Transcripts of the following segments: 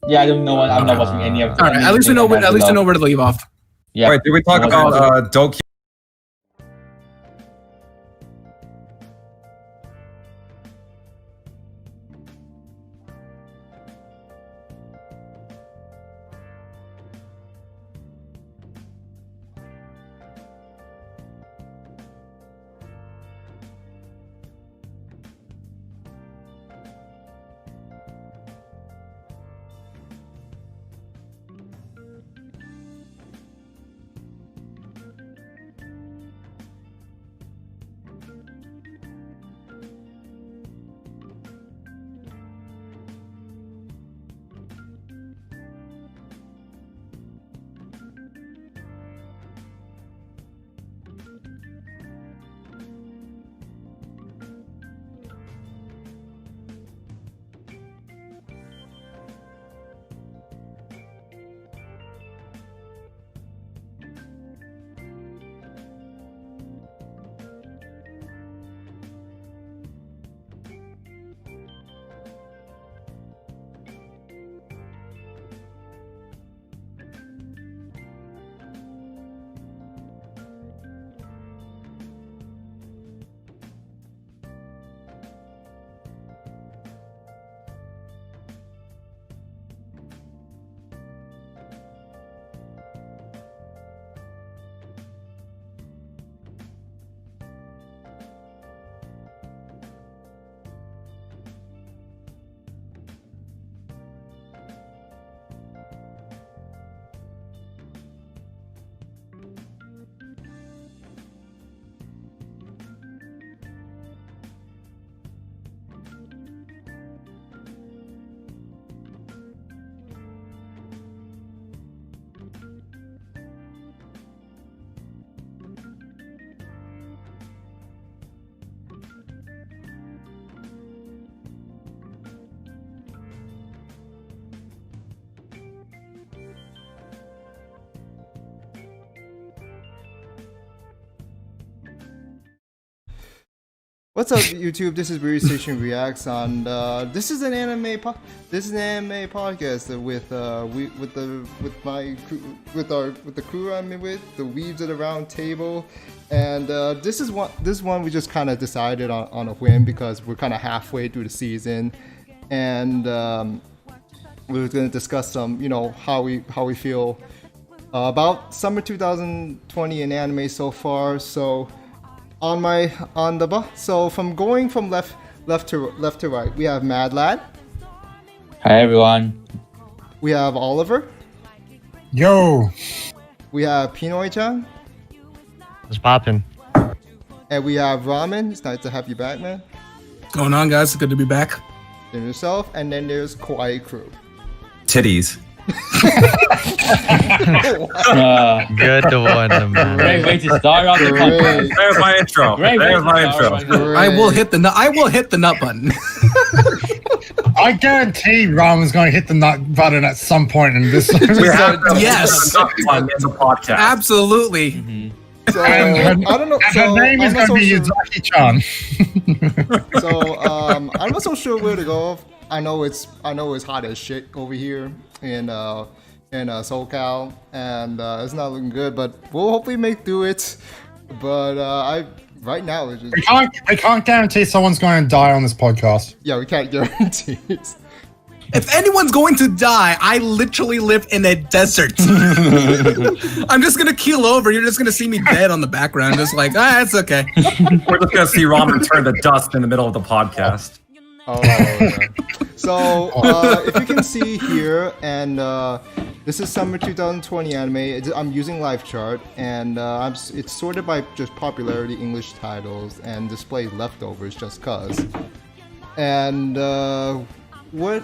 Yeah, I don't know. I'm not watching any of. All right, at least we know. At least we know where to leave off. Yeah. Wait, did we talk about Doki? What's up, YouTube? This is Station Reacts, and this is an anime podcast with the crew I'm with, the Weebs at the round table, and this one we just kind of decided on a whim because we're kind of halfway through the season, and we were going to discuss some, how we feel about summer 2020 in anime so far. So from going from left to right, we have Mad Lad. Hi everyone. We have Oliver. Yo. We have Pinoy-chan. What's poppin'? And we have Ramen. It's nice to have you back, man. What's going on, guys? It's good to be back. Then yourself, and then there's Kawaii Crew. Titties. Good one, man. Great way to start off the podcast. There's my intro. There's my intro. I will hit the nut button. I guarantee Ramen's going to hit the nut button at some point in this. We have to Yes. put the nut button in the podcast. Absolutely. Mm-hmm. So And I don't know. And her name is going to be Uzaki-chan. So I'm not so sure where to go. I know it's hot as shit over here in SoCal, and it's not looking good. But we'll hopefully make through it. But right now it's just We can't guarantee someone's going to die on this podcast. yeah, we can't guarantee it. If anyone's going to die, I literally live in a desert. I'm just gonna keel over. You're just gonna see me dead on the background, just like, it's okay. We're just gonna see Ramen turn to dust in the middle of the podcast. Oh, okay. So if you can see here, and this is summer 2020 anime. I'm using live chart, and it's sorted by just popularity English titles and display leftovers just cause. And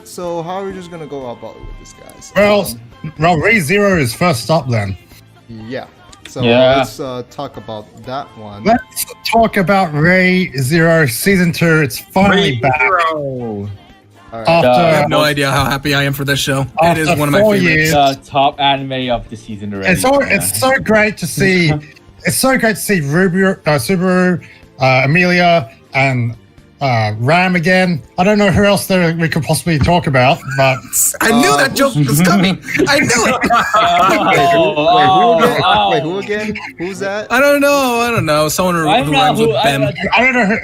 so how are we just gonna go about it with this, guys? Well, ReZero is first up then. Yeah. So Yeah. let's talk about that one. Let's talk about ReZero Season 2. It's finally back. All right. I After, have no idea how happy I am for this show. It After is one of my 4 favorites. years. The top anime of the season already. it's so great to see. It's so great to see Subaru, Amelia, and Ram again. I don't know who else there we could possibly talk about, but I knew that joke was coming. I knew it. Wait, who again? Who's that? I don't know. Someone who I don't know rhymes who. with Ben. I don't know.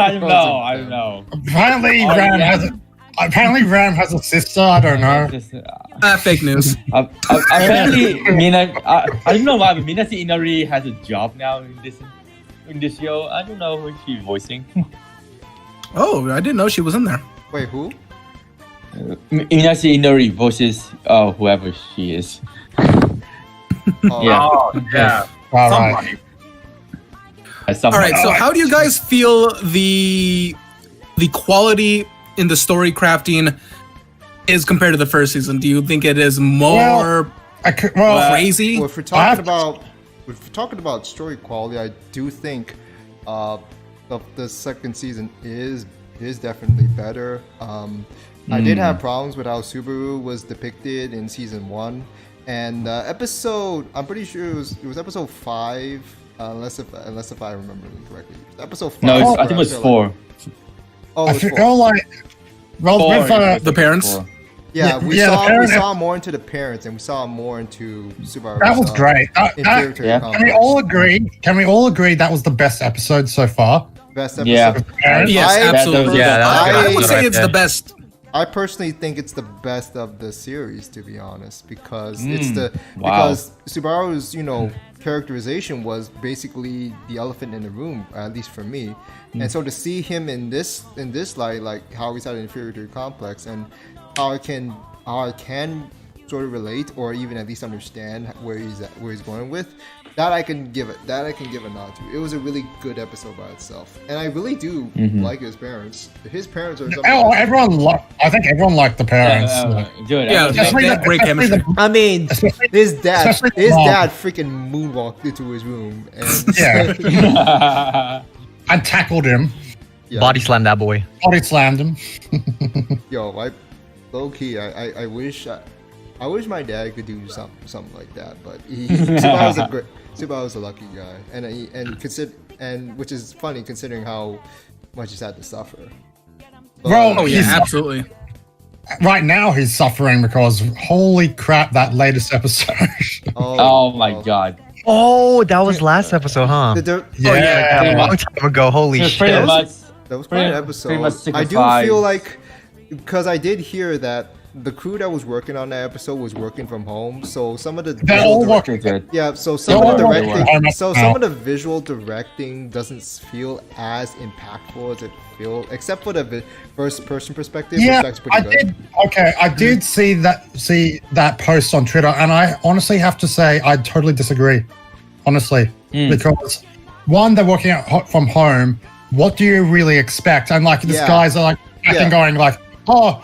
I don't know. I don't know. Apparently, Oh, Ram yeah. has. Apparently, Ram has a sister. I don't know. Fake news. Apparently, Mina. I don't know why, but Mina Inari has a job now in this show. I don't know who she's voicing. Oh, I didn't know she was in there. Wait, who? Mina Inari voices whoever she is. Oh, Yeah. Oh, yeah. All right. All right. So, how do you guys feel the quality in the story crafting is compared to the first season? Do you think it is more crazy? Well, if we're talking about story quality, I do think the second season is definitely better. I did have problems with how Subaru was depicted in season 1, and episode, I'm pretty sure it was episode 5, unless if I remember correctly. Episode 5. No, I think it was 4. Oh, I it was 4. feel like with The parents. Yeah, we the saw parents- more into the parents, and we saw more into Subaru. that was great. Yeah. Can we all agree? that was the best episode so far? Best episode. Yeah. Parents? Yes, absolutely. Yeah, that was a good I would episode say right it's there. the best. I personally think it's the best of the series, to be honest, because Wow. because Subaru's characterization was basically the elephant in the room, at least for me. And so to see him in this light, like how he's had an inferiority complex, and how I can sort of relate or even at least understand where he's going with, that I can give a nod to. It was a really good episode by itself, and I really do like his parents. His parents are. I think everyone liked the parents. Dude, Yeah, they had great chemistry. I mean, Especially- his dad especially the mom. freaking moonwalked into his room and Yeah. I tackled him, yeah. Body slam that boy. body slammed him. Yo, low key, I wish my dad could do something like that, but Subaru's a lucky guy, and which is funny considering how much he's had to suffer. But, Well, Oh yeah, he's- absolutely. Right now, he's suffering because holy crap, that latest episode. Oh my god. Oh, that was last episode, huh? Yeah. A long time ago. Holy So pretty shit. much. That was quite an pretty much episode. I do signifies- feel like, because I did hear that the crew that was working on that episode was working from home, so some of the They're all working. Good. yeah, so some of the They're all directing, working. some of the visual directing doesn't feel as impactful as it feels, except for the first person perspective, Yeah, which is pretty good. I did see that post on Twitter, and I honestly have to say I totally disagree. Honestly, because one, they're working from home. What do you really expect? And like these Yeah. guys are like Yeah. going like, oh,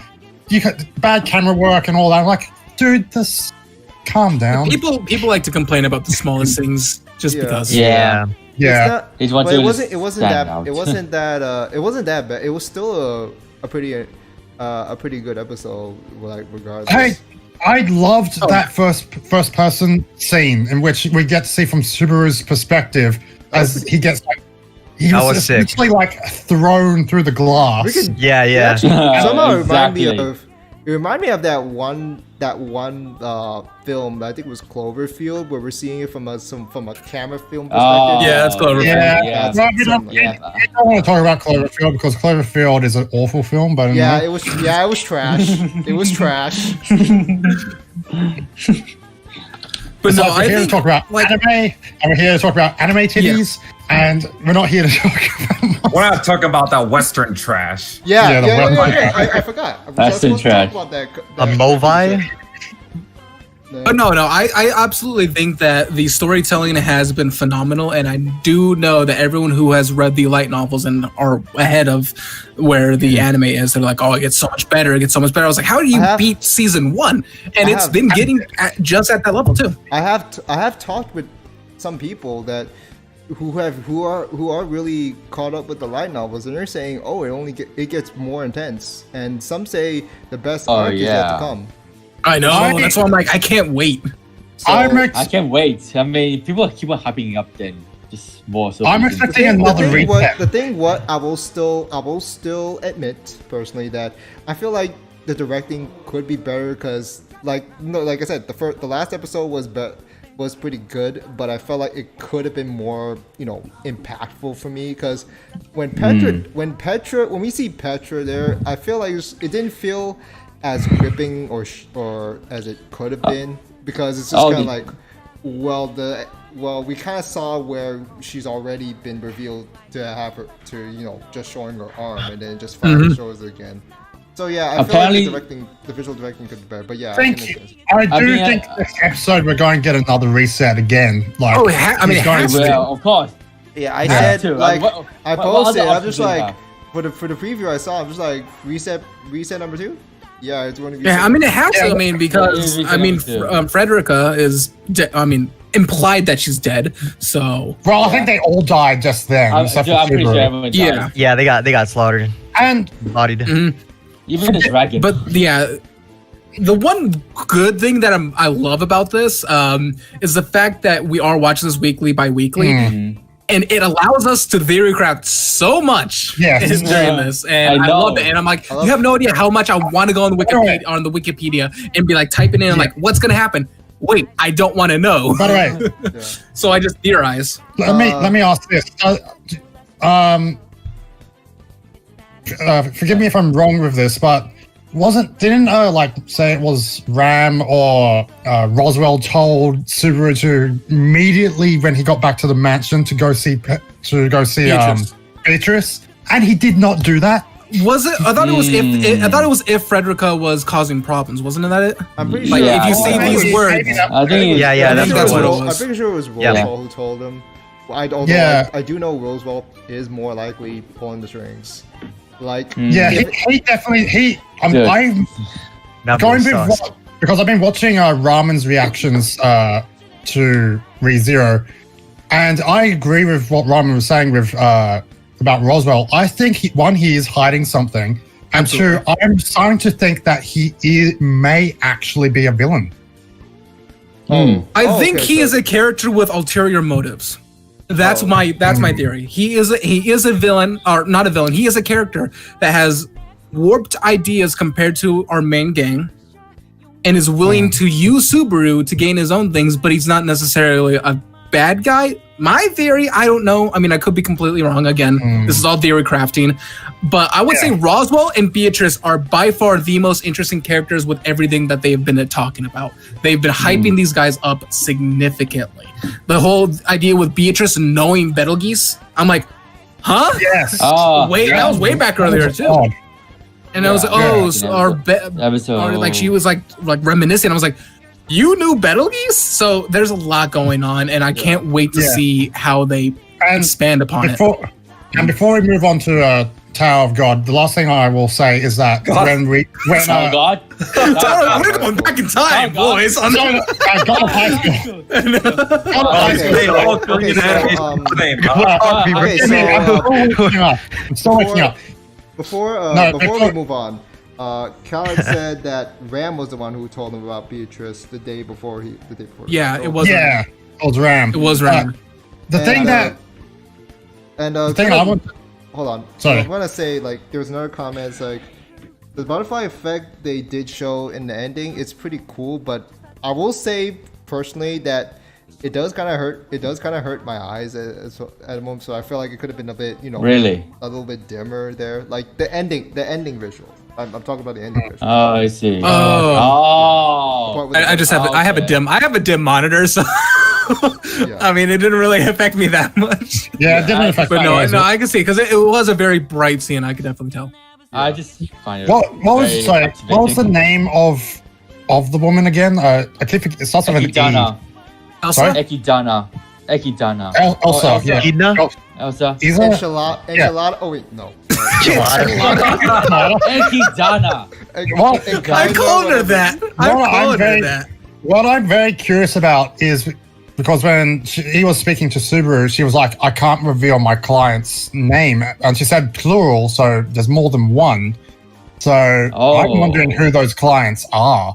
you got bad camera work and all that. I'm like, dude, this calm down. People like to complain about the smallest things just Yeah. because. Yeah. Yeah. It's not, He's one but to it wasn't stand out. it wasn't that bad. It was still a pretty good episode, like regardless. Hey, I loved that first person scene in which we get to see from Subaru's perspective as he gets like he That was was sick. literally like thrown through the glass. We could- Yeah, yeah. Somehow Exactly. it reminded me of that one film. I think it was Cloverfield, where we're seeing it from a camera film perspective. Oh, Yeah, that's Cloverfield. Yeah, Yeah. well, we don't want to talk about Cloverfield because Cloverfield is an awful film, but Yeah, it was trash. It was trash. But no, we're I here think to talk about like anime, and we're here to talk about anime titties, and we're not here to talk about. We're not talking about that Western trash. Yeah, the Yeah. website. I forgot. I was That's supposed to trash. talk about that. A Movi? But no, I absolutely think that the storytelling has been phenomenal, and I do know that everyone who has read the light novels and are ahead of where the anime is, they're like, oh, it gets so much better, it gets so much better. I was like, how do you beat season 1? And it's been getting just at that level too. I have talked with some people that who are really caught up with the light novels, and they're saying, oh, it gets more intense, and some say the best arc is yet to come. I know. That's why I'm like, I can't wait. So, I can't wait. I mean, people keep on hyping up then. just more. So I'm expecting another reset. The thing, what I will still admit personally that I feel like the directing could be better because, like I said, the last episode was pretty good, but I felt like it could have been more, impactful for me because when we see Petra there, I feel like it didn't feel as gripping or as it could have been because it's just kind of like, we kind of saw where she's already been revealed to have her just showing her arm and then it just finally shows it again. So yeah, I feel like the visual directing could be better. But yeah, I do think this episode we're going to get another reset again. Like, of course. Yeah, I said I posted. I'm just like for the preview I saw. I'm just like reset number 2. Yeah, it's going to be. Yeah, I mean it has to. I mean because Frederica is. Implied that she's dead. So. Well, I think they all died just then. I'm pretty sure everyone died. Yeah, they got slaughtered and bodied. Even the dragon. But yeah, the one good thing that I love about this is the fact that we are watching this weekly by weekly, and it allows us to theorycraft so much during this. And I love it. And I'm like, you have no idea how much I want to go on the Wikipedia and be like typing in like, what's gonna happen? Wait, I don't want to know. By the way, so I just theorize. Let me ask this. Forgive me if I'm wrong with this, but didn't say it was Ram or Roswell told Subaru to immediately when he got back to the mansion to go see Beatrice, and he did not do that. Was it? I thought it was if Frederica was causing problems. Wasn't that it? I'm pretty sure. If you say these words, that's what it was. I'm pretty sure it was Roswell who told him. I do know Roswell is more likely pulling the strings. He definitely. I'm going with because I've been watching Ramen's reactions to ReZero, and I agree with what Ramen was saying with about Roswell. I think he is hiding something, and two, I'm starting to think that he may actually be a villain. I think he is a character with ulterior motives. That's my theory. He is a villain, or not a villain. He is a character that has warped ideas compared to our main gang, and is willing to use Subaru to gain his own things, but he's not necessarily a bad guy. My theory, I don't know. I mean, I could be completely wrong. Again, this is all theory crafting. But I would say Roswell and Beatrice are by far the most interesting characters with everything that they've been talking about. They've been hyping these guys up significantly. The whole idea with Beatrice knowing Betelgeuse, I'm like, huh? Yes. That was way back earlier too. And I was like, she was like reminiscing. I was like, you knew Betelgeuse? So there's a lot going on, and I can't wait to see how they expand upon it. And before we move on to Tower of God, the last thing I will say is that Tower of God? We're going back in time, boys. God of High School. I'm still waking up. Before we move on, Khaled said that Ram was the one who told him about Beatrice the day before. Yeah, it was. Yeah, it was Ram. It was Ram. Hold on. Sorry. I want to say, there was another comment. It's like the butterfly effect they did show in the ending. It's pretty cool, but I will say personally that it does kind of hurt. It does kind of hurt my eyes at the moment. So I feel like it could have been a bit, really a little bit dimmer there. Like the ending visual. I'm talking about the ending visual. Oh, I see. I have a dim monitor, so I mean, it didn't really affect me that much. Yeah, it didn't affect me. But no, I can see because it was a very bright scene. I could definitely tell. I just find it. What was the name of the woman again? I keep forgetting. It starts with an E. Elsa? Ekidana. Elsa, yeah. Edna? Elsa. Enchilada. Oh wait, no. Ekidana. I called her that. What I'm very curious about is because when he was speaking to Subaru, she was like, I can't reveal my client's name. And she said plural, so there's more than one. So I'm wondering who those clients are.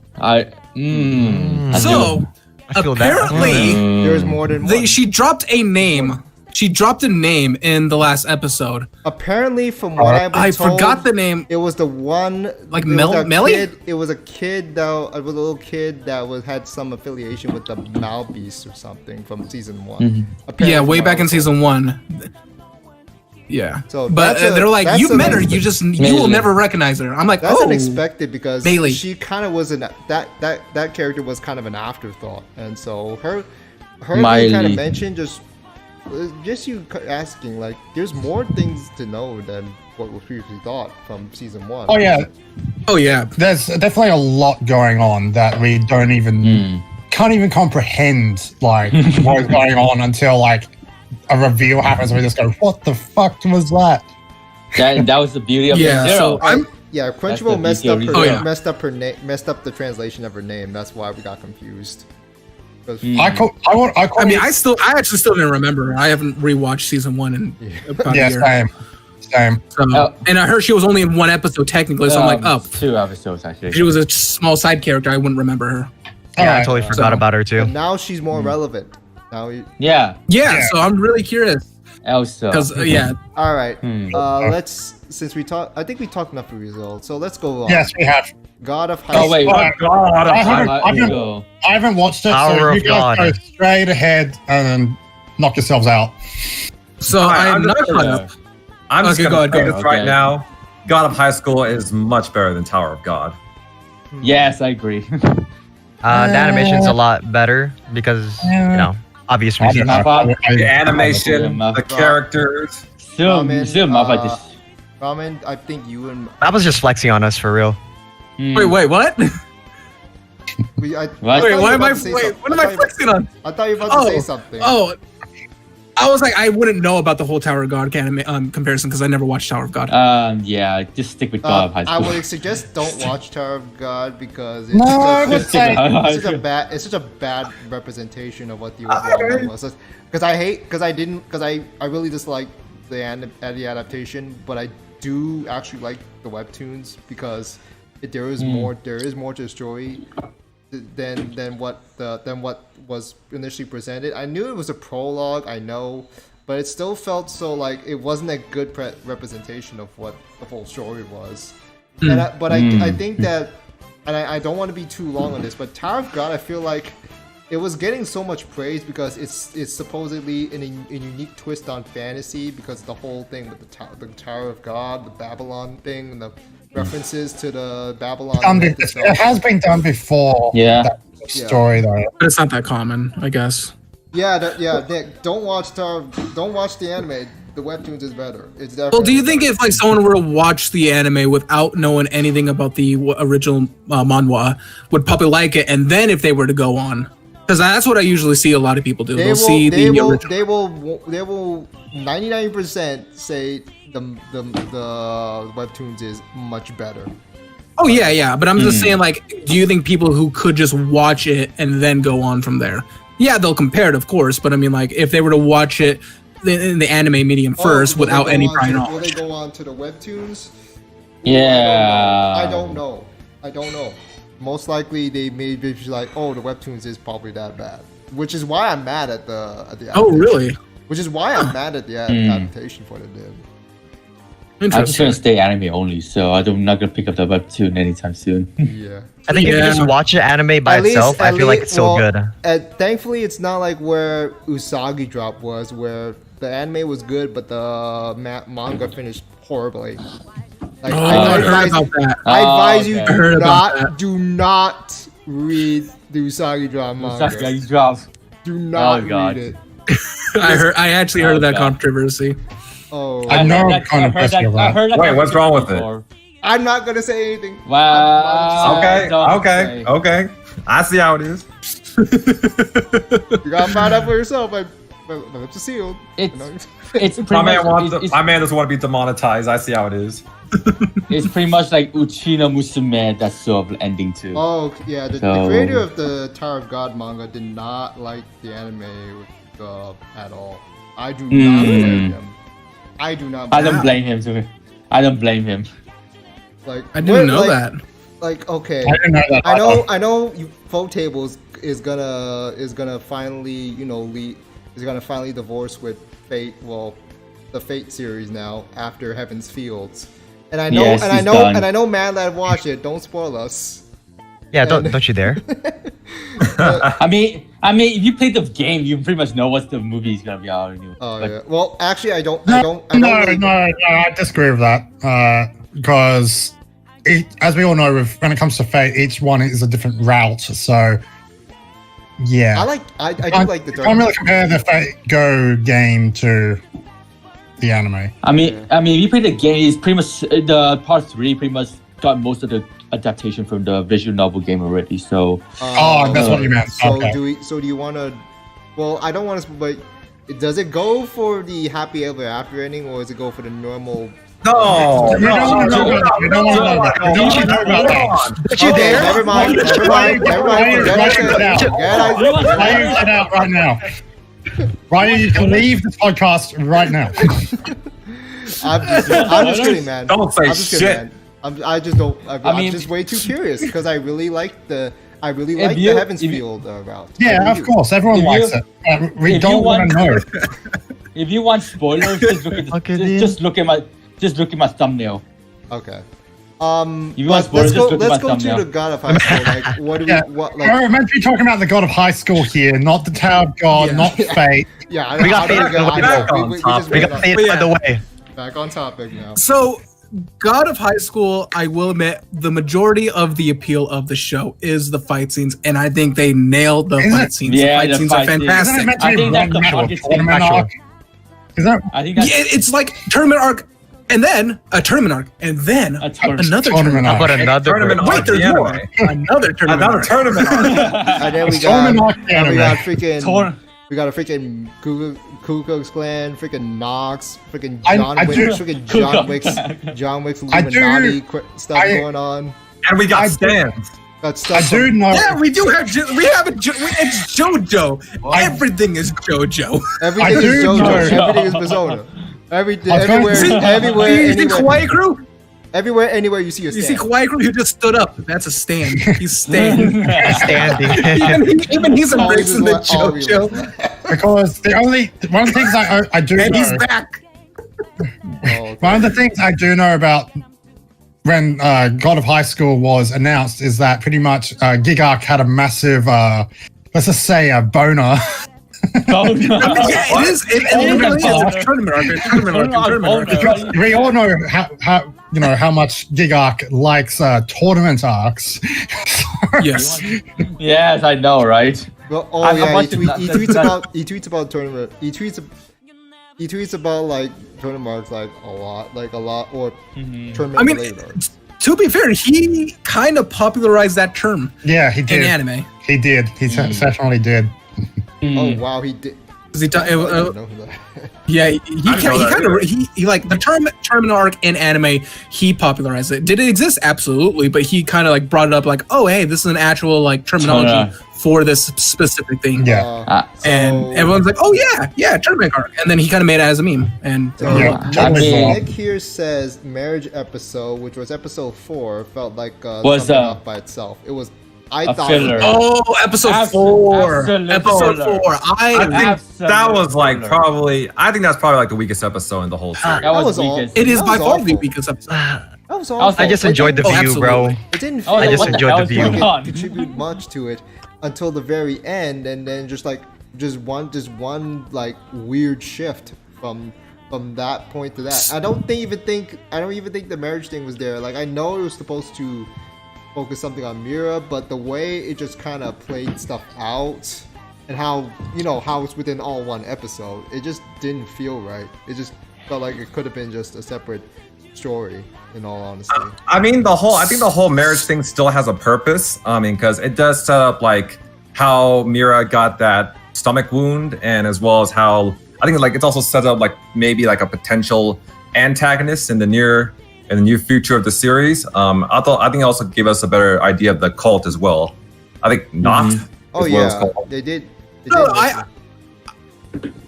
So apparently there's more than one. She dropped a name She dropped a name in the last episode. Apparently, from what I've been told, forgot the name. It was the one like Melly. It was a kid that was a little kid that had some affiliation with the Malbeast or something from season 1. Yeah, way back in season 1. Yeah. So but they're like, you met her, you will never recognize her. I'm like, that's unexpected because Bailey. She kind of was that character was kind of an afterthought, and so her being kind of mentioned just you asking, like, there's more things to know than what was previously thought from season 1. Oh yeah, there's definitely a lot going on that we don't even can't even comprehend, like what's going on until like a reveal happens and we just go, what the fuck was that? That was the beauty of yeah, Zero. So Crunchyroll messed up the translation of her name. That's why we got confused. I actually still didn't remember her. I haven't rewatched season 1 in about a year. Same. So, and I heard she was only in 1 episode technically, so I'm like, 2 episodes actually. She was a small side character. I wouldn't remember her. Yeah, I totally forgot about her too. But now she's more relevant. Now yeah. So I'm really curious. Also, because All right. Since we talked, I think we talked enough of results. So let's go on. Yes, we have. God of High School. Oh wait, I haven't watched it, so you guys go straight ahead and knock yourselves out. So I'm not gonna. I'm just gonna say this right now. God of High School is much better than Tower of God. Yes, I agree. The animation's a lot better because obvious reasons. The animation, the characters. Ramen, I think you and I was just flexing on us for real. Wait, what? What am I flexing on? I thought you were about to say something. Oh, I was like, I wouldn't know about the whole Tower of God comparison because I never watched Tower of God. Yeah, just stick with God of High School. I would suggest don't watch Tower of God because it's such a bad representation of what the overall was. Because I really dislike the adaptation, but I do actually like the webtoons because there is more to the story than what was initially presented. I knew it was a prologue, I know, but it still felt so like it wasn't a good representation of what the whole story was. I think that, and I don't want to be too long on this, but Tower of God, I feel like it was getting so much praise because it's supposedly a unique twist on fantasy because the whole thing with the Tower of God, the Babylon thing, and the references to the Babylon. It has been done before. Yeah. That story though. But it's not that common, I guess. Nick, don't watch the anime. The webtoons is better. It's definitely. Well, do you think if like someone were to watch the anime without knowing anything about the original manhwa, would probably like it, and then if they were to go on? Because that's what I usually see a lot of people do. They will 99% say the webtoons is much better. Oh yeah, but I'm just saying, like, do you think people who could just watch it and then go on from there? Yeah, they'll compare it, of course, but I mean, like, if they were to watch it in the anime medium first without any prior knowledge. Will they go on to the webtoons? Yeah. I don't know. Most likely they may be like, oh, the webtoons is probably that bad, which is why I'm mad at the adaptation. Oh, really? Which is why I'm mad at the adaptation for the did. I'm just gonna stay anime only, so I'm not gonna pick up the webtoon anytime soon. Yeah. I think if you just watch the anime by itself, I feel like it's so good. Thankfully, it's not like where Usagi Drop was, where the anime was good, but the manga finished horribly. Like, I advise you do not read the Usagi Drop manga. Usagi Drop. Do not read it. I actually heard of that controversy. Oh, I know. I heard that. Wait, what's wrong with it? I'm not gonna say anything. Wow. Okay. I see how it is. You gotta find out for yourself. It's a seal. My man doesn't want to be demonetized. I see how it is. It's pretty much like Uchi no Musume, that sort of ending too. Oh yeah, the creator of the Tower of God manga did not like the anime at all. I do not blame him. I do not. I don't blame him too. I don't blame him. Like I didn't know that. Like okay, I didn't know that. I know. Folk Tables is gonna finally is gonna finally divorce with Fate. Well, the Fate series now after Heaven's Fields. And I know, Yes, and I he's know, done. and I know, man, that watched it. Don't spoil us. Yeah, don't you dare. I mean, if you play the game, you pretty much know what the movie is gonna be out. Oh But- yeah. Well, actually, I don't. No, really- I disagree with that. Because as we all know, when it comes to Fate, each one is a different route. So, yeah. I do like the. I can't really compare the Fate Go game to the anime. I mean, if you play the game, it's pretty much the part 3 pretty much got most of the adaptation from the visual novel game already. So That's what you meant. So Okay. do you want to? Well, I don't want to. But does it go for the happy ever after ending, or does it go for the normal? No, We don't want to know about that. We don't want to know that. We don't want to know about that. Don't you Okay, dare. never mind. Why Forget you it. get out right now? Ryan, you can leave this podcast right now. I'm just kidding, man. Don't say I'm just shit. kidding, man. I just don't. I'm mean- just way too curious because I really like the. I really If like you- the Heaven's if you- Field route. Yeah, I of do. course. Everyone If likes you- it. We if don't you want to know. if you want spoilers, just look at Okay, just look at my thumbnail. Okay. If you want spoilers, let's go. just look Let's at my go to thumbnail. the God of High School. Like, what do we? Yeah. What We're meant to be talking about the God of High School here, not the Tower of God, Yeah. not Fate. Yeah, We got Fate back We got Fate by the way. back on topic now. So, God of High School, I will admit, the majority of the appeal of the show is the fight scenes, and I think they nailed the Isn't fight it? scenes. Yeah, the the fight scenes are fight scenes. Isn't it fantastic. meant to I be think that's one the actual hardest thing, tournament actual. arc? Is that I think that's Yeah, it's like tournament arc, and then a tournament arc, and then A tournament. another tournament tournament How arc. about another Tournament version? arc. Wait, there's the more. anime. Another tournament Another arc. tournament. And then we Tournament got, arc and we got anime. freaking, we got a freaking Ku Klux Klan, freaking Knox, freaking I John Wick, do- freaking Ku John Klux Wick's, Klan. John Wick's I do- Illuminati stuff I- going on. And we got I- stands. That stuff. I do know. Yeah, we do have. It's JoJo. Everything is JoJo. Everything I is do JoJo. know- Everything is Persona. Everything, I was going to everywhere, say- everywhere, You see anywhere, Kawaii Crew? everywhere, anywhere you see a You stand. see Kawaii Crew? He just stood up. That's a stand. He's standing. Standing. Even he's All embracing the reasons why- all reasons JoJo. Because one of the things I do And know, he's back. Oh, one of the things I do know about when God of High School was announced is that pretty much Gigarch had a massive, let's just say, a boner. Oh, no. Yeah, it is. It really is. It's tournament arc. It's tournament arc. Tournament arc. Because we all know how much Gigarch likes tournament arcs. Yes. Yes, I know, right? Well, I'm yeah, watching that- he tweets about tournament. He tweets about like tournament marks like a lot, or tournament I mean, related arcs. to be fair, he kind of popularized that term Yeah, he in did. anime. He did. He certainly did. Oh wow, he did. 'Cause he I didn't know that. Yeah, he like the tournament arc in anime. He popularized it. Did it exist? Absolutely, but he kind of like brought it up, like, oh hey, this is an actual like terminology for this specific thing. Yeah. And everyone's like, oh yeah, tournament arc, and then he kind of made it as a meme. And So, Yeah, I totally mean- wrong. Nick here says marriage episode, which was episode 4, felt like Was, something off by itself. It was. I a thought. filler. oh, episode 4, absolute episode filler. 4. I think that was like Absolute. probably. I think that's probably like the weakest episode in the whole series. That was was all- weakest. It is That by was far the awful. weakest episode. That was I awful. I just It enjoyed the didn't- view, bro. absolutely. It didn't I feel was I like, just what the enjoyed hell the is view. going on? contribute much to it until the very end, and then just one like weird shift from that point to that. I don't even think the marriage thing was there. Like I know it was supposed to focus something on Mira, but the way it just kind of played stuff out and how it's within all one episode, it just didn't feel right. It just felt like it could have been just a separate story, in all honesty. I think the whole marriage thing still has a purpose. I mean, because it does set up like how Mira got that stomach wound, and as well as how I think like it's also set up like maybe like a potential antagonist in the near future of the series. I think it also gave us a better idea of the cult as well. I think not. Oh as well as yeah, cult. they did. No,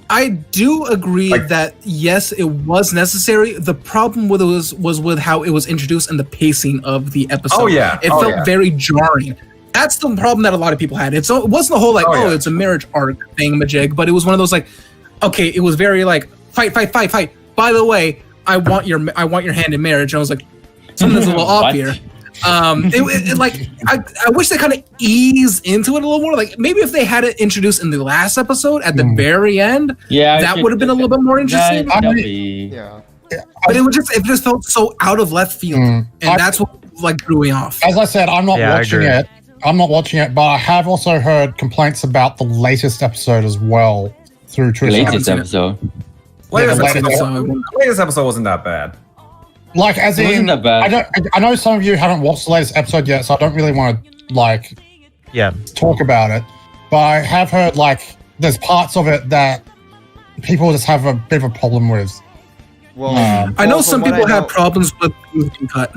I do agree Like- that yes, it was necessary. The problem with it was with how it was introduced and the pacing of the episode. Oh, yeah. It Oh, felt yeah. very jarring. That's the problem that a lot of people had. It wasn't the whole like, it's a marriage arc thing, majig, but it was one of those like, okay, it was very like fight. By the way, I want your hand in marriage. And I was like, something's a little off here. I wish they kind of eased into it a little more. Like maybe if they had it introduced in the last episode at the very end, that would have been a little bit more interesting. But it just felt so out of left field, and that's what like threw me off. As I said, I'm not watching it. I'm not watching it, but I have also heard complaints about the latest episode as well through Twitter. The latest episode. The latest episode wasn't that bad. Like, as in, wasn't that bad. I know some of you haven't watched the latest episode yet, so I don't really want to like, talk about it. But I have heard like there's parts of it that people just have a bit of a problem with. Well, I know some people have problems with being cut.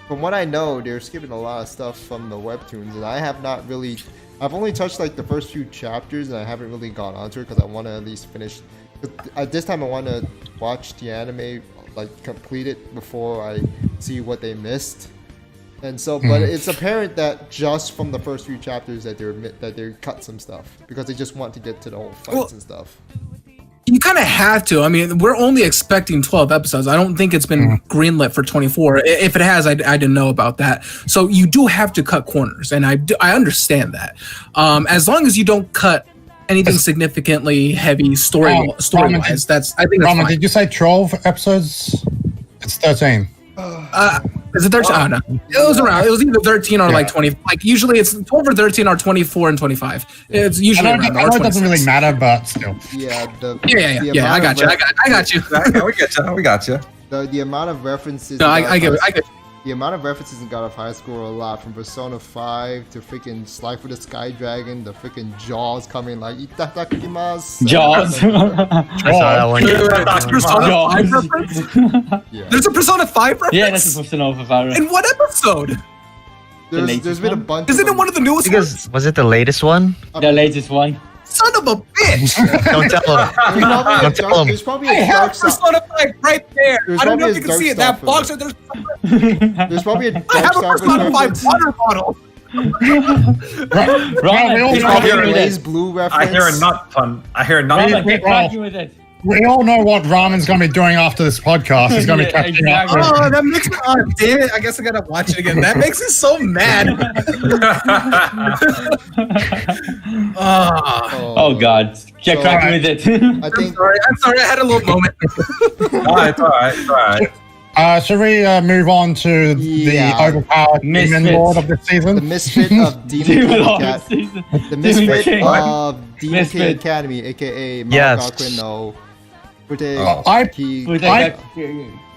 From what I know, they're skipping a lot of stuff from the webtoons, and I have not really. I've only touched like the first few chapters, and I haven't really gone onto it because I want to at least finish. At this time, I want to watch the anime, like complete it before I see what they missed. And so, but it's apparent that just from the first few chapters that they cut some stuff because they just want to get to the whole fights and stuff. You kind of have to. I mean, we're only expecting 12 episodes. I don't think it's been greenlit for 24. If it has, I didn't know about that. So you do have to cut corners, and I understand that. As long as you don't cut anything significantly heavy story-wise, that's I think that's fine. Did you say 12 episodes? It's 13. Is it 13? I don't know. It was around. It was either 13 or like 20. Like usually it's 12 or 13 or 24 and 25 It's usually I know it doesn't really matter, but still. Yeah. I got you. I got you. We got you. The amount of references. No, I get it. The amount of references in God of High School are a lot, from Persona 5 to freaking Sly for the Sky Dragon, the freaking Jaws coming like itadakimasu. Jaws. I saw that one. There's a Persona 5 reference? Yeah, that's a Persona 5 reference. In what episode? There's been a bunch. Isn't it one of the newest ones? Was it the latest one? The latest one. Son of a bitch! Don't tell him. Don't tell him. There's probably I a have dark Persona 5 right there. I don't know if you can dark see it. That box right there's. There's probably a I have a dark Persona 5 water bottle. Blaze Blue reference. I hear a nut pun. I hear a nut pun. Get cracking with it. We all know what Ramen's going to be doing after this podcast. He's going to be catching up. Oh, that makes me. Oh, damn it. I guess I got to watch it again. That makes me so mad. Oh, God. Get cracking with it. I'm sorry. I had a little moment. It's all right. Should we move on to the overpowered demon lord of this season? The Misfit of Demon King The Misfit of Demon King Academy, aka Mangakuen no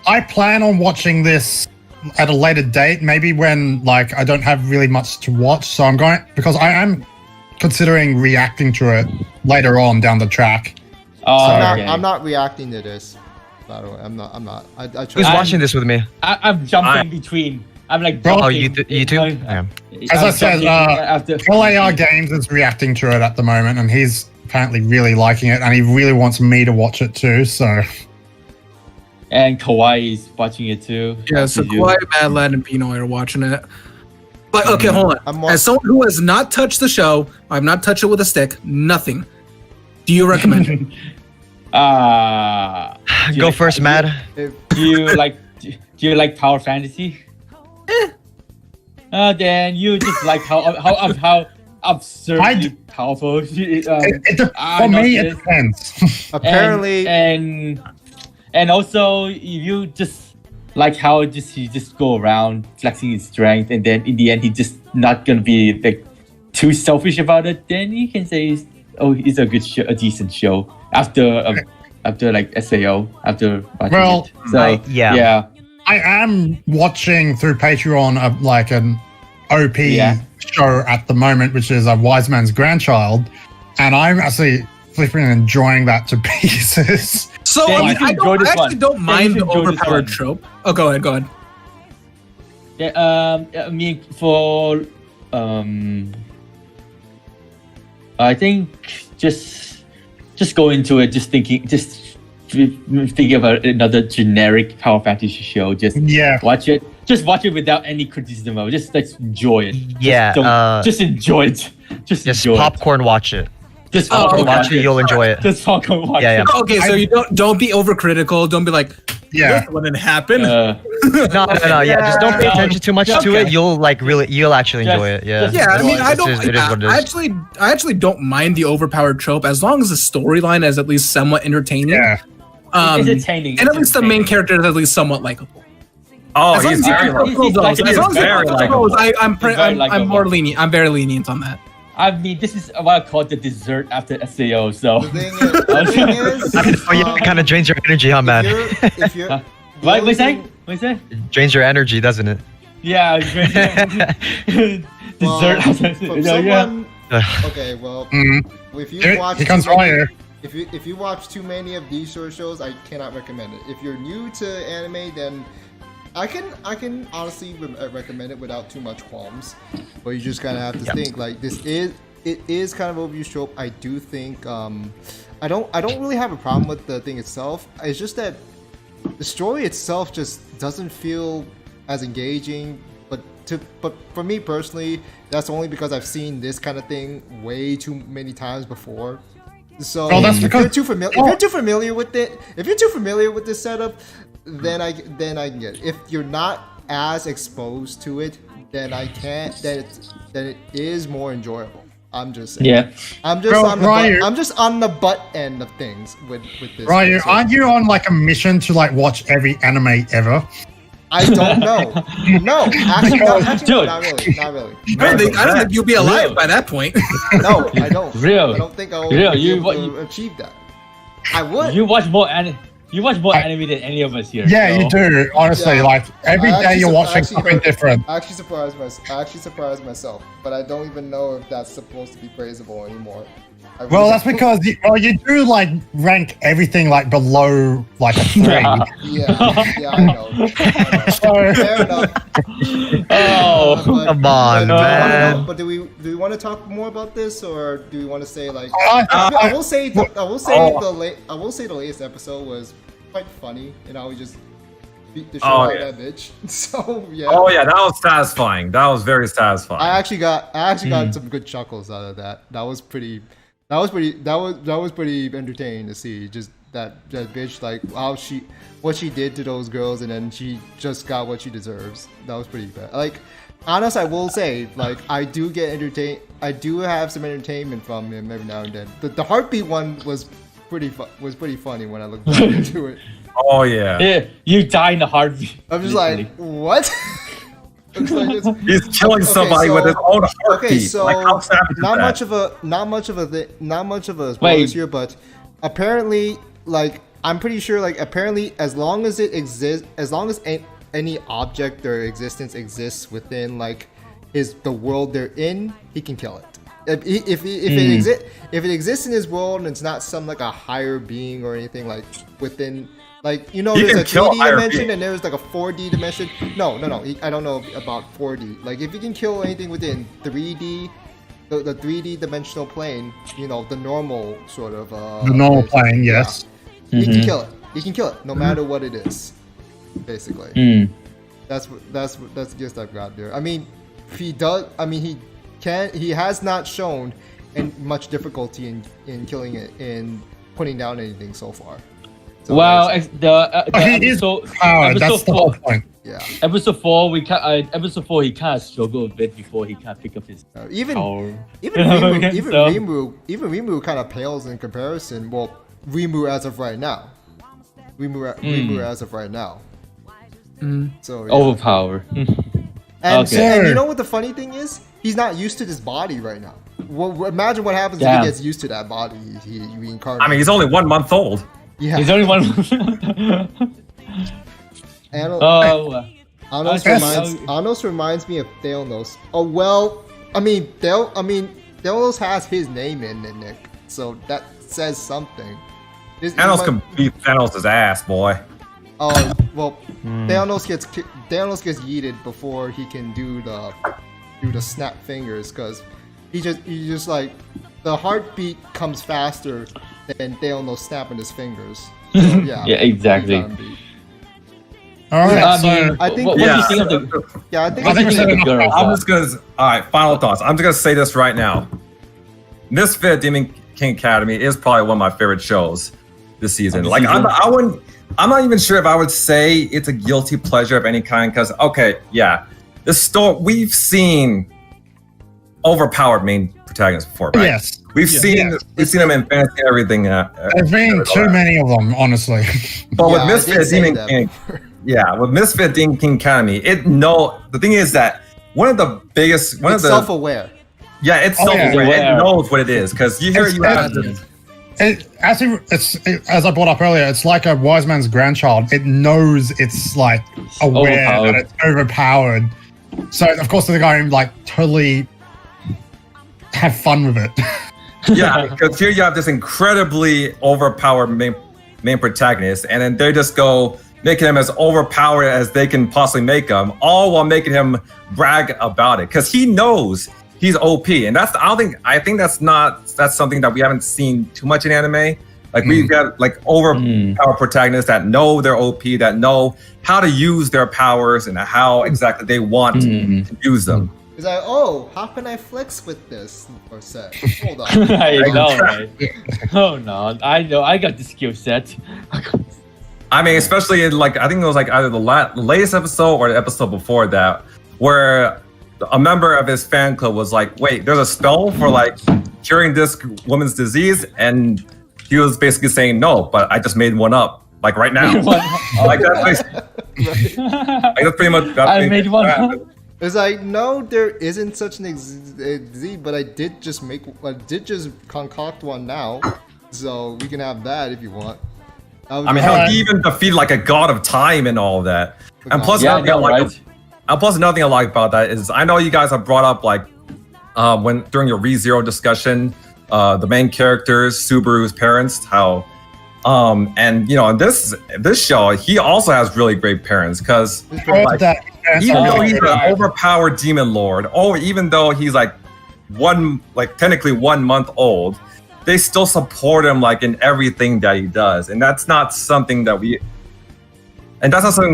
I plan on watching this at a later date, maybe when like I don't have really much to watch. So I'm going because I am considering reacting to it later on down the track. I'm not reacting to this. By the way, I'm not. Who's watching this with me? I'm jumping between. I'm like, you too? Yeah. As I said, LAR Games is reacting to it at the moment, and he's apparently really liking it, and he really wants me to watch it too. So, and Kawaii is watching it too. Yeah, so Kawaii, Mad Lad, and Pinoy are watching it. But okay, hold on. As someone who has not touched the show, I've not touched it with a stick. Nothing. Do you recommend it? Go first, Matt. Do you like Power Fantasy? Then you just like how absurdly powerful. For me, it depends. Apparently, and also if you just like how he just go around flexing his strength, and then in the end he's just not gonna be like too selfish about it. Then you can say, it's a good show, a decent show. After like SAO, after watching it. So, yeah. I am watching through Patreon like an OP show at the moment, which is a Wise Man's Grandchild, and I'm actually flipping and enjoying that to pieces. So I actually don't mind the overpowered trope. Oh, go ahead. Yeah, I mean for I think just go into it just thinking about another generic power fantasy show, just watch it. Just watch it without any criticism of it. Just like enjoy it. Yeah. Just enjoy it. Just enjoy popcorn watch it. Just watch it. You'll enjoy it. Just popcorn watch Yeah. it. Okay, so you don't be overcritical. Don't be like, this wouldn't happen. No. Yeah, just don't pay attention too much to it. You'll actually enjoy it. Yeah. Yeah, I mean, it is. I actually don't mind the overpowered trope as long as the storyline is at least somewhat entertaining. Yeah. It's entertaining. And at least the main character is at least somewhat likable. Oh, he's very I'm more lenient. I'm very lenient on that. I mean, this is what I call the dessert after SAO. So The thing is, it kind of drains your energy, huh, man? if you're what was that? It drains your energy, doesn't it? Yeah, dessert after from someone, okay, well, if you watch he comes right here. if you watch too many of these sort of shows, I cannot recommend it. If you're new to anime, then I can honestly recommend it without too much qualms. But you just kind of have to think like it is kind of overused trope. I do think I don't really have a problem with the thing itself. It's just that the story itself just doesn't feel as engaging. But for me personally, that's only because I've seen this kind of thing way too many times before. So that's if because you're too familiar with it, if you're too familiar with this setup, then I can get it. If you're not as exposed to it, then I can't. Then it is more enjoyable. I'm just saying. Yeah. I'm just on the butt end of things with this. Ryu, aren't you on like a mission to like watch every anime ever? I don't know. No, actually, not really. I don't think you'll be alive by that point. No, I don't. Real. I don't think I'll Real. be You- able what to you- achieve that. I would. You watch more anime than any of us here. Yeah, so. you do. Honestly, Yeah. like every I day actually- you're I watching actually something heard- different. I actually surprised myself, but I don't even know if that's supposed to be praisable anymore. Well, that's because you do like rank everything like below like a 3. Yeah, I know. So Fair enough. Oh, Come on, man. But do we want to talk more about this, or do we want to say like? I I will say the latest episode was quite funny, and I would just beat the shit out of that bitch. So yeah. Oh yeah, that was satisfying. That was very satisfying. I actually got some good chuckles out of that. That was pretty entertaining to see. Just that bitch, like what she did to those girls, and then she just got what she deserves. That was pretty bad. Like, honest, I will say, like, I do get entertained. I do have some entertainment from him every now and then. The heartbeat one was pretty funny when I looked back into it. Oh yeah. Yeah, you die in the heartbeat. I'm just like, what? He's killing somebody with his own heartbeat. Okay, so like, how savage is not that? much of a spoilers Wait. here, but apparently, like, I'm pretty sure, like, apparently, as long as it exists, as long as any object or existence exists within like the world they're in, he can kill it. If it exists in his world and it's not some like a higher being or anything like within. Like, you know, You there's can a kill 3D higher dimension beings. and there's like a 4D dimension. No. I don't know about 4D. Like, if you can kill anything within 3D, the 3D dimensional plane, you know, the normal sort of the normal plane, yes. you can kill it. You can kill it, no matter what it is. Basically, Mm. that's the gist I've got there. I mean, he does. I mean, he has not shown much difficulty in killing it, in putting down anything so far. So Well, that's- He is powered. That's the whole point. yeah. Episode 4, he kind of struggled a bit before he kind of pick up his Even power. Rimu kind of pales in comparison. Well, Rimu as of right now. Rimu as of right now. So yeah. Overpower. And, Okay. and you know what the funny thing is? He's not used to this body right now. Well, imagine what happens if Damn. he gets used to that body he reincarnates. I mean, he's only 1 month old. yeah. He's only one. Anos Yes. Anos reminds me of Thanos. Oh well, I mean Thanos has his name in it, Nick. So that says something. Thanos can beat Thanos' ass, boy. Oh well, Thanos gets yeeted before he can do the snap fingers, because he just like the heartbeat comes faster than Thanos snapping his fingers. Yeah, Yeah, exactly. he's R&B. All right. I so, mean, I think- what do Yeah. you think of the? Yeah, I think What do you we think said of the enough. girls? I'm though? just gonna. All right, final thoughts. I'm just gonna say this right now. Misfit Demon King Academy is probably one of my favorite shows this season. Of the Like, season? I'm not even sure if I would say it's a guilty pleasure of any kind. Because okay, yeah, the story we've seen overpowered main protagonists before, right? yes, We've seen them in fantasy and everything. there's been too many of them, honestly. But Yeah, with I did Misfit say Demon that King, before. yeah, with Misfit Demon King Academy, the thing is that one of the biggest, It's self-aware. yeah, it's Oh, yeah. self-aware. Aware. It knows what it is because you hear It's- you have this. As I brought up earlier, it's like a wise man's grandchild. It knows it's like aware Overpowered. that it's overpowered. So of course they're going like totally have fun with it. Yeah, because here you have this incredibly overpowered main protagonist, and then they just go making him as overpowered as they can possibly make him, all while making him brag about it because he knows he's OP, and that's I think that's something that we haven't seen too much in anime. Like we've got like overpowered protagonists that know they're OP, that know how to use their powers and how exactly they want to use them. He's like, oh, how can I flex with this or set? Hold on. I know, right? Oh no, I know. I got the skill set. I mean, especially in like I think it was like either the latest episode or the episode before that, where a member of his fan club was like, "Wait, there's a spell for like curing this woman's disease," and he was basically saying, "No, but I just made one up, like right now." Like that's pretty much. I made one up. It's like, no, there isn't such an disease, but I did just concoct one now, so we can have that if you want. I mean, hell, he even defeated like a god of time and all of that. And plus, Yeah, another thing I no, like, right? and plus another thing I like about that is I know you guys have brought up like when during your ReZero discussion, the main characters, Subaru's parents, how and you know in this show he also has really great parents because like, even though he's an overpowered demon lord, even though he's like technically 1 month old, they still support him like in everything that he does, and that's not something that we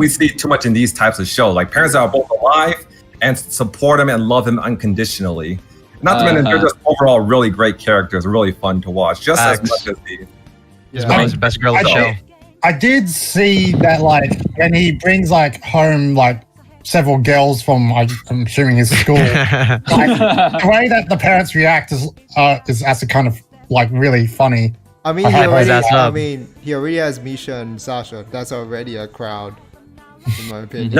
see too much in these types of shows. Like parents that are both alive and support him and love him unconditionally. Not to mention they're just overall really great characters, really fun to watch, just as much as the. His mom's the best girl in the show. I did see that like when he brings like home like several girls from I'm assuming his school, like the way that the parents react is actually kind of like really funny. I mean, I he already has Misha and Sasha. That's already a crowd, in my opinion.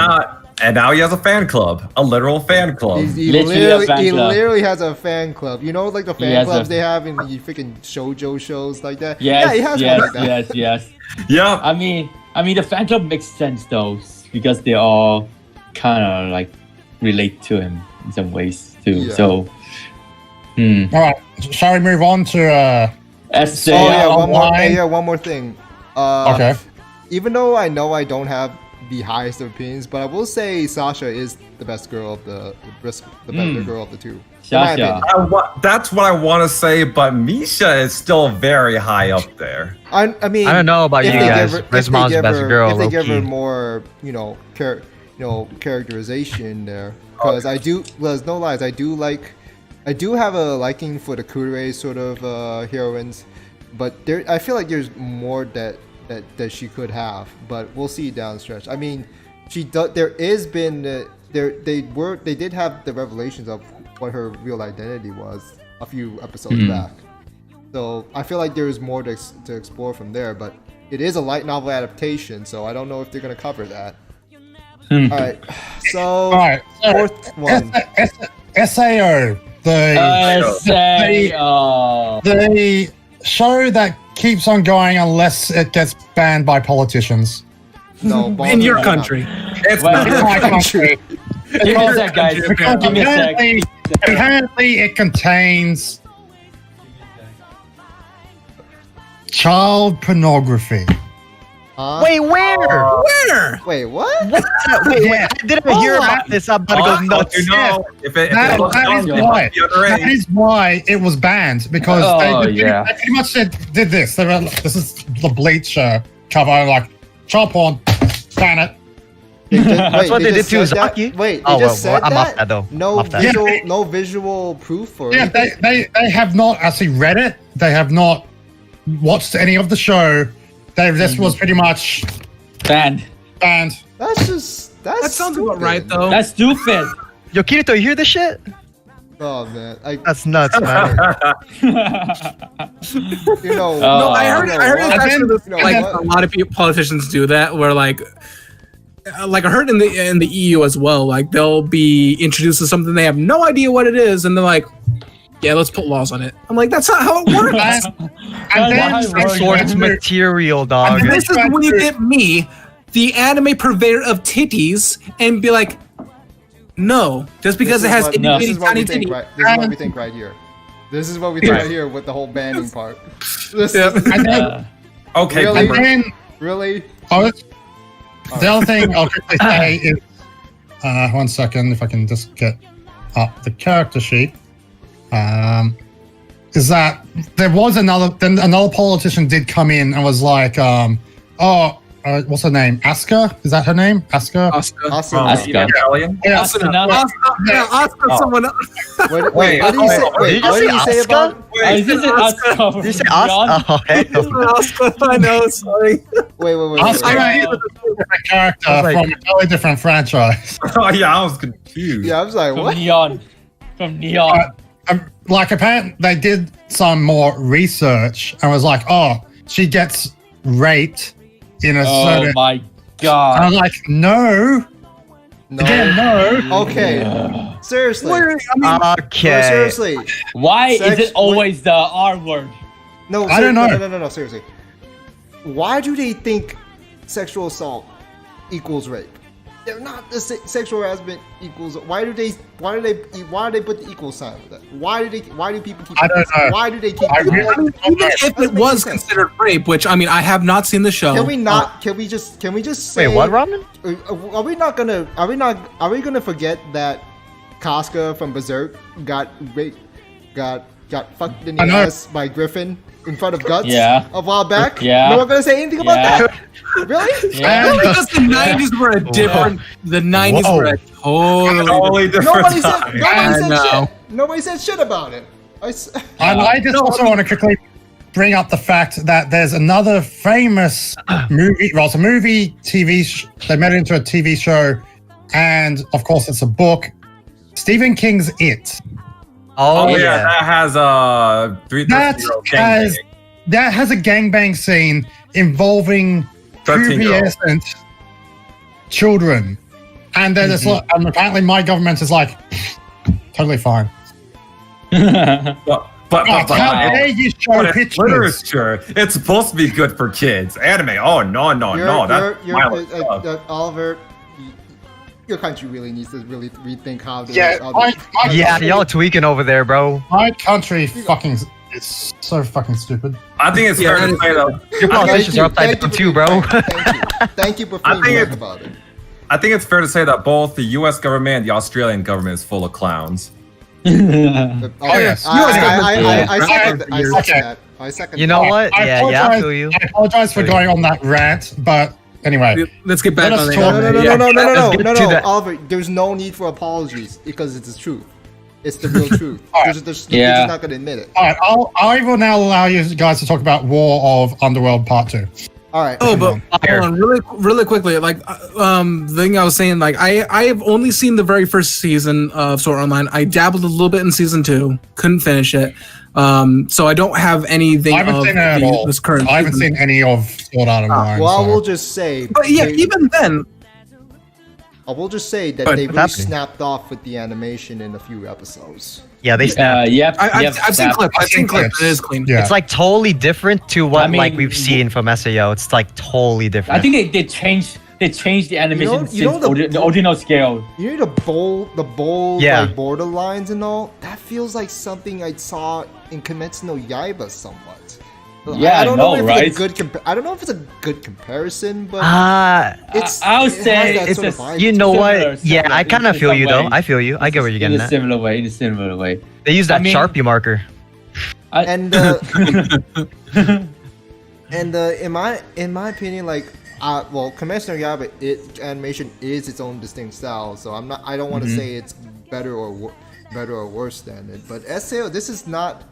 And now he has a fan club, a literal fan club. He Literally a fan club. literally has a fan club. You know, like the fan has clubs a- they have in the freaking shoujo shows like that. Yes, yeah, he has one like that. yes. Yeah. I mean, the fan club makes sense though, because they all kind of like relate to him in some ways too. Yeah. So, All right, shall we move on to essay. Oh yeah, online. one more thing. Okay. Even though I know I don't have the highest of opinions, but I will say Sasha is the best girl of the better girl of the two. In my Sasha. opinion. That's what I want to say, but Misha is still very high up there. I mean, I don't know about if you they guys. give her- His if they mom's the give best her- girl, If they give her low-key. more, characterization there, because I do. Well, there's no lies. I do have a liking for the Kure sort of heroines, but I feel like there's more that she could have, but we'll see down the stretch. I mean, they did have the revelations of what her real identity was a few episodes back. So I feel like there's more to explore from there, but it is a light novel adaptation, so I don't know if they're gonna cover that. All right, so fourth one. SAO, the show that keeps on going unless it gets banned by politicians. No, In your country. It's Well, In my country. Give me a sec, guys. Because Give me a sec. apparently it contains child pornography. Wait, where? Where? Wait, what? Wait, I didn't hear about this. I'm about to go nuts. You know, if it That looks is young, it why. must be underage. That is why it was banned, because Oh, they yeah. pretty much did this. They were, this is the Bleach cover, like, child porn, ban it. That's what they did to just said that? Uzaki. Wait, they just said I'm that? off that though. No Off that. visual, no visual proof for Yeah, it. they have not actually read it. They have not watched any of the show. This was pretty much Banned. banned. That That sounds about right, though. That's stupid. Yo, Kirito, you hear this shit? Oh man, That's nuts, man. you know. No, I heard what? it's actually You know like what? a lot of politicians do that, where like I heard in the EU as well, like they'll be introduced to something they have no idea what it is, and they're like, "Yeah, let's put laws on it." I'm like, "That's not how it works." And then Why Some sort of material, dog. And this is when you get me, the anime purveyor of titties, and be like, "No, just because it has This itty is what bitty we tiny think, titty." right? This is what we think right here. This is what we think right here with the whole banning part. This is, And then, Okay, Really? and then really? the other thing I'll quickly say is, 1 second, if I can just get up the character sheet, is that there was another politician did come in and was like, what's her name? Asuka? Is that her name? Asuka? Oscar. Awesome. Asuka. Italian? Yeah. Oscar, someone else. Wait, Wait, what did you say? oh, Wait, did you what say did you say Asuka? about? Is this an Asuka? Did you say Oscar? Oh, hell. Oscar, I know. Sorry. Wait. Asuka is a different character I was like- from a totally different franchise. Oh yeah, I was confused. Yeah, I was like, From what? Neon. From Neon. Like, apparently they did some more research and was like, oh, she gets raped in a Oh certain. my And god. I'm like, no. No. Again, no. Okay. Seriously. Okay. No, seriously. Why Sex- is it always the R word? No, I don't know. No, seriously. Why do they think sexual assault equals rape? They're not the sexual harassment equals. Why do they put the equal sign with that? Why do people keep? I don't know. Why do they keep? I really don't know. Even if it was sense. considered rape, which I mean, I have not seen the show. Can we not? Can we just say? Wait, what, Ramen? Are we gonna forget that Casca from Berserk got raped, got fucked in the I know. ass by Griffin in front of Guts Yeah. a while back? Yeah. No one gonna say anything about Yeah. that? Really? Yeah. Because the 90s were a different. The 90s Whoa. were a totally. Totally different Nobody time. said know. shit. Nobody said shit about it. And I just also want to quickly bring up the fact that there's another famous movie. Well, it's a movie, they made it into a TV show, and of course, it's a book. Stephen King's It. Oh, Oh yeah, yeah. that has 3-year-old That has a gangbang scene involving 13-year-old. pubescent children, and then it's like, and apparently my government is like, totally fine. But How dare you show but it's pictures? literature. It's supposed to be good for kids. Anime. Oh no, that's violent stuff. Oliver. Your country really needs to really rethink how to. Yeah, Yeah, y'all tweaking over there, bro. my country fucking is so fucking stupid. I think it's fair to say though. Your politicians are upside down too, bro. Thank you for I think feeding it's- about it. I think it's fair to say that both the U.S. government and the Australian government is full of clowns. Oh yes. I second You know that. what? I Yeah, I apologize- feel you. I apologize for going on that rant, but anyway. Let's get back Let on us the talk. anime. Let's get to No, that. Oliver, there's no need for apologies because it's the truth. It's the real truth. Alright. They're just Yeah. not going to admit it. All right, I will now allow you guys to talk about War of Underworld Part 2. All right. Oh, but hold on, really quickly. Like, the thing I was saying, like, I have only seen the very first season of Sword Art Online. I dabbled a little bit in season 2, couldn't finish it. So I don't have anything. I haven't of seen it at all. this current. I haven't season. seen any of Sword Art Online. Well, I so. will just say. But yeah, even then, I will just say that But they what's really happening? snapped off with the animation in a few episodes. Yeah, they snapped. Yep. I've seen snap. clips. I've seen clips. clips. It is clean. Yeah. It's like totally different to what I mean, like we've seen from SAO. It's like totally different. I think they changed the animation You know since the original scale. You know the bold Yeah. like borderlines and all? That feels like something I saw in Kimetsu no Yaiba somewhat. Yeah, I don't I know, know if right? it's a good I don't know if it's a good comparison, but it's I would it has say that it's sort a- of vibe you to know it. what? Yeah, I kind of in feel some you though. way. I feel you. I get where you're getting in a at. similar way. In a similar way. They use that I mean- Sharpie marker. And And in my opinion, like, well, Kimetsu no Yaiba, its animation is its own distinct style. So I don't want to say it's better or worse than it. But SAO, this is not,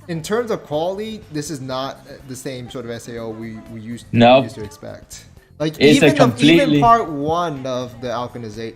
in terms of quality, this is not the same sort of SAO we used to expect. Like It's even part one of Alkanization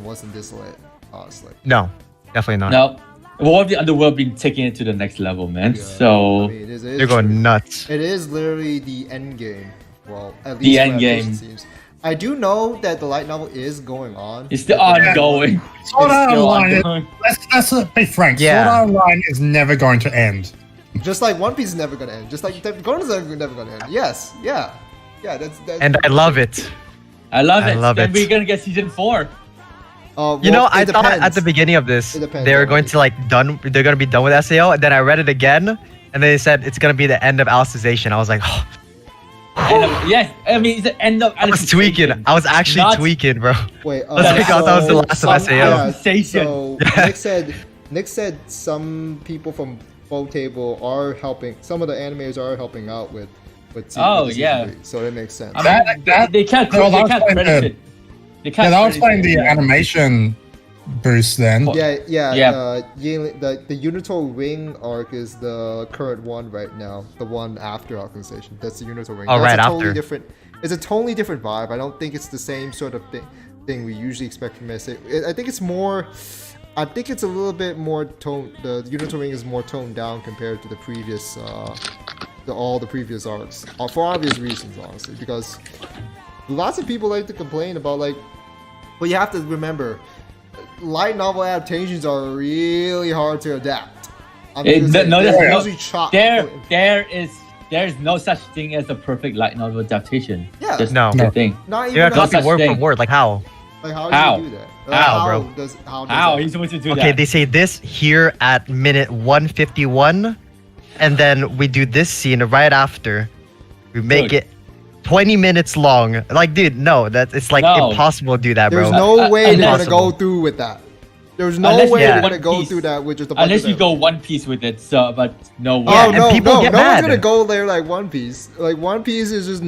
wasn't this lit, honestly. No, definitely not. No. War of the Underworld been taking it to the next level, man. Yeah, So I mean, it is They're going nuts. It is literally the end game. Well, at least The end what game. it seems. I do know that the light novel is going on. it's still ongoing. Sword Art still Online, ongoing. let's be frank. Yeah. Sword Art Online is never going to end. Just like One Piece is never gonna end. Just like Gon's never gonna end. Yes, yeah. That's And I love it. I love I it. love Then it. we're gonna get season 4. You know, I it thought at depends. the beginning of this It depends they were on going it. to they're gonna be done with SAO, and then I read it again, and they said it's gonna be the end of Alicization. I was like, oh, Yes, I mean it's the end of I was tweaking. I was actually Not- tweaking, bro. Wait, That's because that was the last of SAO. Alicization. So Nick said some people from Full Table are helping. Some of the animators are helping out with. Oh, with yeah. season 3, so that makes sense. They can't Well, that was credit like it. They can't Yeah, that was credit playing it, the yeah. animation boost then. Yeah. The Unital Ring arc is the current one right now. The one after Alkanization. That's the Unital Ring. Oh, That's right a totally after. different. It's a totally different vibe. I don't think it's the same sort of thing we usually expect from SA. I think it's more. I think it's a little bit more toned. The Unital Ring is more toned down compared to the previous, all the previous arcs, for obvious reasons, honestly. Because lots of people like to complain about but you have to remember, light novel adaptations are really hard to adapt. There's no such thing as a perfect light novel adaptation. Yeah. There's No. no thing. Not even You gotta No copy such word thing. for word. Like how? like how How? do you do that? How, bro? How How that- he's supposed to do Okay, that? they say this here at minute 151, and then we do this scene right after. We make Dude. it 20 minutes long. Like, dude, no, it's like No. impossible to do that, There's bro. no way they're gonna impossible. go through with that. There's no Unless way you they're go gonna One go Piece. through that with just a bunch Unless of you them. go One Piece with it, so but no way. Yeah, Oh and no, people no, get no one's mad. gonna go there like One Piece. Like One Piece is just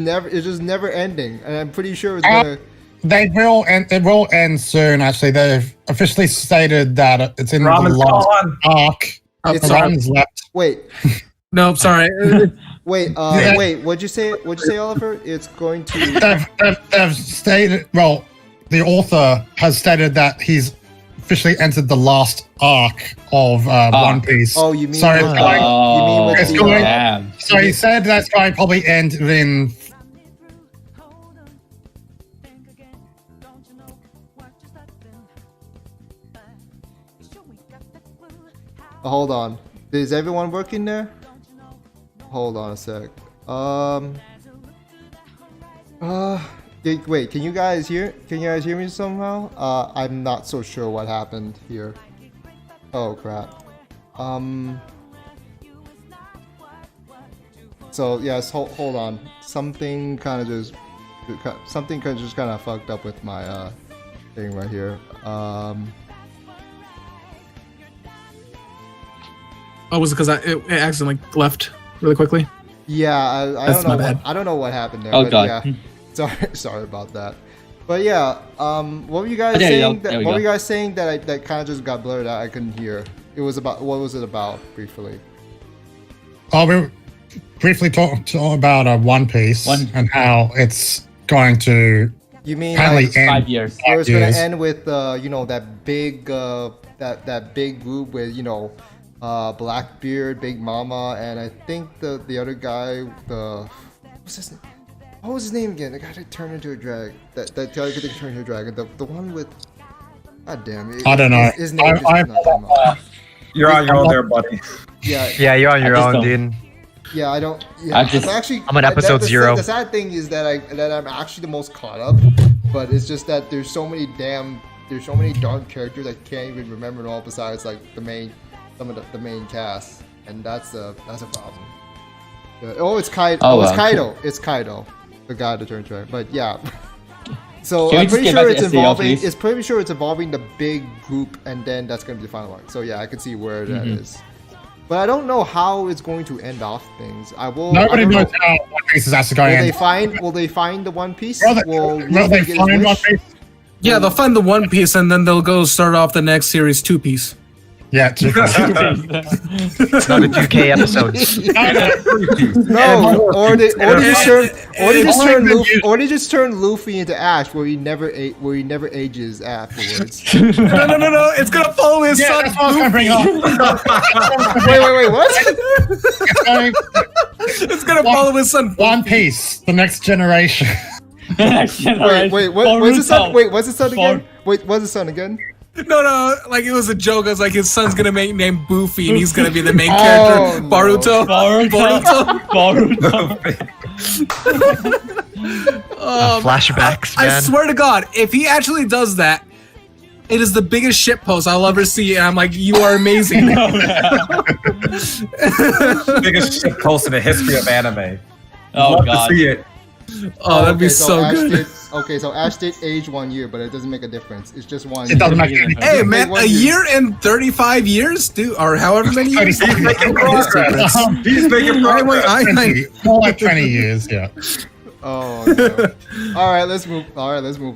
never ending, and I'm pretty sure it's gonna. They will, and it will end soon. Actually, they've officially stated that it's in the Ramen's last gone. arc. It's Ramen's left. Wait, No, sorry. wait, Yeah. wait. What'd you say? Oliver? It's going to. They've stated. Well, the author has stated that he's officially entered the last arc of One Piece. Oh, you mean? So it's with, going. you mean with It's the, going- Damn. So he said that's going to probably end in. Hold on. Is everyone working there? Hold on a sec. Wait. Can you guys hear? Can you guys hear me somehow? I'm not so sure what happened here. Oh crap. So yes, hold on. Something kind of just kind of fucked up with my thing right here. Oh, was it because it accidentally left really quickly? Yeah, I That's don't know. my bad. I don't know what happened there. Oh, but God. Yeah, sorry about that. But yeah, what were you guys There you go. saying? There we What go. were you guys saying that kind of just got blurred out? I couldn't hear. It was about what was it about briefly? Oh, we briefly talked about One Piece and how it's going to You mean apparently like end. 5 years. where it's gonna years. end with that big that big group with Blackbeard, Big Mama, and I think the other guy what's his name? What was his name again? The guy that turned into a dragon. That guy that turned into a dragon. The one with. God damn it. I don't know. His name just I- did not come up. You're on your own there, buddy. Yeah, Yeah, you're on your just own, don't- dude. yeah. I don't. Yeah, I'm on episode 0. The sad thing is that I'm actually the most caught up, but it's just that there's so many darn characters I can't even remember it all. Besides like some of the main cast, and that's a problem. Yeah. Oh, it's Kaido. Oh, It's wow. Kaido. It's Kaido, the guy that turned dragon. But yeah. So Can we I'm just pretty get sure back it's to SAO, involving. please? It's pretty sure it's involving the big group, and then that's going to be the final arc. So yeah, I can see where that is. But I don't know how it's going to end off things. Nobody knows how One Piece is actually going to end. Will they find the One Piece? Will they find One Piece? Yeah, they'll find the One Piece and then they'll go start off the next series 2 Piece. Yeah, No, the 2K episodes. No, or they just turn Luffy into Ash, where he never ages afterwards. No, it's gonna follow his son. That's what I was going to bring up. Wait, what? It's gonna follow his son. One Piece, the next generation. What's his son? What's his son again? What's his son again? No, like it was a joke. I was like, his son's gonna make named Boofy, and he's gonna be the main character. No. Boruto. Flashbacks, man. I swear to God, if he actually does that, it is the biggest shitpost I'll ever see, and I'm like, you are amazing. Biggest shit post in the history of anime. Oh Love god. to see it. Oh, that'd be so good. So Ash did age 1 year, but it doesn't make a difference. It's just one. It doesn't make any difference. Hey man, a year and 35 years, dude, or however many years. He's making progress. He's making progress. More like 20 years, yeah. Oh no. All right, let's move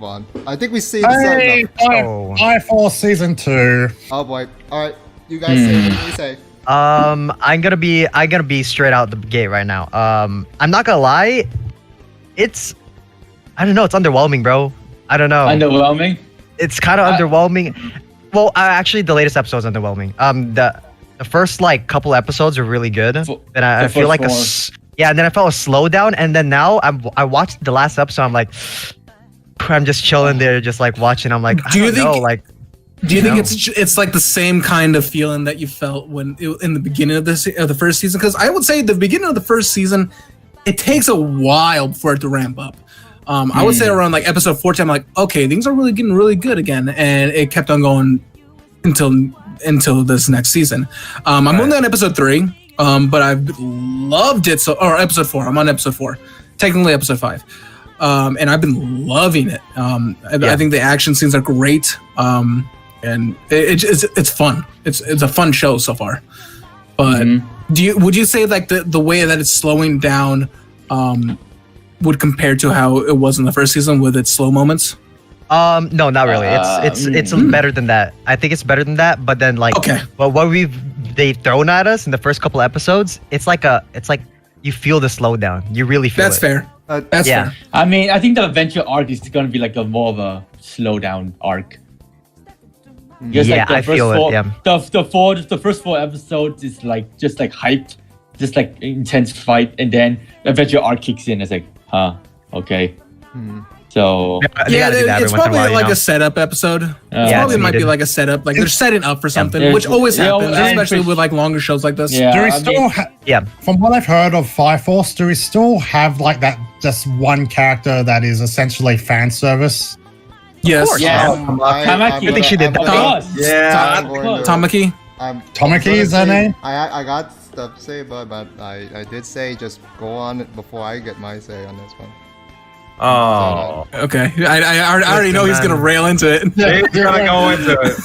on. I think we see the Hey, Oh. I Force Season 2. Oh boy. All right, you guys say what you say. I'm gonna be straight out the gate right now. I'm not gonna lie, I don't know, it's underwhelming, bro. I don't know. Underwhelming? It's kind of underwhelming. Well, actually, the latest episode is underwhelming. The first like couple episodes are really good, and I feel like and then I felt a slowdown, and then now I watched the last episode. I'm like, I'm just chilling there, just like watching. I'm like, Do you think it's like the same kind of feeling that you felt when in the beginning of the first season? Because I would say the beginning of the first season, it takes a while for it to ramp up. I would say around like episode 14, I'm like, okay, things are really getting really good again, and it kept on going until this next season. I'm only on episode 3, but I've loved it. Or episode 4. I'm on episode 4, technically episode 5, and I've been loving it. I think the action scenes are great, and it's fun. It's a fun show so far. But would you say like the way that it's slowing down would compare to how it was in the first season with its slow moments? No, not really. It's better than that. I think it's better than that. But then like, well, what they've thrown at us in the first couple episodes, it's like you feel the slowdown. You really feel That's it. fair. That's fair. I mean, I think the adventure arc is gonna be like more of a slowdown arc. Just Yeah, I feel it. Yeah. The first 4 episodes is like just like hyped, just like intense fight, and then the adventure arc kicks in. It's like, okay. So it's probably like a setup episode. It probably might be like a setup, like they're setting up for something, which always happens, especially with like longer shows like this. Do we still from what I've heard of Fire Force, do we still have like that just one character that is essentially fan service? Yes. I think she did that. Tamaki. Tamaki is her name? I got stuff to say, but I did say just go on before I get my say on this one. Oh. Okay. I already know he's gonna rail into it. He's gonna go into it.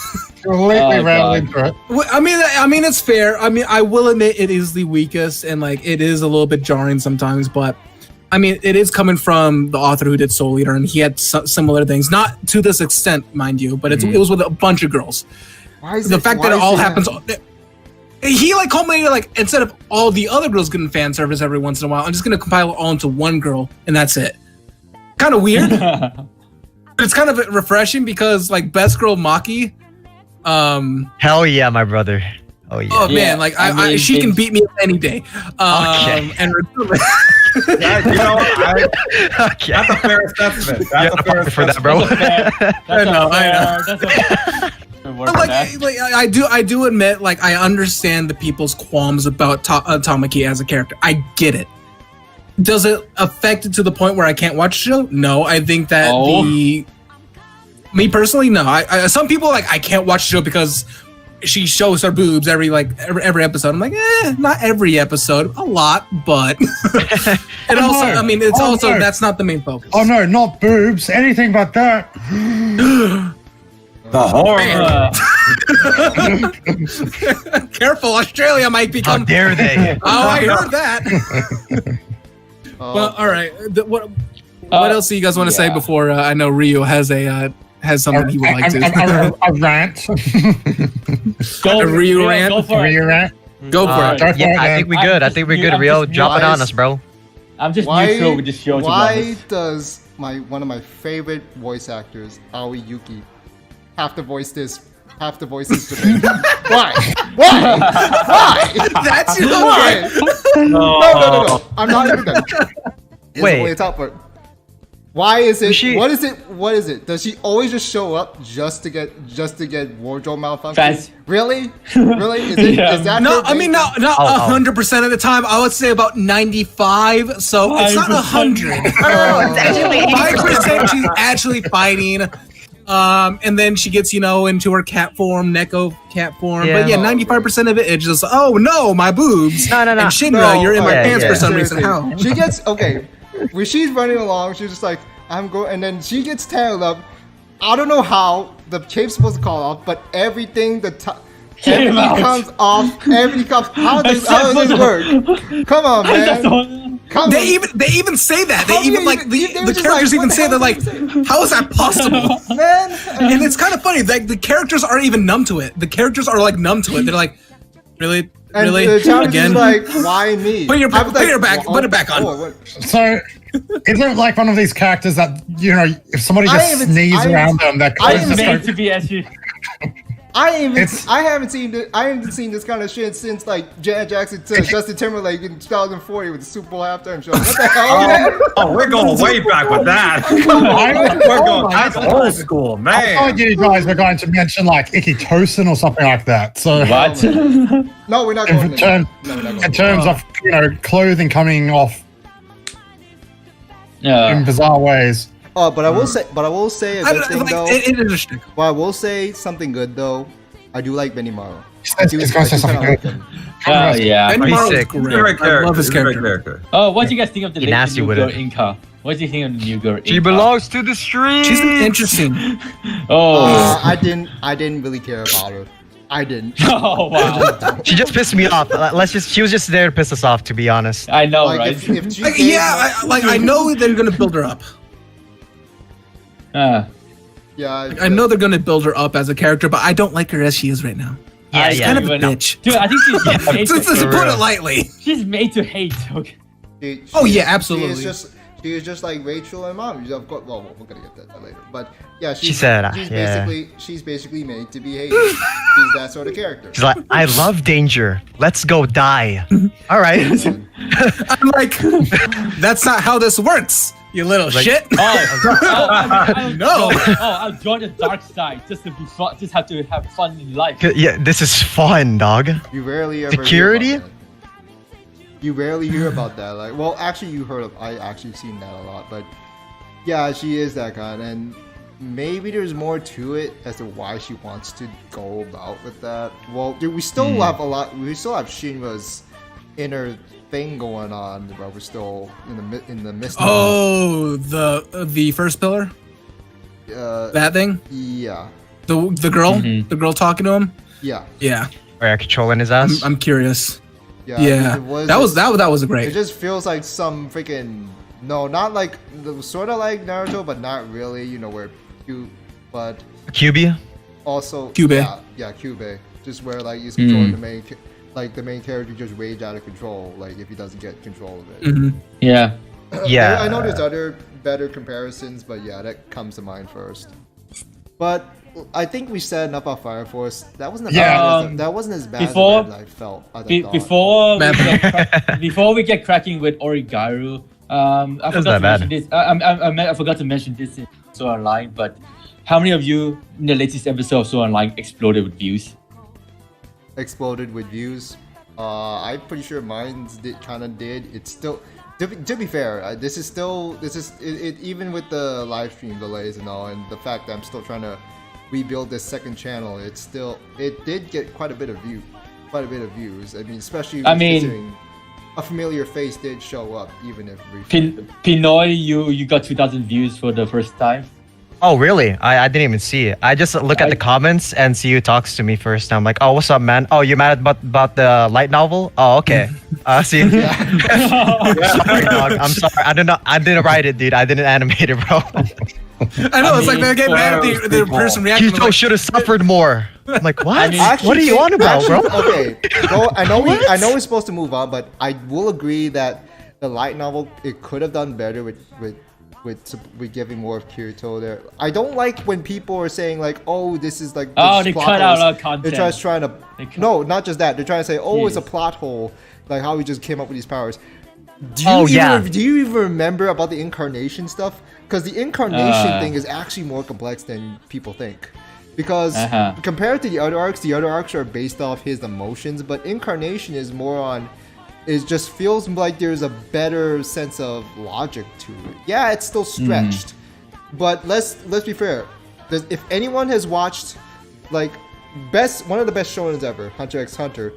Completely rail into it. I mean, it's fair. I mean, I will admit it is the weakest, and like it is a little bit jarring sometimes, but. I mean, it is coming from the author who did Soul Eater, and he had similar things, not to this extent, mind you, but it was with a bunch of girls. The fact that it all happens, he like culminated like instead of all the other girls getting fan service every once in a while, I'm just gonna compile it all into one girl, and that's it. Kind of weird. It's kind of refreshing because like best girl Maki. Hell yeah, my brother. Oh yeah. Oh man, like she can beat me any day. And yeah, you know, that's a fair assessment. That's a fair assessment. For that, bro. I do admit, like, I understand the people's qualms about Tamaki as a character. I get it. Does it affect it to the point where I can't watch the show? No, I think that me personally, no. I some people like I can't watch the show because she shows her boobs every episode. I'm like, not every episode, a lot, but and also, I mean, it's also that's not the main focus. Oh no, not boobs, anything but that. The horror. Careful, Australia might How become. dare they? Oh, I heard that. Well, all right. What else do you guys want to say before I know Rio has something he would like to? A rant. A Rio rant. Go for Rio it. rant. Go for it. Go for Yeah, it, I man. think we good. I think we're good. Rio, drop it on us, bro. I'm just neutral with this show. To be Why honest. does one of my favorite voice actors, Aoi Yuki, have to voice this? Have to voice this to me? Why? Why? That's your Why? No. I'm not even done. Wait. It's out, but why is it? She- What is it? What is it? Does she always just show up just to get wardrobe malfunction? Fans- Really? Really? Is it? Yeah. Is that No, her I mean thing? not Oh. 100% of the time. I would say about 95. So it's not 100. It's actually 5% she's actually fighting. And then she gets, into her cat form, Neko cat form. Yeah. But yeah, 95% of it, it's just, oh no, my boobs. No. And Shinra, you're in my yeah, pants yeah. for some reason. Seriously. How? She gets okay. When she's running along, she's just like, I'm going, and then she gets tangled up. I don't know how the cape's supposed to call off, but everything everything out. comes off. Everything comes. How does this work? Come on, man. Come They on. even say that. How They even do you like even- the, they were the just characters like, even what say the they're hell like, how is that possible? Man. And it's kind of funny. Like the characters aren't even numb to it. The characters are like numb to it. They're like, really, And really, the challenge again. is like, why me? Put your- I was put your back- put it back on. what? So, isn't it like one of these characters that if somebody I just haven't- sneezes I around them, they're I close It's to haven't- meant to be actually. I It's- haven't seen this kind of shit since like Janet Jackson to Justin Timberlake in 2040 with the Super Bowl halftime show. What the hell, man? Oh, we're going way back with that. We're going. That's old school, I man. thought you guys were going to mention like Ikitosen or something like that. So, What? No, we're not going in, there. term, No, we're not in going terms of clothing coming off in Yeah. bizarre ways. Oh, but I will say a I good don't- thing like, though. it is a shtick. But I will say something good though. I do like Benimaru. He's going to say something good. Oh yeah. Ben He's Morrow's sick. great. He's a great I character. love his He's a great character. Oh, what do you guys think of the He nasty new with girl it. Inca? What do you think of the new girl Inca? She belongs to the street. She's interesting. Oh. I didn't really care about her. I didn't. Oh wow. She just pissed me off. She was just there to piss us off, to be honest. I know, Like right? if she Like, came- yeah, I know they're gonna build her up. yeah, I know they're gonna build her up as a character, but I don't like her as she is right now. Yeah, She's yeah. kind of a even know. bitch. Dude, I think she's made Just to to, put real. it lightly. she's made to hate. Okay. Oh, yeah, absolutely. She is just like Rachel and Mom. Of course, well, we're gonna get that later. But yeah, She said, she's basically made to be hated. She's that sort of character. She's like, I love danger. Let's go die. All right. I'm like, that's not how this works, you little shit. No. No. I'll join the dark side just to be fun. Just have to have fun in life. Yeah, this is fun, dog. You rarely ever Security? Hear about that. You rarely hear about that. Like, well, actually, I actually seen that a lot. But yeah, she is that kind, and maybe there's more to it as to why she wants to go about with that. Well, dude, we still have a lot. We still have Shinra's inner thing going on, but we're still in the midst. Oh, the first pillar, that thing, Yeah, the girl talking to him. yeah, Yeah, Are controlling his ass? I'm curious. yeah. Yeah, that was a It great. just feels like some freaking not like sort of like Naruto, but not really. You know where you, but QB? also Kyubey. Yeah, Kyubey. Just where like he's controlling the main character just rage out of control. Like if he doesn't get control of it. Mhm. Yeah. Yeah. I know there's other better comparisons, but yeah, that comes to mind first. But I think we said enough about Fire Force. That wasn't that wasn't as bad before- as I felt. I thought. Before we get cracking with Oregairu, I That's forgot not to bad. mention this. I forgot to mention this in So Online, but how many of you in the latest episode of So Online exploded with views? Exploded with views. I'm pretty sure mine kind of did. It's still, to be fair, this is even with the live stream delays and all, and the fact that I'm still trying to rebuild this second channel. It did get quite a bit of views. I mean, especially considering a familiar face did show up, even if briefly. Pinoy, you got 2,000 views for the first time. Oh, really? I didn't even see it. I just look at the comments and see who talks to me first. I'm like, oh, what's up, man? Oh, you mad about the light novel? Oh, okay. See. Sorry, dog. I'm sorry. I didn't write it, dude. I didn't animate it, bro. I know. It's like they get mad at the person reacting. Hito should have suffered more. I'm like, what? What are you on about, bro? Okay, so I know we're supposed to move on, but I will agree that the light novel, it could have done better with giving more of Kirito there. I don't like when people are saying like, oh, this is like they cut out our content. They're just trying to no, not just that. They're trying to say, oh, it's a plot hole, like how we just came up with these powers. Do you even remember about the incarnation stuff? Because the incarnation thing is actually more complex than people think. Because compared to the other arcs are based off his emotions, but incarnation is more on. It just feels like there's a better sense of logic to it. Yeah, it's still stretched, but let's be fair. If anyone has watched, like, one of the best shonens ever, Hunter x Hunter,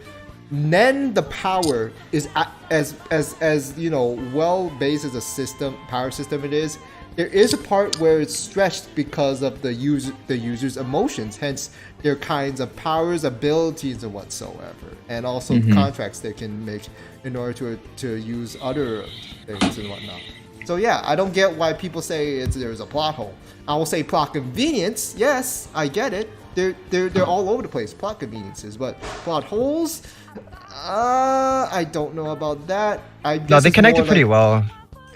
then the power is as you know, well based as a power system it is. There is a part where it's stretched because of the user's emotions, hence their kinds of powers, abilities, and whatsoever, and also contracts they can make in order to use other things and whatnot. So yeah, I don't get why people say there's a plot hole. I will say plot convenience. Yes, I get it. They're all over the place, plot conveniences, but plot holes. I don't know about that. No, they connected pretty well.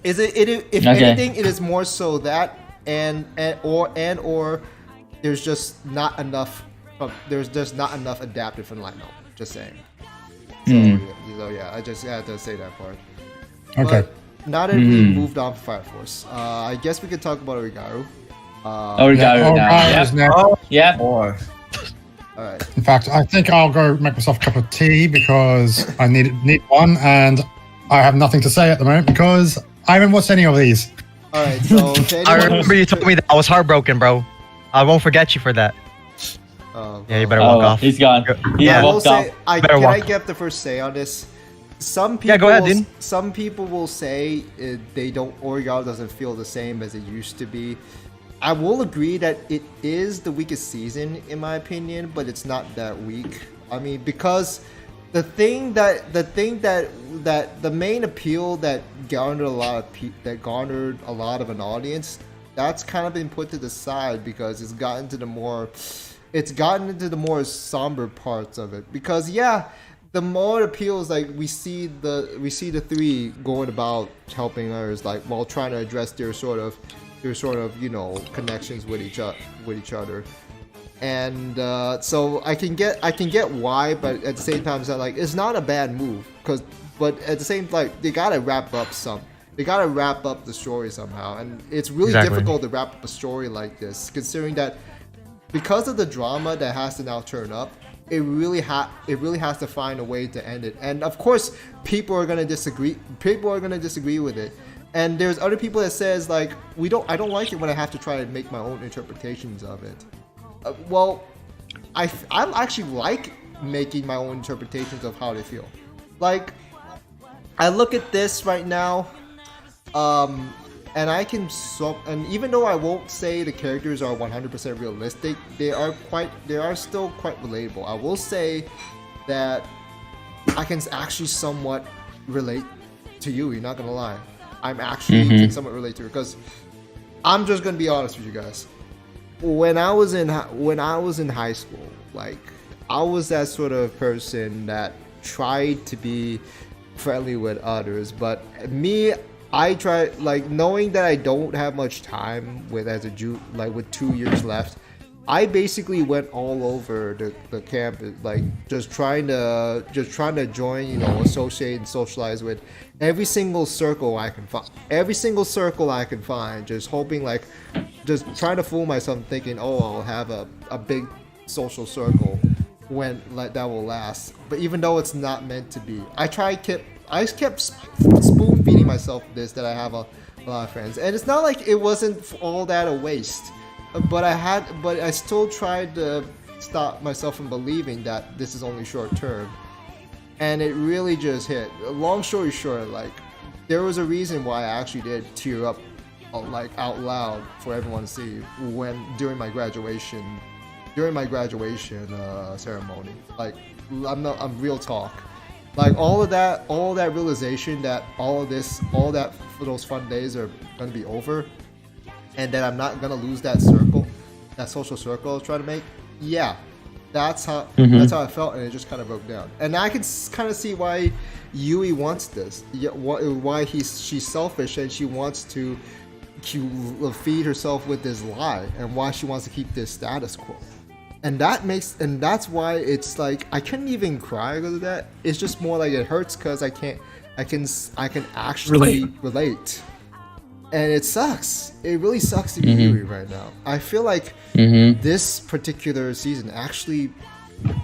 Is it? If anything, it is more so that or there's just not enough. There's just not enough adapted for the light novel. Just saying. So yeah, I just had to say that part. Okay. But now that we moved on from Fire Force, I guess we could talk about Oregairu. Oregairu now. Yeah. Boy. All right. In fact, I think I'll go make myself a cup of tea because I need one, and I have nothing to say at the moment because I haven't watched any of these. All right, so I remember you told me that I was heartbroken, bro. I won't forget you for that. Yeah, you better walk off. He's gone. Yeah, walked off. Can I get the first say on this? Some people, go ahead, dude. Some people will say Oregairu doesn't feel the same as it used to be. I will agree that it is the weakest season in my opinion, but it's not that weak. I mean, because the main appeal that garnered a lot of an audience, that's kind of been put to the side because it's gotten into the more somber parts of it. Because yeah, the more appeals, like we see the three going about helping others, like while trying to address their sort of connections with each other. And so I can get why, but at the same time, it's not a bad move. But at the same time, they gotta wrap up the story somehow, and it's really difficult to wrap up a story like this, considering that because of the drama that has to now turn up, it really has to find a way to end it. And of course, people are gonna disagree. People are gonna disagree with it. And there's other people that says like, I don't like it when I have to try to make my own interpretations of it. Well, I actually like making my own interpretations of how they feel. Like, I look at this right now, and and even though I won't say the characters are 100% realistic, they are still quite relatable. I will say that I can actually somewhat relate to you. You're not gonna lie. I'm actually can somewhat relate to her because I'm just gonna be honest with you guys. When I was in high school, like I was that sort of person that tried to be friendly with others, but I tried, like, knowing that I don't have much time with 2 years left, I basically went all over the campus, like just trying to join, associate and socialize with every single circle I can find. Just hoping, like, just trying to fool myself, thinking, oh, I'll have a big social circle when that will last. But even though it's not meant to be, I kept spoon feeding myself this, that I have a lot of friends, and it's not like it wasn't all that a waste. But I still tried to stop myself from believing that this is only short term, and it really just hit. Long story short, like there was a reason why I actually did tear up like out loud for everyone to see during my graduation ceremony. Like I'm real talk. Like all that realization that all that for those fun days are gonna be over, and that I'm not gonna lose that social circle I was trying to make. Yeah, that's how I felt, and it just kind of broke down. And I can kind of see why Yui wants this. Why she's selfish and she wants to feed herself with this lie, and why she wants to keep this status quo. And that's why it's like I couldn't even cry because of that. It's just more like it hurts because I can actually relate. And it sucks. It really sucks to be Yuri right now. I feel like this particular season actually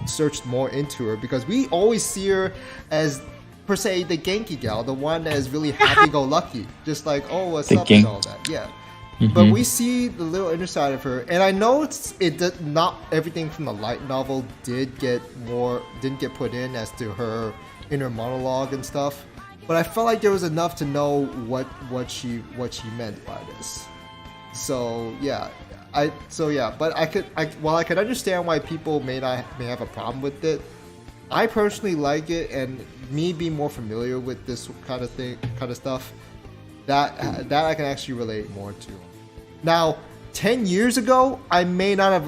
searched more into her, because we always see her as, per se, the Genki gal, the one that is really happy-go-lucky, just like, oh, what's up and all that. Yeah. But we see the little inner side of her, and I know not everything from the light novel didn't get put in as to her inner monologue and stuff. But I felt like there was enough to know what she meant by this. So yeah, But while I could understand why people may have a problem with it, I personally like it, and me being more familiar with this kind of stuff, that I can actually relate more to. Now, 10 years ago, I may have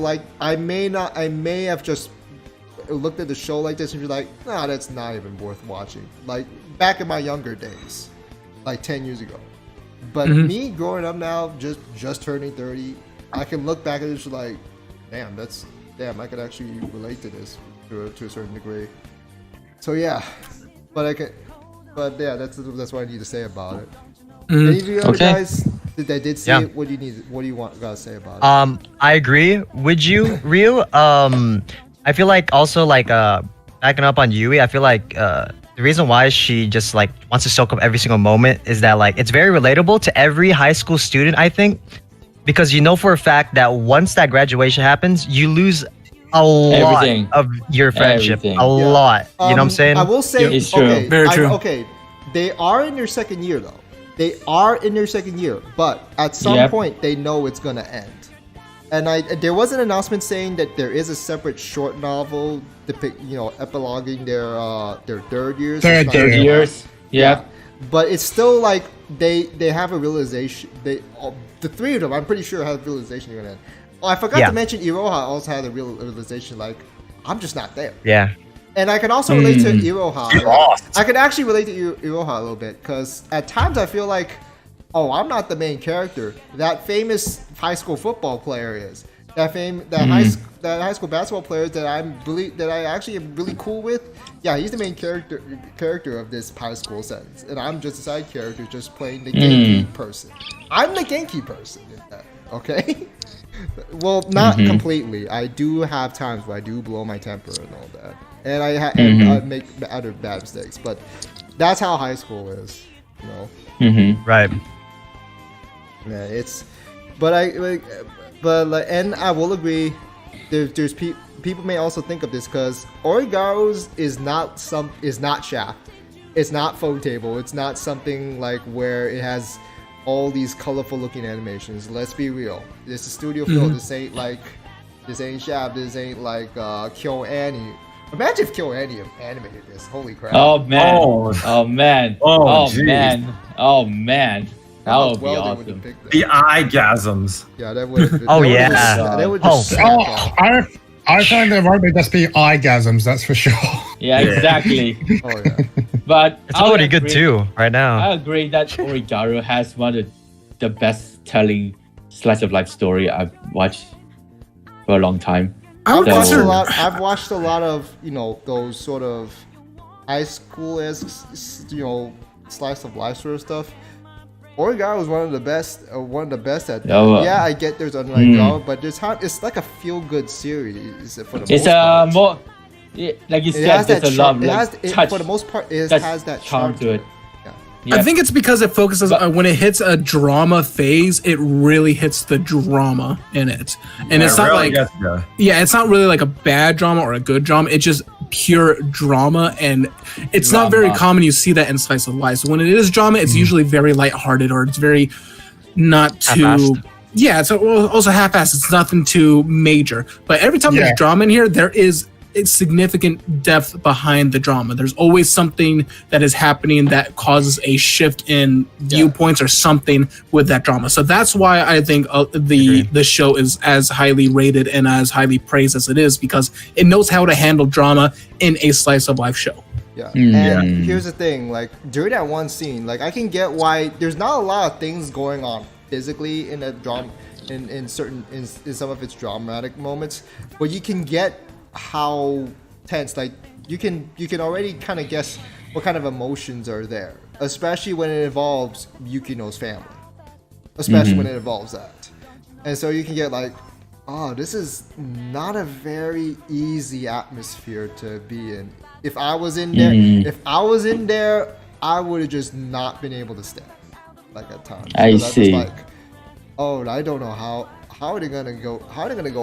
just looked at the show like this and be like, nah, that's not even worth watching. Like back in my younger days, like 10 years ago. But me growing up now, just turning 30, I can look back at it and like, damn, I could actually relate to this to a certain degree. So yeah, but yeah, that's what I need to say about it. Any of you other guys that did see it, what do you guys say about it? I agree. Would you, Ryu? I feel like also like backing up on Yui, I feel like the reason why she just like wants to soak up every single moment is that like it's very relatable to every high school student, I think, because you know for a fact that once that graduation happens, you lose a lot of your friendship. A lot. You know what I'm saying? I will say, it's true. Okay, very true. Okay, they are in their second year though. They are in their second year, but at some point they know it's gonna end. And there was an announcement saying that there is a separate short novel epiloguing their third years. Third years. Yeah. But it's still like they have a realization. The three of them, I'm pretty sure, have a realization they're gonna end. Oh, I forgot to mention Iroha also had a realization like, I'm just not there. Yeah. And I can also relate to Iroha. I can actually relate to Iroha a little bit, because at times I feel like, oh, I'm not the main character. That famous high school football player is. That high school basketball player that I actually am really cool with. Yeah, he's the main character of this high school sentence, and I'm just a side character, just playing the Genki person. I'm the Genki person in that. Okay. Well, not completely. I do have times where I do blow my temper and all that, and I make other bad mistakes. But that's how high school is, you know. Right. Yeah, and I will agree. There's people may also think of this because Oregairu's is not Shaft. It's not Phone Table. It's not something like where it has all these colorful looking animations. Let's be real. This is Studio Film. This ain't Shaft. This ain't like Kyo Annie. Imagine if Kyo Annie animated this. Holy crap. Oh man. Oh man. Oh man. Oh man. That would be awesome. The eye-gasms. Yeah, that would. That would just I find there won't just be eye-gasms, that's for sure. Yeah, exactly. Oh yeah. But it's already good too, right now. I agree that Oregairu has one of the best telling slice of life story I've watched for a long time. I've watched a lot of, those sort of high school-esque, slice of life sort of stuff. Oregairu was one of the best at that. Yeah, I get there's unlike drama, but it's like a feel-good series for the most part. More, like you said, there's a lot. For the most part, it has that charm to it. Yeah. I think it's because it focuses when it hits a drama phase, it really hits the drama in it. And it's not like it's not really like a bad drama or a good drama. It's just pure drama, and it's not very common you see that in slice of life. So when it is drama, it's usually very lighthearted, or it's very not too. Half-assed. Yeah, it's also half-assed. It's nothing too major. But every time there's drama in here, there is significant depth behind the drama. There's always something that is happening that causes a shift in viewpoints or something with that drama. So that's why I think the show is as highly rated and as highly praised as it is, because it knows how to handle drama in a slice of life show. Yeah. And here's the thing, like during that one scene, like I can get why there's not a lot of things going on physically in a drama in some of its dramatic moments, but you can get how tense, like you can already kind of guess what kind of emotions are there, especially when it involves Yukino's family, especially when it involves that. And so you can get like, oh, this is not a very easy atmosphere to be in. If I was in there, I would have just not been able to stand like at times. I see. Like, oh, I don't know how are they gonna go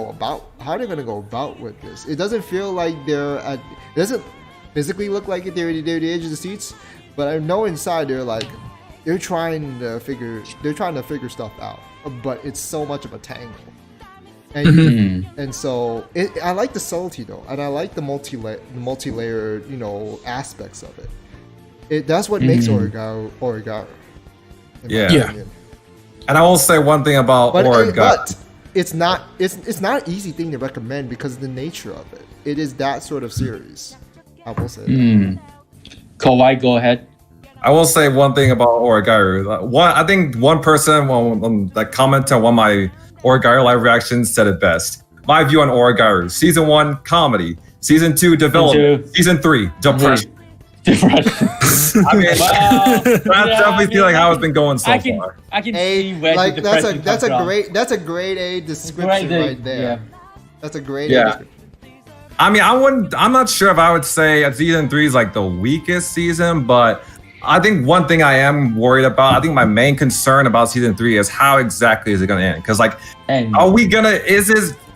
about with this? It doesn't feel like it doesn't physically look like they're at the edge of the seats, but I know inside they're trying to figure stuff out, but it's so much of a tangle. And so I like the subtlety though, and I like the multi-layered aspects of it. That's what makes Oregairu. Yeah. And I will say one thing about Oregairu. But it's not an easy thing to recommend because of the nature of it. It is that sort of series. I will say that. Kawhi, go ahead. I will say one thing about Oregairu. I think one person that commented on one of my Oregairu live reactions said it best. My view on Oregairu: season 1, comedy; season 2, development; season 3, depression. I mean, I definitely feel like how it's been going so far. I can see where like the that's a grade A description right there. Yeah. That's a grade A description. I mean, I'm not sure if I would say season 3 is like the weakest season, but I think one thing I am worried about, I think my main concern about season 3 is how exactly is it going to end? Because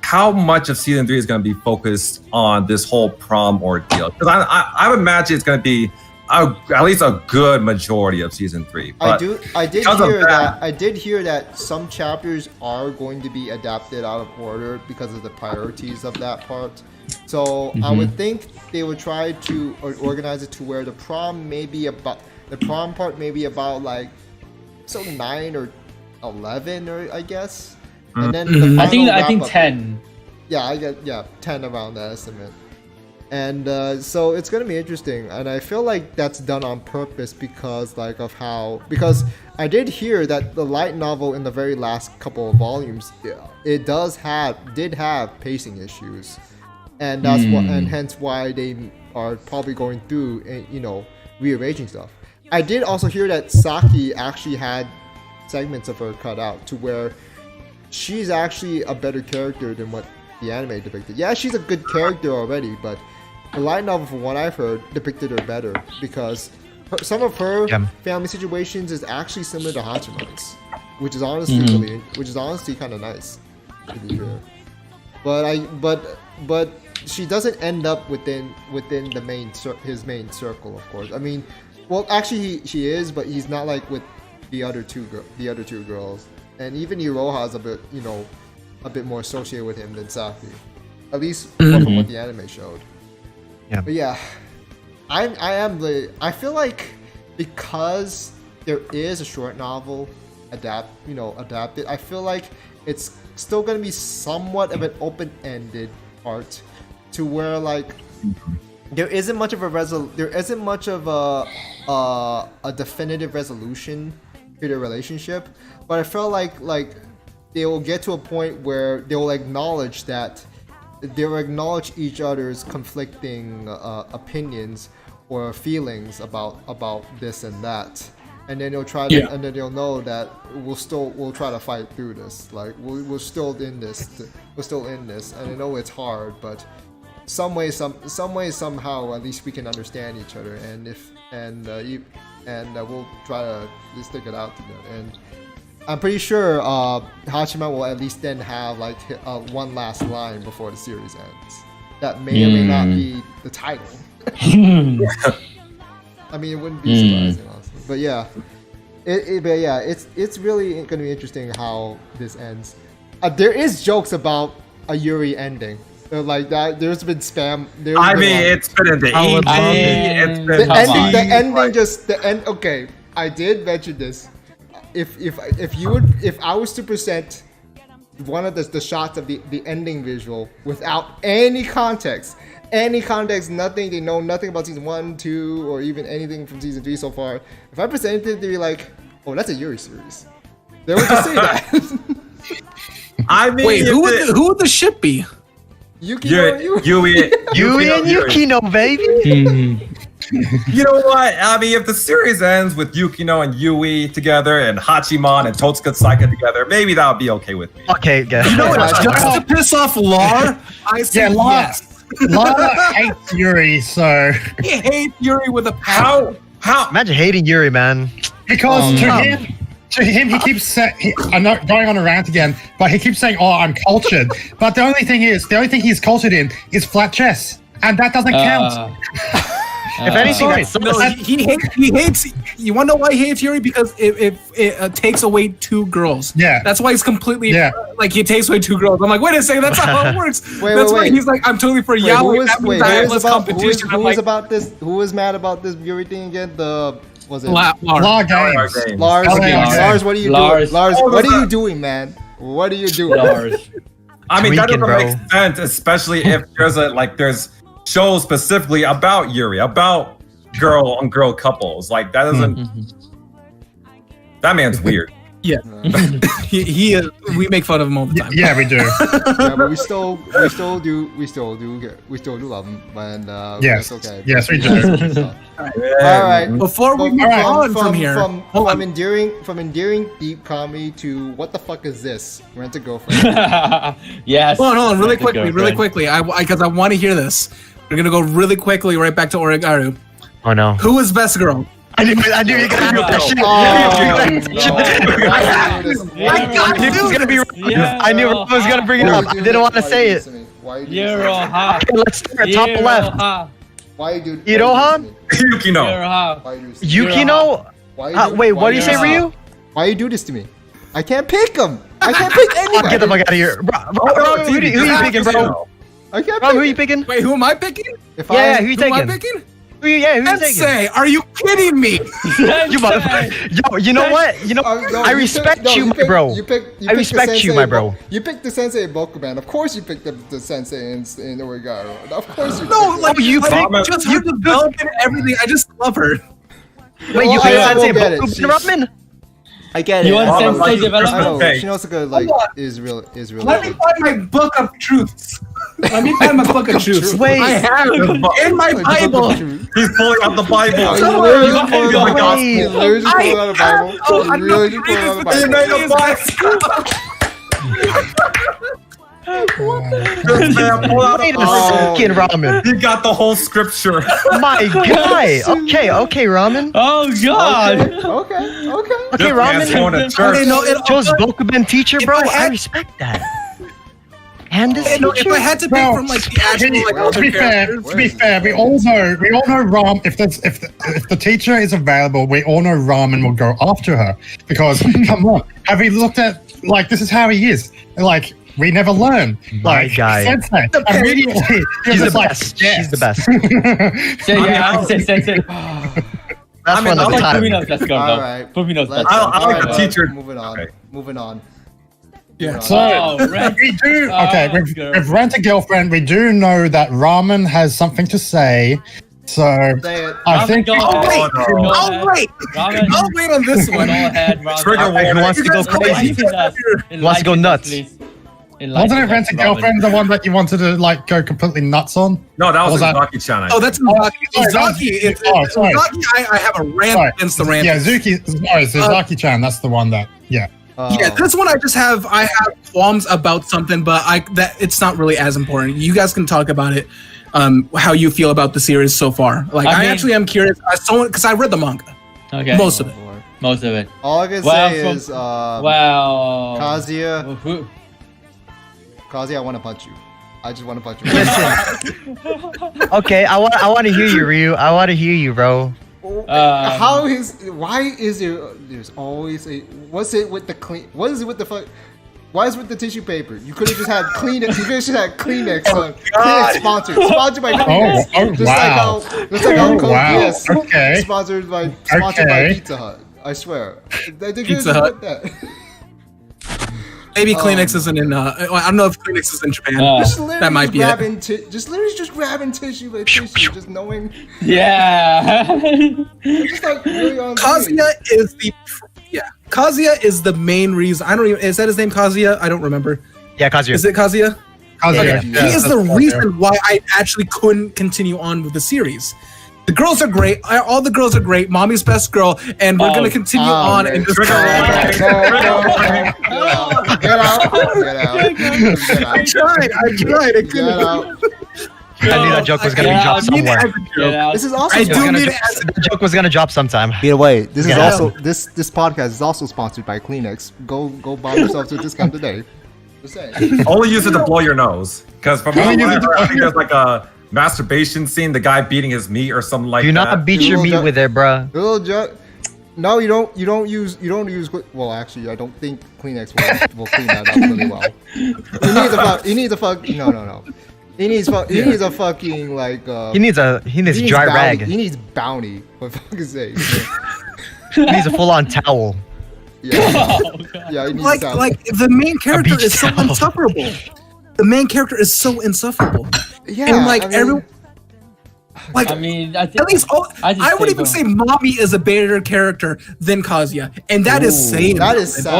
how much of season 3 is going to be focused on this whole prom ordeal? Because I would imagine it's going to be at least a good majority of season 3. But I did hear that some chapters are going to be adapted out of order because of the priorities of that part. So I would think they would try to organize it to where the prom part may be about like so 9 or 11 or I guess. And then the I think 10. Yeah, I get 10 around that estimate. And so it's gonna be interesting, and I feel like that's done on purpose because I did hear that the light novel in the very last couple of volumes, it did have pacing issues, and that's and hence why they are probably going through rearranging stuff. I did also hear that Saki actually had segments of her cut out to where she's actually a better character than what the anime depicted. Yeah, she's a good character already, but the light novel, from what I've heard, depicted her better because some of her family situations is actually similar to Hachima's, which is honestly kind of nice, to be fair. But she doesn't end up within his main circle, of course. I mean, well, actually she is, but he's not like with the other two girls. And even Iroha is a bit more associated with him than Saki, at least from what the anime showed. Yeah. But yeah, I feel like because there is a short novel adapted, I feel like it's still gonna be somewhat of an open-ended part, to where like there isn't much of a definitive resolution to their relationship. But I feel like they will get to a point where they will acknowledge each other's conflicting opinions or feelings about this and that, and then they'll try to, and then they'll know that we'll try to fight through this. Like we're still in this, and I know it's hard, but some way somehow at least we can understand each other, and we'll try to just stick it out together. And I'm pretty sure Hachima will at least then have like one last line before the series ends. That may or may not be the title. I mean, it wouldn't be surprising, honestly. But yeah, But yeah, it's really gonna be interesting how this ends. There is jokes about a Yuri ending. Like that, there's been spam. It's been in the the ending. Okay, I did mention this. If I was to present one of the shots of the ending visual without any context, nothing, they know nothing about season 1, 2, or even anything from season 3 so far. If I presented it, they'd be like, "Oh, that's a Yuri series." They would just say that. Wait, who would the ship be? Yui and Yukino, baby. You know what? I mean, if the series ends with Yukino and Yui together and Hachiman and Totsuka Saika together, maybe that would be okay with me. Okay, good. You know what? Just to piss off Lar, I say yes. Lara hates Yuri, so He hates Yuri with a passion. How? Imagine hating Yuri, man. because to him, he keeps saying, I'm not going on a rant again, but he keeps saying, "Oh, I'm cultured." But the only thing he's cultured in is flat chess, and that doesn't count. If anything, that's No, he hates. You want to know why he hates Yuri? Because it takes away 2 girls. Yeah. That's why he's completely like he takes away 2 girls. I'm like, wait a second, that's not how it works. That's why he's like, I'm totally for yaoi. That means I have less competition. Who was about this? Who was mad about this Yuri thing again? Was it Law games. Lars, what are you doing? Lars, what are you doing, man? What are you doing? Lars. I mean, that doesn't Tweaking, make sense, especially if there's shows specifically about Yuri, about girl on girl couples. Like that doesn't. That man's weird. Yeah, he is. We make fun of him all the time. Yeah, we do. Yeah, but we still do love him, and Yes. that's okay. Yes, we do. All right. Before we move on from here, from endearing deep comedy to what the fuck is this? Rent a girlfriend. Yes. Hold on, really Rent a quickly. girlfriend. Because I want to hear this. We're gonna go really quickly right back to Oregairu. Oh no. Who is best girl? I knew you were gonna ask that shit. I knew it was gonna be. I knew it was gonna bring it up. I didn't want to say it. Iroha. Okay, let's start top left. Why you do? Iroha? Yukino. Yukino? Wait, what do you say, Ryu? Why you do this to me? I can't pick him. I can't pick anybody. Get the fuck out of here, bro. Who you picking, bro? I can't. Bro, who you picking? Wait, who am I picking? Who you Who am I taking? picking? Who you taking? Sensei, are you kidding me? You motherfucker. Yo, you know what? I respect you, my bro. I respect you, my bro. You picked the sensei in Bokuman. Of course you picked the sensei in Oregairu. Of course you No, picked like you just her development and everything. I just love her. Wait, you I picked Sensei will get it. Bokuman? I get You it. want sensei I know. development? Shinosuke is really Let me find my book of truths. Let me find my book of truths. Wait. I have in my Bible. He's pulling out the Bible. He's Somewhere. literally pulling out the Bible. He's literally just pulling out the Bible. He made a box. This man pulled out Wait a a second, Ramen. He got the whole scripture. My guy. Okay, Ramen. Oh God. Okay. Okay, This man's Ramen. going to church. Okay, no, it Chose Bokuman teacher, bro. If I had- I respect that. And this If teacher. I had to pick from like the actual like to other be fair, characters, we all know Ram. If the teacher is available, we all know Ramen will go after her because come on, have we looked at like this is how he is like. We never learn. My Like, guy. Sensei, immediately, She's the just like, best. yes. She's the best. Sensei. That's one of the Like time. Fumino's best girl, All though. right. Fumino's best I'll girl. like the teacher. Moving on. Okay. Moving on. Yeah. So Rent- we do okay. With girl. Rent a Girlfriend, we do know that Ramen has something to say. So Say it. I think Go I'll ahead. wait. no. Go I'll ahead. wait. Ramen. I'll wait on this Go one. ahead, Ramen. Trigger warning. Who wants to go crazy? Wants to go nuts. wasn't it Rent a Girlfriend the one that you wanted to like go completely nuts on? No, that was Was that- Uzaki-chan. Oh, that's Uzaki. sorry. Uzaki. I have a rant Sorry. against the rant. Yeah, Uzaki-chan. That's the one that. Yeah. Yeah, this one I have qualms about something, but it's not really as important. You guys can talk about it, how you feel about the series so far. Like I actually am curious as someone because I read the manga, Okay. most of it. Most of it. All I can Well, say from- is Wow. Kazuya, Who- I want to punch you. I just want to punch you. Listen. Okay, I want to hear you, Ryu. I want to hear you, bro. Why is there's always what's it with the why is it with the tissue paper? You could have just had Kleenex. You could have just had Kleenex. Kleenex sponsored by Kleenex. Just like how Coke is sponsored by Pizza Hut. I swear. They did Pizza Hut. That. Maybe Kleenex isn't in. I don't know if Kleenex is in Japan. That might be it. Just literally just grabbing tissue by tissue, just knowing. Yeah. Just like really on. Kazuya is the main reason. I don't even. Is that his name, Kazuya? I don't remember. Yeah, Kazuya. Is it Kazuya? Kazuya. He is the reason why I actually couldn't continue on with the series. The girls are great. All the girls are great. Mommy's best girl, and we're gonna continue on and just. Get out! I tried. Get out! I knew that joke was gonna be dropped somewhere. This is also. That joke was gonna drop sometime. By the way, this is also this podcast is also sponsored by Kleenex. Go buy yourself a discount today. Just saying. Only use it to blow your nose, because from what I heard, I think there's like a masturbation scene, the guy beating his meat or something like that. Do not beat your meat with it, bruh. No, you don't use. Well, actually, I don't think Kleenex will clean that up really well. He needs a fuck. No. He needs a fucking like. He needs dry rag. He needs Bounty. For fuck's sake. He needs a full-on towel. Yeah. Yeah. He needs like the main character is so insufferable. The main character is so insufferable. Yeah. And like everyone. Like, I mean, at least I would even say Mommy is a better character than Kazuya, and that is saying that is sad.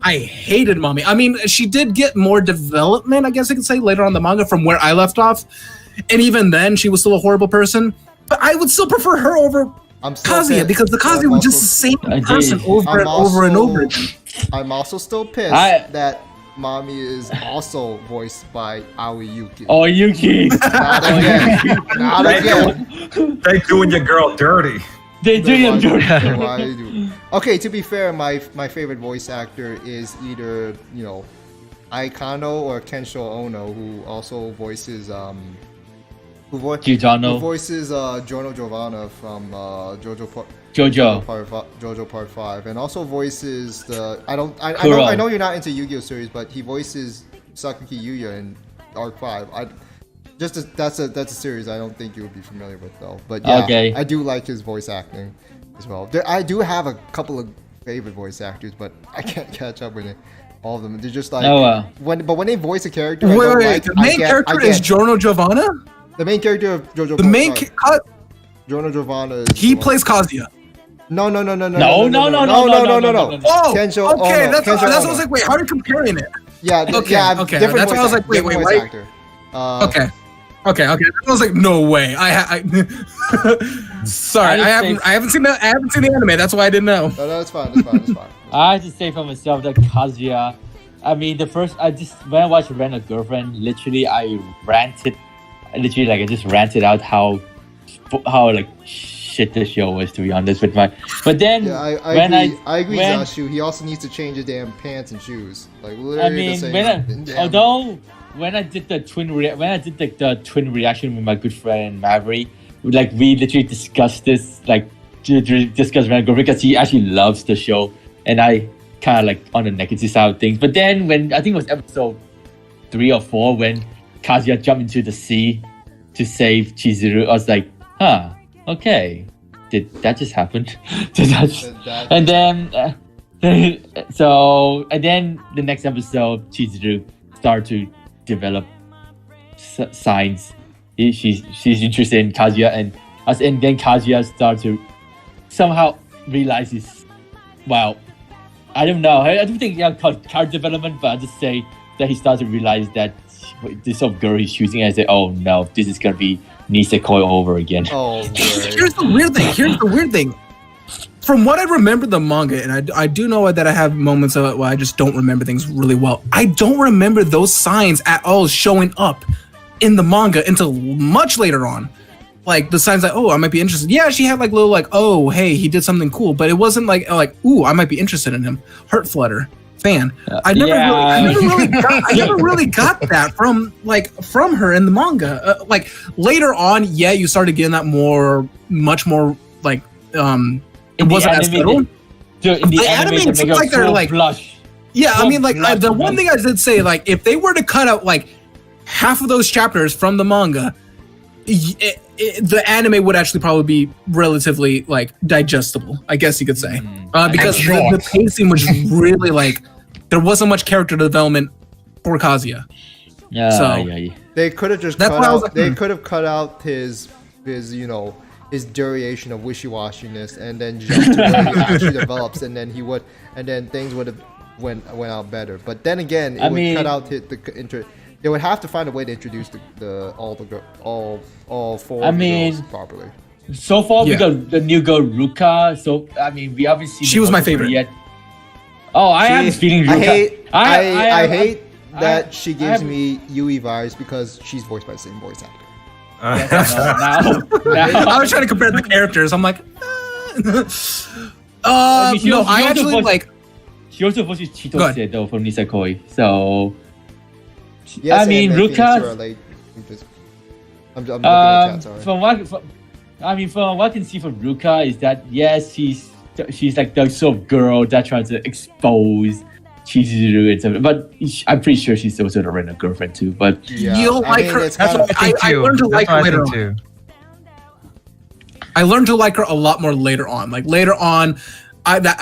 I hated Mommy. I mean, she did get more development, I guess I could say, later on in the manga from where I left off, and even then, she was still a horrible person. But I would still prefer her over Kazuya because the Kazuya was just the same person over and over again. I'm also still pissed that Mommy is also voiced by Aoi Yuki. Oh, Yuki! Not again. Not again. They doing your girl dirty. They do your dirty. Okay, to be fair, my favorite voice actor is either Aikano or Kensho Ono, who also voices who voices Giorno Giovanna from JoJo Part 5, and also voices I know you're not into Yu-Gi-Oh series, but he voices Sakuki Yuya in Arc 5. That's a series I don't think you would be familiar with though. But yeah, I do like his voice acting as well. I do have a couple of favorite voice actors, but I can't catch up with all of them. They're just like when they voice a character. Wait, the main character is Giorno Giovanna. The main character of JoJo. Giorno Giovanna. He plays Kazuya. No. Oh, Kensho okay, Ono. That's what I was like. Wait, how are you comparing it? Yeah, okay. Different that's why I was like, wait, right? Okay. I was like, no way. Sorry, I haven't seen the anime. That's why I didn't know. No, that's fine. I have to say for myself that Kazuya. I mean, when I watched Rent a Girlfriend, literally I just ranted out how like shit the show was, to be honest with my. But then I agree, Zashu. He also needs to change his damn pants and shoes. Like literally when I did the twin reaction with my good friend Maverick, like we literally discussed this, like discussed Rent a Girlfriend because he actually loves the show, and I kind of like on the negative side of things. But then when I think it was episode 3 or 4 when Kazuya jumped into the sea to save Chizuru, I was like, okay, did that just happen? And then the next episode, Chizuru started to develop signs. She's interested in Kazuya, and then Kazuya started to somehow realize I don't know. I don't think called character development, but I just say that he started to realize that this sort of girl he's choosing, and I say, oh no, this is gonna be Nisekoi over again. Oh, here's the weird thing. From what I remember the manga, and I do know that I have moments of it where I just don't remember things really well. I don't remember those signs at all showing up in the manga until much later on. Like the signs like, oh, I might be interested. Yeah, she had like little like, oh, hey, he did something cool, but it wasn't like, ooh, I might be interested in him. Heart flutter. fan. I never really got that from her in the manga. Like later on, yeah, you started getting that much more like it wasn't as subtle. Dude, in the anime, it seems like they're like blush. Yeah, I mean, like the one thing I did say, like if they were to cut out like half of those chapters from the manga, the anime would actually probably be relatively like digestible, I guess you could say, because the pacing was really like there wasn't much character development for Kazuya. They could have just cut out. They could have cut out his his duration of wishy-washiness, and then jump to where he actually develops, and then things would have went out better. But then again, it would cut out they would have to find a way to introduce all four of the girls properly. So far, we got the new girl Ruka. So I mean, we obviously she was my favorite. Yet. Oh, I am feeling Ruka. I hate that she gives me Yui vibes because she's voiced by the same voice actor. Now. I was trying to compare the characters. I'm like, I actually like. She also voices Chitose though from Nisakoi. So. Yes, I mean, Ruka. I'm looking at chat, sorry. From what I can see from Ruka is that yes, she's like the sort of girl that tries to expose Chizuru and stuff. But I'm pretty sure she's also the random girlfriend too. But you'll like her. That's what I learned to like her later on. I learned to like her a lot more later on. Like later on.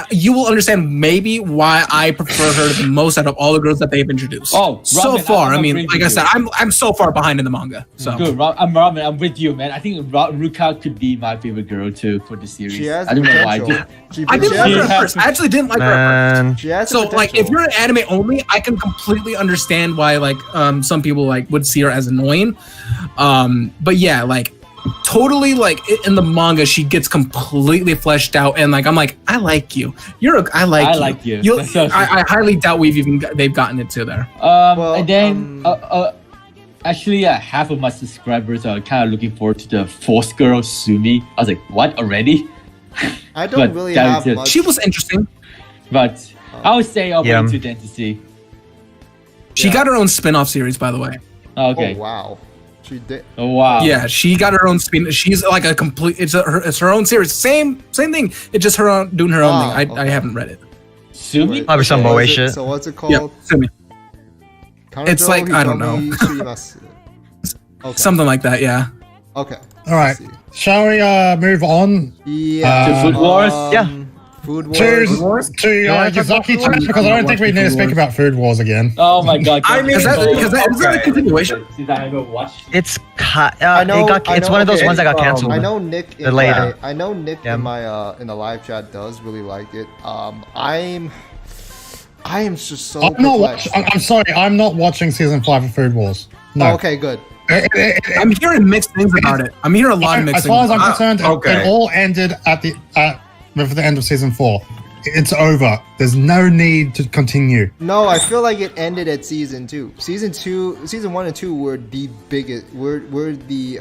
You will understand maybe why I prefer her the most out of all the girls that they've introduced. Oh, so far, I mean, like I said, I'm so far behind in the manga. So good, Ramen, I'm with you, man. I think Ruka could be my favorite girl too for the series. I don't know why. I didn't like her at first. I actually didn't like her at first. So, like, if you're an anime only, I can completely understand why, like, some people like would see her as annoying. But yeah, like. Totally, like in the manga, she gets completely fleshed out, and like I'm like, I like you. I like you. I highly doubt they've gotten it to there. And then actually, half of my subscribers are kind of looking forward to the fourth girl Sumi. I was like, what already? I don't really have much. She was interesting, but I would say I'll wait to then to see. She got her own spin-off series, by the way. Okay. Oh wow. She did. Oh wow! Yeah, she got her own spin. She's like a complete. It's her own series. Same thing. It's just her own doing her own thing. I haven't read it. Sumi? Probably some moe shit. So what's it called? Yeah, Sumi. It's like I don't know. Something like that. Yeah. Okay. All right. Shall we move on? Yeah. To Food Wars. Food Wars. To Uzaki-chan, because I don't think we need to speak about Food Wars again. Oh my god! I mean, is that a continuation? Since I haven't watched. It's one of those ones that got canceled. I know Nick. In my in the live chat does really like it. I am just so. I'm sorry. I'm not watching season 5 of Food Wars. No. Oh, okay, good. I'm hearing mixed things about it. I'm hearing a lot of mixed things. As far as I'm concerned, it all ended with the end of season 4. It's over. There's no need to continue. No, I feel like it ended at season 2. Season 1 and 2 were the biggest. Were the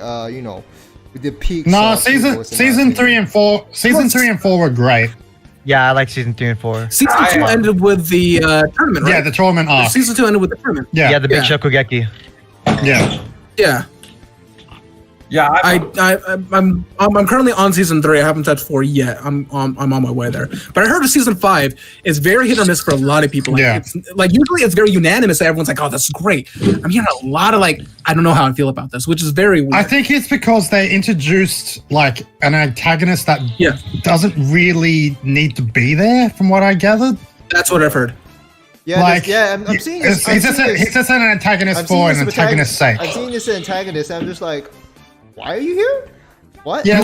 the peaks. No, season 3 and 4. Season 3 and 4 were great. Yeah, I like season 3 and 4. Season 2 ended with the tournament, right? Yeah, the tournament arc. Season 2 ended with the tournament. Yeah, the big Shokugeki. Yeah. Yeah, I'm currently on season 3. I haven't touched 4 yet. I'm on my way there. But I heard of season 5 is very hit or miss for a lot of people. Like, it's like usually it's very unanimous. Everyone's like, "Oh, that's great." I'm hearing a lot of like, I don't know how I feel about this, which is very weird. I think it's because they introduced like an antagonist that doesn't really need to be there, from what I gathered. That's what I've heard. Yeah, I'm seeing this. He's just an antagonist for an antagonist's sake. I'm seeing this antagonist, and I'm just like, why are you here? What? Yeah,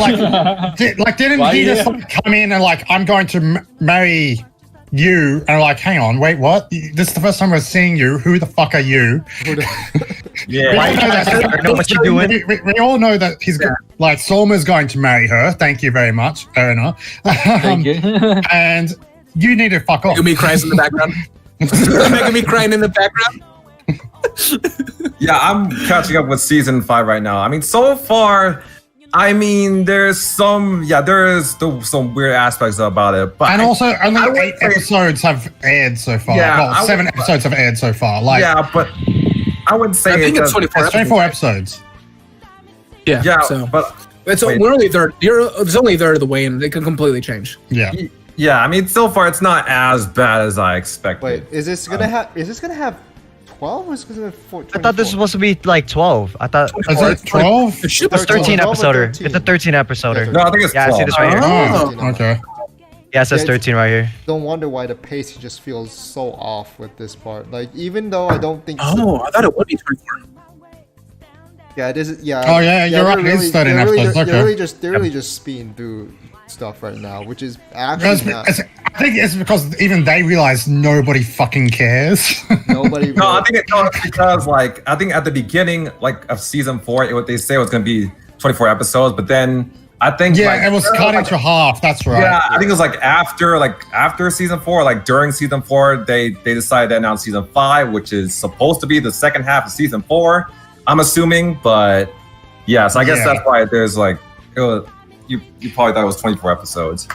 didn't he just come in and like, I'm going to marry you, and like, hang on, wait, what? This is the first time we're seeing you. Who the fuck are you? We all know that he's like, Solma's going to marry her. Thank you very much, Erna. Thank you. And you need to fuck off. Making me cry in the background. Making me crying in the background. Yeah, I'm catching up with season 5 right now. I mean, so far, I mean, there's some weird aspects about it, but And also, only I would 8 say- episodes have aired so far. Yeah, well, I would- 7 episodes have aired so far. Like, yeah, but I wouldn't say I think it's does- 24 it's 24 episodes. Yeah, Yeah, so but we're only third. It's only a third of the way, and it can completely change. Yeah. yeah, I mean, so far it's not as bad as I expected. Wait, is this gonna have 12 or is this gonna have 24? I thought this was supposed to be like 12. I thought Is it 12? It should be it's 13 12 or episoder. 13. It's a 13 episoder. No, I think it's Yeah, I 12. see this right here. Oh, okay. Yeah, it says Yeah, 13 right here. Don't wonder why the pace just feels so off with this part. Like, even though I don't think. Oh, I thought it would be 24. Yeah, this is. Yeah. Oh, yeah, you're right, they're it is 13 episodes, They're okay. really just speeding through stuff right now, which is actually not. I think it's because even they realize nobody fucking cares. Nobody. No, I really- think it's because like I think at the beginning like of season 4, what they say was going to be 24 episodes, but then I think yeah, like, it was cut into half. That's right. Yeah, I think it was like after season 4, like during season 4, they decided to announce season 5, which is supposed to be the second half of season 4. I'm assuming, but yeah, so I guess Yeah. that's why there's like you probably thought it was 24 episodes.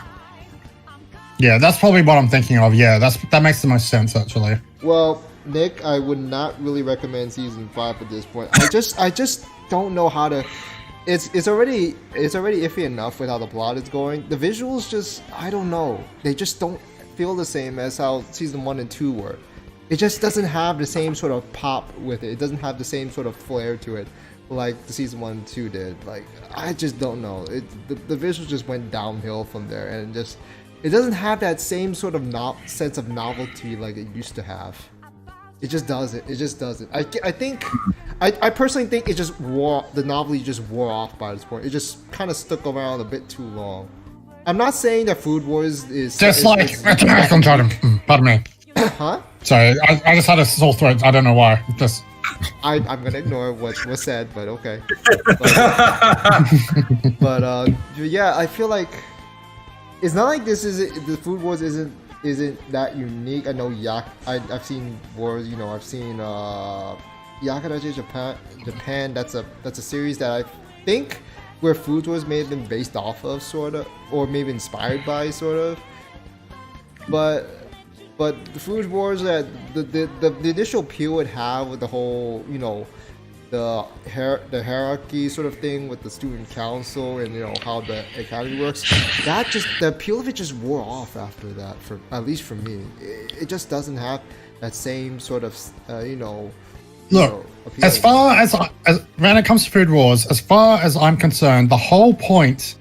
Yeah, that's probably what I'm thinking of. Yeah, that makes the most sense actually. Well, Nick, I would not really recommend season 5 at this point. I just don't know how to. It's already iffy enough with how the plot is going. The visuals just, I don't know. They just don't feel the same as how season 1 and 2 were. It just doesn't have the same sort of pop with it. It doesn't have the same sort of flair to it like the season 1 and 2 did. Like, I just don't know. The visuals just went downhill from there, and it doesn't have that same sort of sense of novelty like it used to have. It just doesn't. It just doesn't. I personally think it just the novelty just wore off by this point. It just kind of stuck around a bit too long. I'm not saying that Food Wars is Just like Attack on Titan. Pardon me. huh? Sorry, I just had a sore throat. I don't know why. Just I'm gonna ignore what was said, but okay. But yeah, I feel like it's not like this is the Food Wars isn't that unique. I know I've seen Wars. You know, I've seen Yakaraji Japan. That's a series that I think where Food Wars may have been based off of, sort of, or maybe inspired by, sort of. But the Food Wars, that the initial appeal it had with the whole, you know, the hierarchy sort of thing with the student council and, you know, how the academy works, the appeal of it just wore off after that, at least for me. It just doesn't have that same sort of look. appeal. As far as when it comes to Food Wars, as far as I'm concerned, the whole point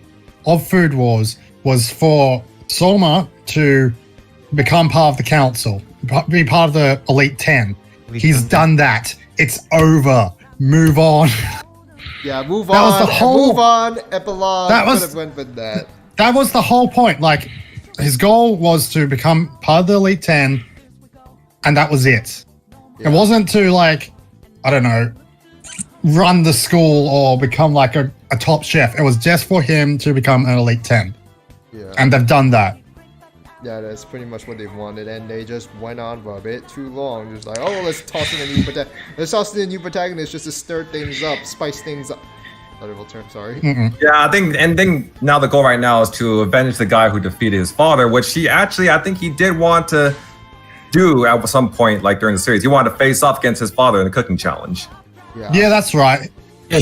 of Food Wars was for Soma to become part of the council, be part of the Elite 10. He's done that. It's over. Move on. Yeah, move That on. was the whole- Move on. Epilogue. That was- could have went with that. That was the whole point. Like, his goal was to become part of the Elite 10, and that was it. Yeah. It wasn't to, like, I don't know, run the school or become like a top chef. It was just for him to become an Elite 10. Yeah. And they've done that. Yeah, that's pretty much what they wanted, and they just went on for a bit too long. Just like, oh, let's toss in a new protagonist just to stir things up, spice things up. Terrible term, sorry. Yeah, I think now the goal right now is to avenge the guy who defeated his father, which I think he did want to do at some point, like during the series. He wanted to face off against his father in the cooking challenge. Yeah, that's right. Yeah,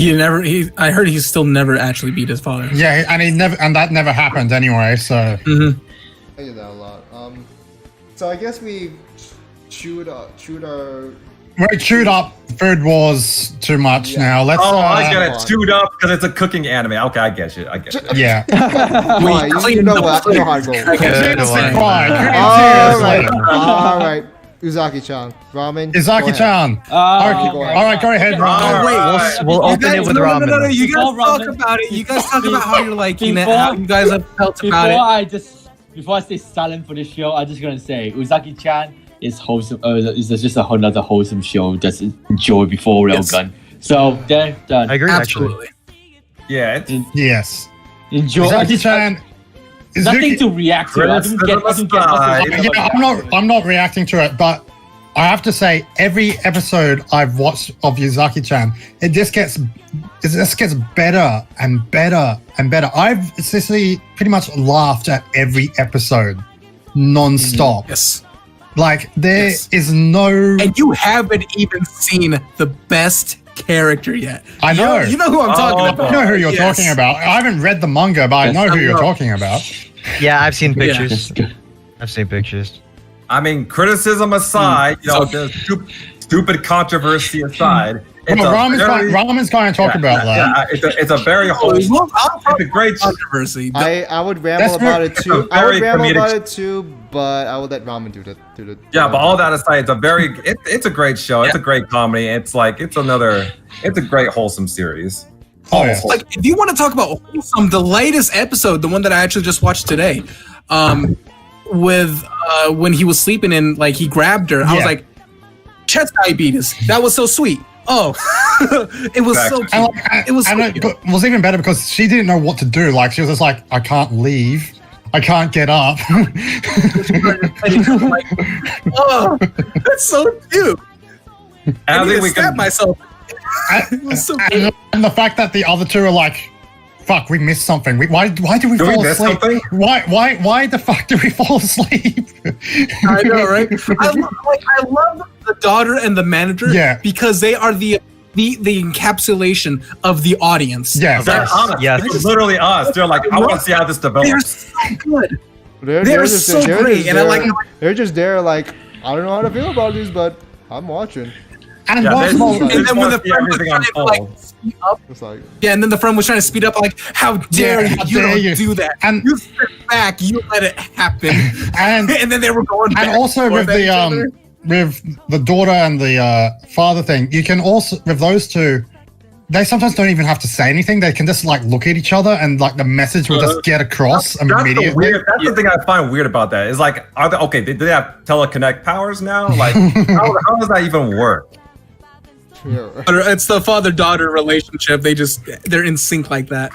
I heard he still never actually beat his father. Yeah, and that never happened anyway. So I get that a lot. So I guess we chewed our. we chewed up Food Wars too much now. Let's. I get it chewed up because it's a cooking anime. Okay, I get you. Yeah. Why? You know what? You know how it goes. Seriously, cry. All right. Uzaki-chan, ramen. Uzaki-chan. All right, go ahead. We'll open it with ramen. No, you guys Before talk ramen- about it. You guys talk about how you're liking it, Before- how you guys have felt about it. Before I stay silent for this show, I'm just gonna say Uzaki-chan is wholesome. Is just another wholesome show. Just enjoy before Railgun. So they're done. I agree, Absolutely. Yeah, Yes. Enjoy. Uzaki-chan. Nothing to react to. I don't get. Yeah, I'm not reacting to it, but I have to say, every episode I've watched of Uzaki-chan, it just gets better and better and better. I've seriously pretty much laughed at every episode, non-stop. Yes. Like there is no, and you haven't even seen the best character yet. I know. You know who I'm talking about. I know who you're talking about. I haven't read the manga, but I know who you're talking about. Yeah, I've seen pictures. Yeah. I've seen pictures. I mean, criticism aside, you know, the stupid controversy aside, it's Ramen's going to talk about that. Yeah, it's a very wholesome. It's a great controversy. I would ramble about it too. I would ramble about it too, but I will let Ramen do the. Yeah, but all that aside, it's a great show. It's a great comedy. It's a great wholesome series. Oh, yeah. Like, if you want to talk about wholesome, the latest episode, the one that I actually just watched today, with when he was sleeping and like he grabbed her, I was like, chest diabetes. That was so sweet. Oh, it was so cute. It was so cute. It was even better because she didn't know what to do. Like she was just like, I can't leave. I can't get up. Like, oh, that's so cute. I think we can myself. It was so cute. And the fact that the other two are like, fuck, we missed something. Why did we fall asleep? Something? Why the fuck did we fall asleep? I know, right? I love the daughter and the manager because they are the encapsulation of the audience. Yeah, they're us. Yes. It's literally us. They're like, I want to see how this develops. They're so good. They're so great, and I like. They're just there, like, I don't know how to feel about this, but I'm watching. And then when the friend was trying to like speed up, and then the friend was trying to speed up, like, how dare you do that? And you sit back, you let it happen, and then they were going back. And also with the daughter and the father thing, you can also with those two, they sometimes don't even have to say anything. They can just like look at each other, and like the message will just get across immediately. That's the thing I find weird about that. Is like, do they have telekinetic powers now? Like, how does that even work? It's the father-daughter relationship. They're in sync like that.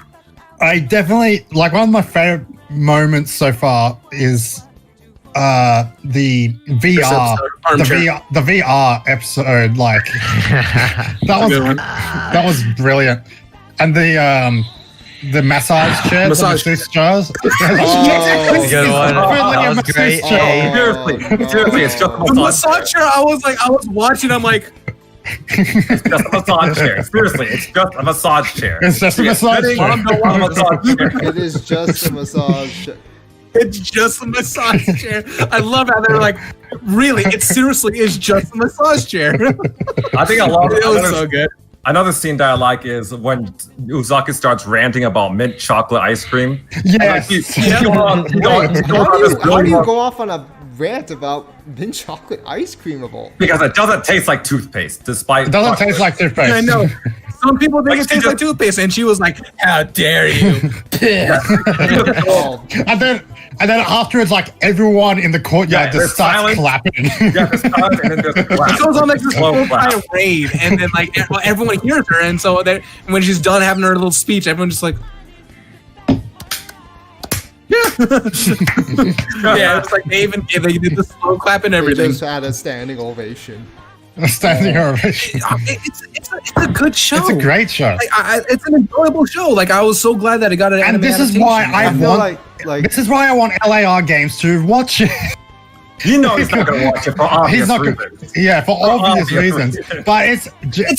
I definitely like one of my favorite moments so far is the VR the VR episode. Like that was brilliant. And the massage chair, the chairs. Oh, good one. That was great. Seriously, it's just the massage chair. I was watching. I'm like. It's just a massage chair. Seriously, it's just a massage chair. It's just a massage chair. It is just a massage chair. It's just a massage chair. I love how they're like, really, it seriously is just a massage chair. I think I love it. It was so good. Another scene that I like is when Uzaki starts ranting about mint chocolate ice cream. Yes. How do you go off on a rant about mint chocolate ice cream of all? Because it doesn't taste like toothpaste, despite it doesn't taste like toothpaste. Yeah, I know. Some people think it tastes like toothpaste, and she was like, "How dare you!" and then afterwards, like everyone in the courtyard just starts clapping. And then just clap. It goes on like this whole kind of rave, and then like everyone hears her, and so when she's done having her little speech, everyone's just like. Yeah, it's like they did the slow clap and everything. They just had a standing ovation. It's a good show. It's a great show. It's an enjoyable show. Like I was so glad that it got an anime adaptation. This is why I want LAR Games to watch it. You know he's not going to watch it for obvious reasons. Yeah, for obvious reasons. But it's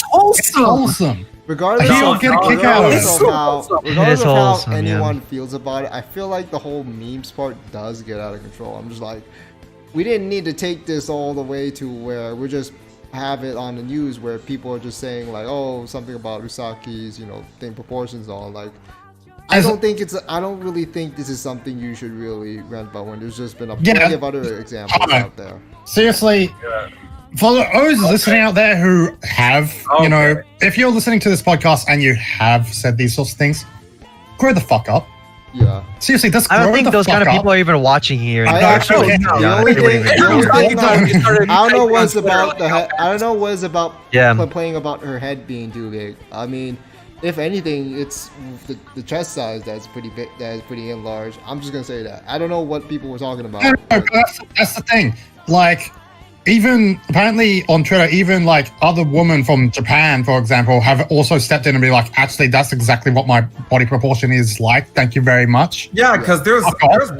wholesome. It's wholesome. Regardless of how anyone feels about it, I feel like the whole memes part does get out of control. I'm just like, we didn't need to take this all the way to where we just have it on the news where people are just saying like, oh, something about Usaki's, thing proportions on. Like, I don't really think this is something you should really rant about when there's just been plenty of other examples out there. Seriously. For those listening out there who have, if you're listening to this podcast and you have said these sorts of things, grow the fuck up. Yeah. Seriously, just grow I don't think those kind of people are even watching here. I don't know what's about complaining about her head being too big. I mean, if anything, it's the chest size that's pretty big, that is pretty enlarged. I'm just gonna say that. I don't know what people were talking about. No, that's the thing. Like, even apparently on Twitter, even like other women from Japan, for example, have also stepped in and be like, actually, that's exactly what my body proportion is like. Thank you very much. Yeah, because there's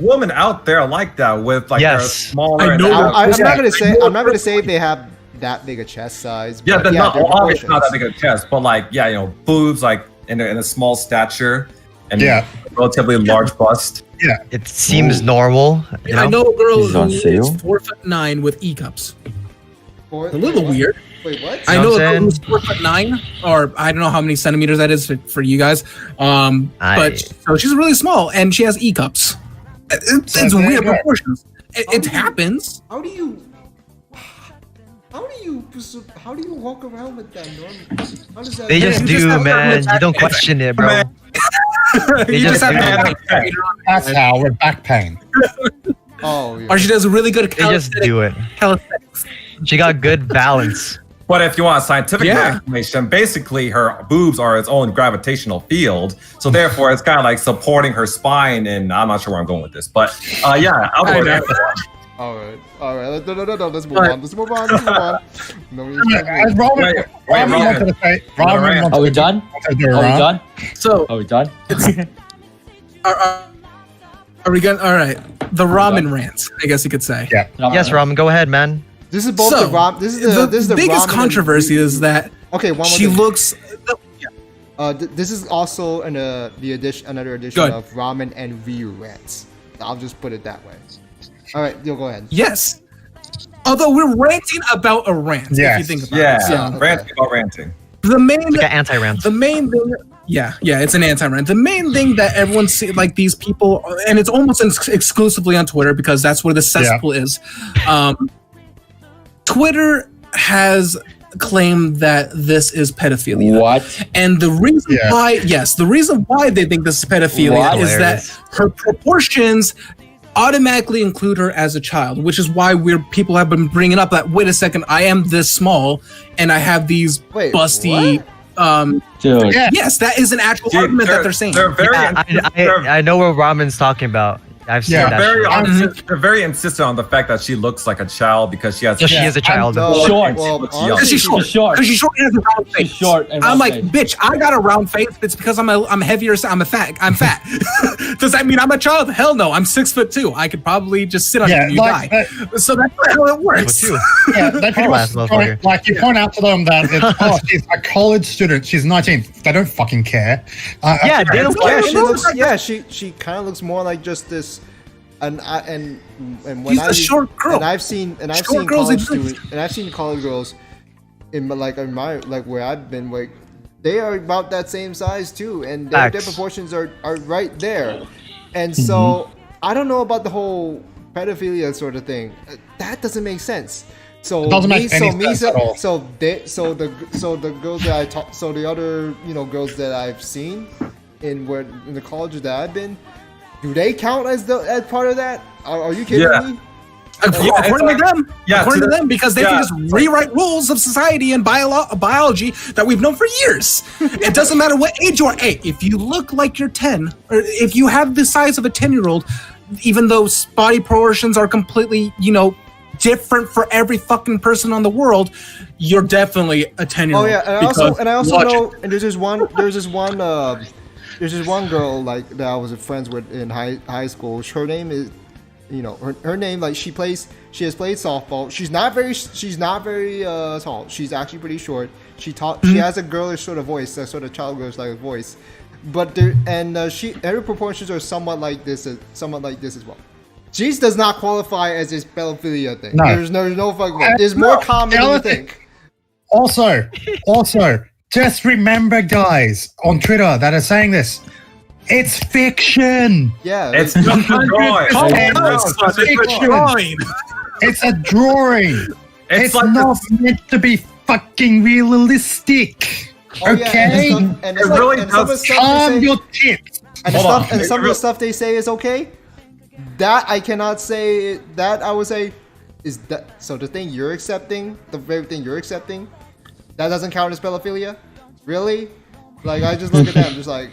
women out there like that with like their smaller. I know. I'm not gonna say if they have that big a chest size. Yeah, but they're not their obviously not that proportions. big a chest, but like boobs like in a small stature and relatively large bust. Yeah, It seems normal. You know? I know a girl Is it on who sale? is 4'9" with E cups. Or- A little weird. Wait, what? I know know what a I'm girl who's 4'9", or I don't know how many centimeters that is for you guys. But so she's really small and she has E cups. It's there you weird go. proportions. It happens. How do you walk around with that, Norm? How does that? They just You do, just have to man. look You don't at- question it, bro. Man. They You just just have do. to that's how with back pain. Oh, yeah. Or she does a really good They just do it. calisthenics. She got good balance. But if you want scientific Yeah. explanation, basically her boobs are its own gravitational field, so therefore it's kind of like supporting her spine. And I'm not sure where I'm going with this, but yeah, I know. All right. No. Let's move on. No, As Robin wanted to say, Robin Are we wanted done? to do Are we right? done? So Are we done? are we going? All right. The ramen rant, I guess you could say. Yeah. Yes, Ramen, go ahead, man. This is both So, the rom. This is the biggest ramen and- controversy is that Okay, one more she thing. looks. This is also another edition Go ahead. of ramen and Ryu rants. I'll just put it that way. All right, you'll go ahead. Yes. Although we're ranting about a rant, if you Yes. think about Yeah, it. So okay. ranting about ranting. the main, Like an anti-rant. the main thing, yeah, it's an anti-rant. The main thing that everyone see, like these people, and it's almost exclusively on Twitter because that's where the cesspool is. Twitter has claimed that this is pedophilia. What? And the reason Yeah. the reason why they think this is pedophilia What? is that Hilarious. her proportions automatically include her as a child, which is why people have been bringing up that, wait a second, I am this small and I have these Wait, busty. Dude. Yeah. Yes, that is an actual Dude, argument that they're saying. They're very, I know what Ramen's talking about. I've seen Yeah, that. they're very insistent on the fact that she looks like a child because she has. So she is a child. No, Short. Well, Because honestly, Because she's short. She's short. Because she's short and has a round face. She's short and I'm round like, face. bitch, I got a round face. It's because I'm heavier. So I'm fat. Does that mean I'm a child? Hell no. I'm 6'2". I could probably just sit on you and you like, die. So that's not how it works. Too. Yeah, they pretty Whole much ass motherfucker. like you point out to them that it's, she's a college student. She's 19. They don't fucking care. Yeah, they don't care. She kind of looks more like just this. And when She's a short girl. and I've seen Short girls college exist. students, and I've seen college girls in my where I've been, like they are about that same size too, and their Facts. proportions are right there. And so I don't know about the whole pedophilia sort of thing. That doesn't make sense. So It doesn't make any sense at all. So the girls that I talk, so the other girls that I've seen in the colleges that I've been. Do they count as part of that? Are you kidding me? According to them, according to them, because they yeah, can just rewrite rules of society and biology that we've known for years. It doesn't matter what age you are. Hey, if you look like you're 10, or if you have the size of a 10-year-old, even though body proportions are completely, different for every fucking person on the world, you're definitely a 10-year-old. Oh yeah, and I also know. And there's this one girl like that I was friends with in high school. Her name is, her name, like she has played softball. She's not very tall. She's actually pretty short. She has a girlish sort of voice, a sort of child girlish like voice. But her proportions are somewhat like this as well. She does not qualify as this pedophilia thing. No. There's no fucking way. There's more common than you think. Also, just remember, guys, on Twitter that are saying this, it's fiction. Yeah, It's just a drawing. It's a drawing. It's like not meant to be fucking realistic. Oh, yeah, Okay? and It really does Calm your tits. And Hold on. some of the stuff they say is okay. That I cannot say. That I would say is that. So the thing you're accepting, the very thing you're accepting, that doesn't count as pedophilia. Really? Like I just look at them, just like.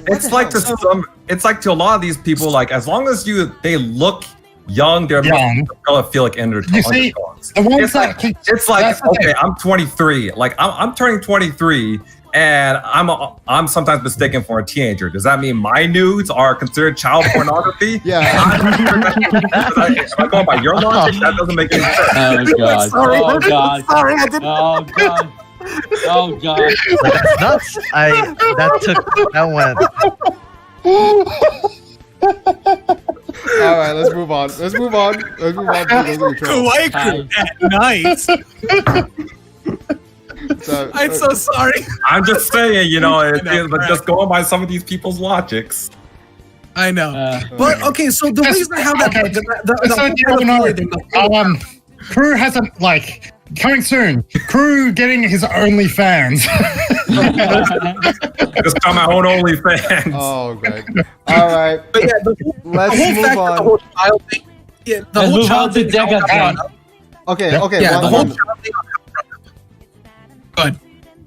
It's like to some. It's like to a lot of these people. Like as long as they look young, they're Young. pedophilic undertones. You see, nudes. The ones It's that like, keep- it's like that's the okay, thing. I'm 23. Like I'm turning 23, and I'm sometimes mistaken for a teenager. Does that mean my nudes are considered child pornography? Yeah. Am I going by your logic? That doesn't make any sense. Oh god. Sorry. Oh god. Sorry, I didn't. Oh god. Oh god. That's nuts. That went. All right, let's move on. Let's move on. Let's move on to the control. Kawaii at night. So, I'm so sorry. I'm just saying, you know, right. just going by some of these people's logics. I know. But okay, so the reason how that Okay, so you don't know, Crew hasn't like coming soon. Crew getting his OnlyFans. Just on my own OnlyFans. Oh, okay. All right. But yeah, Let's the whole move fact that the on. whole child thing. Yeah, the Let's whole move child on to thing. Deca-Dence. Okay, okay. Yeah, the one- whole child thing. Good.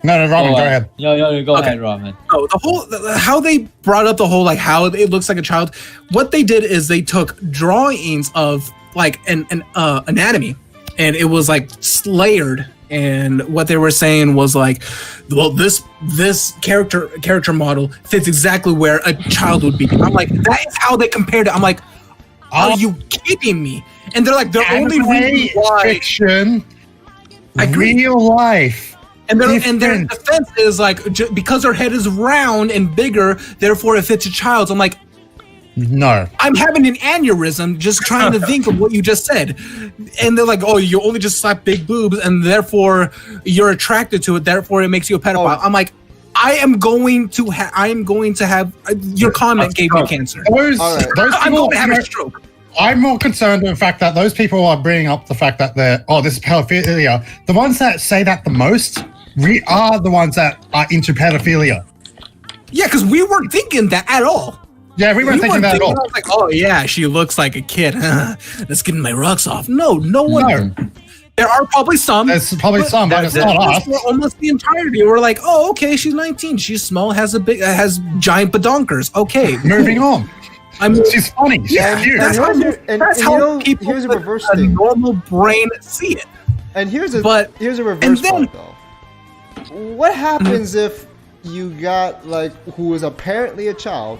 No, Roman, go ahead. Yo, go Okay. ahead, Ramen. No, how they brought up the whole like how it looks like a child. What they did is they took drawings of like an anatomy, and it was like layered. And what they were saying was like, well, this character model fits exactly where a child would be. I'm like, that is how they compared it. I'm like, are you kidding me? And they're like, the only reason why. Fiction, I agree. real life. And their Different. defense is like, because her head is round and bigger, therefore it fits a child's. I'm like, No. I'm having an aneurysm just trying to think of what you just said. And they're like, oh, you only just slap big boobs and therefore you're attracted to it, therefore it makes you a pedophile. Oh. I'm like, I am going to have your comment gave me cancer. Those All right. I'm people, going to have a stroke. I'm more concerned with the fact that those people are bringing up the fact that this is pedophilia. The ones that say that the most are the ones that are into pedophilia. Yeah, because we weren't thinking that at all. Yeah, we weren't thinking that at all. I was like, oh yeah, she looks like a kid. Let's get my rocks off. No one. No. There are probably some. There's probably some, but it's not us. For almost the entirety, we're like, oh, okay, she's 19. She's small, has giant badonkers. Okay, Moving on. I mean, She's funny. She's yeah, cute. that's how, And that's you how know, people here's a with reverse a thing. normal brain see it. And here's a But- reverse and then- part though. What happens if you got like who is apparently a child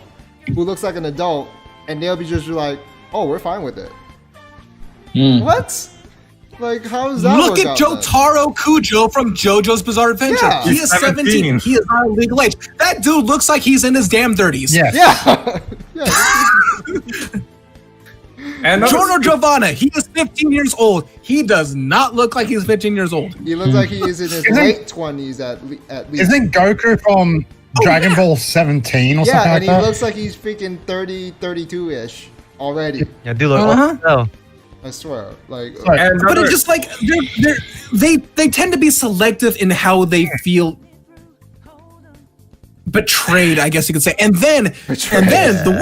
who looks like an adult and they'll be just like, oh, we're fine with it. What? Like, how does that Look work at out Jotaro Kujo from JoJo's Bizarre Adventure. Yeah. He is 17. He is not legal age. That dude looks like he's in his damn 30s. Yes. then? Yeah. And Giorno Giovanna, he is 15 years old. He does not look like he's 15 years old. He looks like he is in his late 20s at least. Isn't Goku from Dragon Ball 17 or Yeah, something and like he that? looks like he's freaking 30, 32-ish already. Yeah, dude, look. Uh-huh. Oh, I swear. Like, Right. and But another- it's just like they tend to be selective in how they feel betrayed, I guess you could say. And then the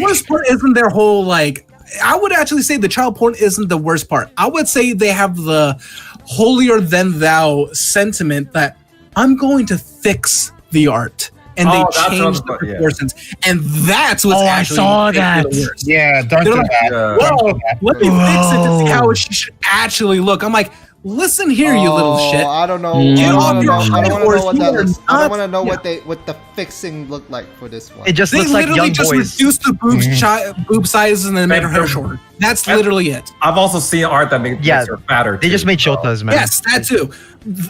worst part isn't their whole like. I would actually say the child porn isn't the worst part. I would say they have the holier than thou sentiment that I'm going to fix the art. And Oh, they that's change another the part, yeah. proportions, and that's what's Oh, I actually saw making it that. worse. Yeah, don't They're do like, that. Yeah. Whoa, let me fix it to see how Whoa. she should actually look. I'm like, listen here, you little shit. I don't know. Get I off don't your know. I high don't want to horse. know what You that are looks. I don't not- want to know yeah. what the fixing looked like for this one. it just They looks like literally young just boys. reduced the boob sizes and then made her hair And- shorter. That's literally it. I've also seen art that makes Yeah, her fatter. They just too, made so. Shotas, man. Yes, that too.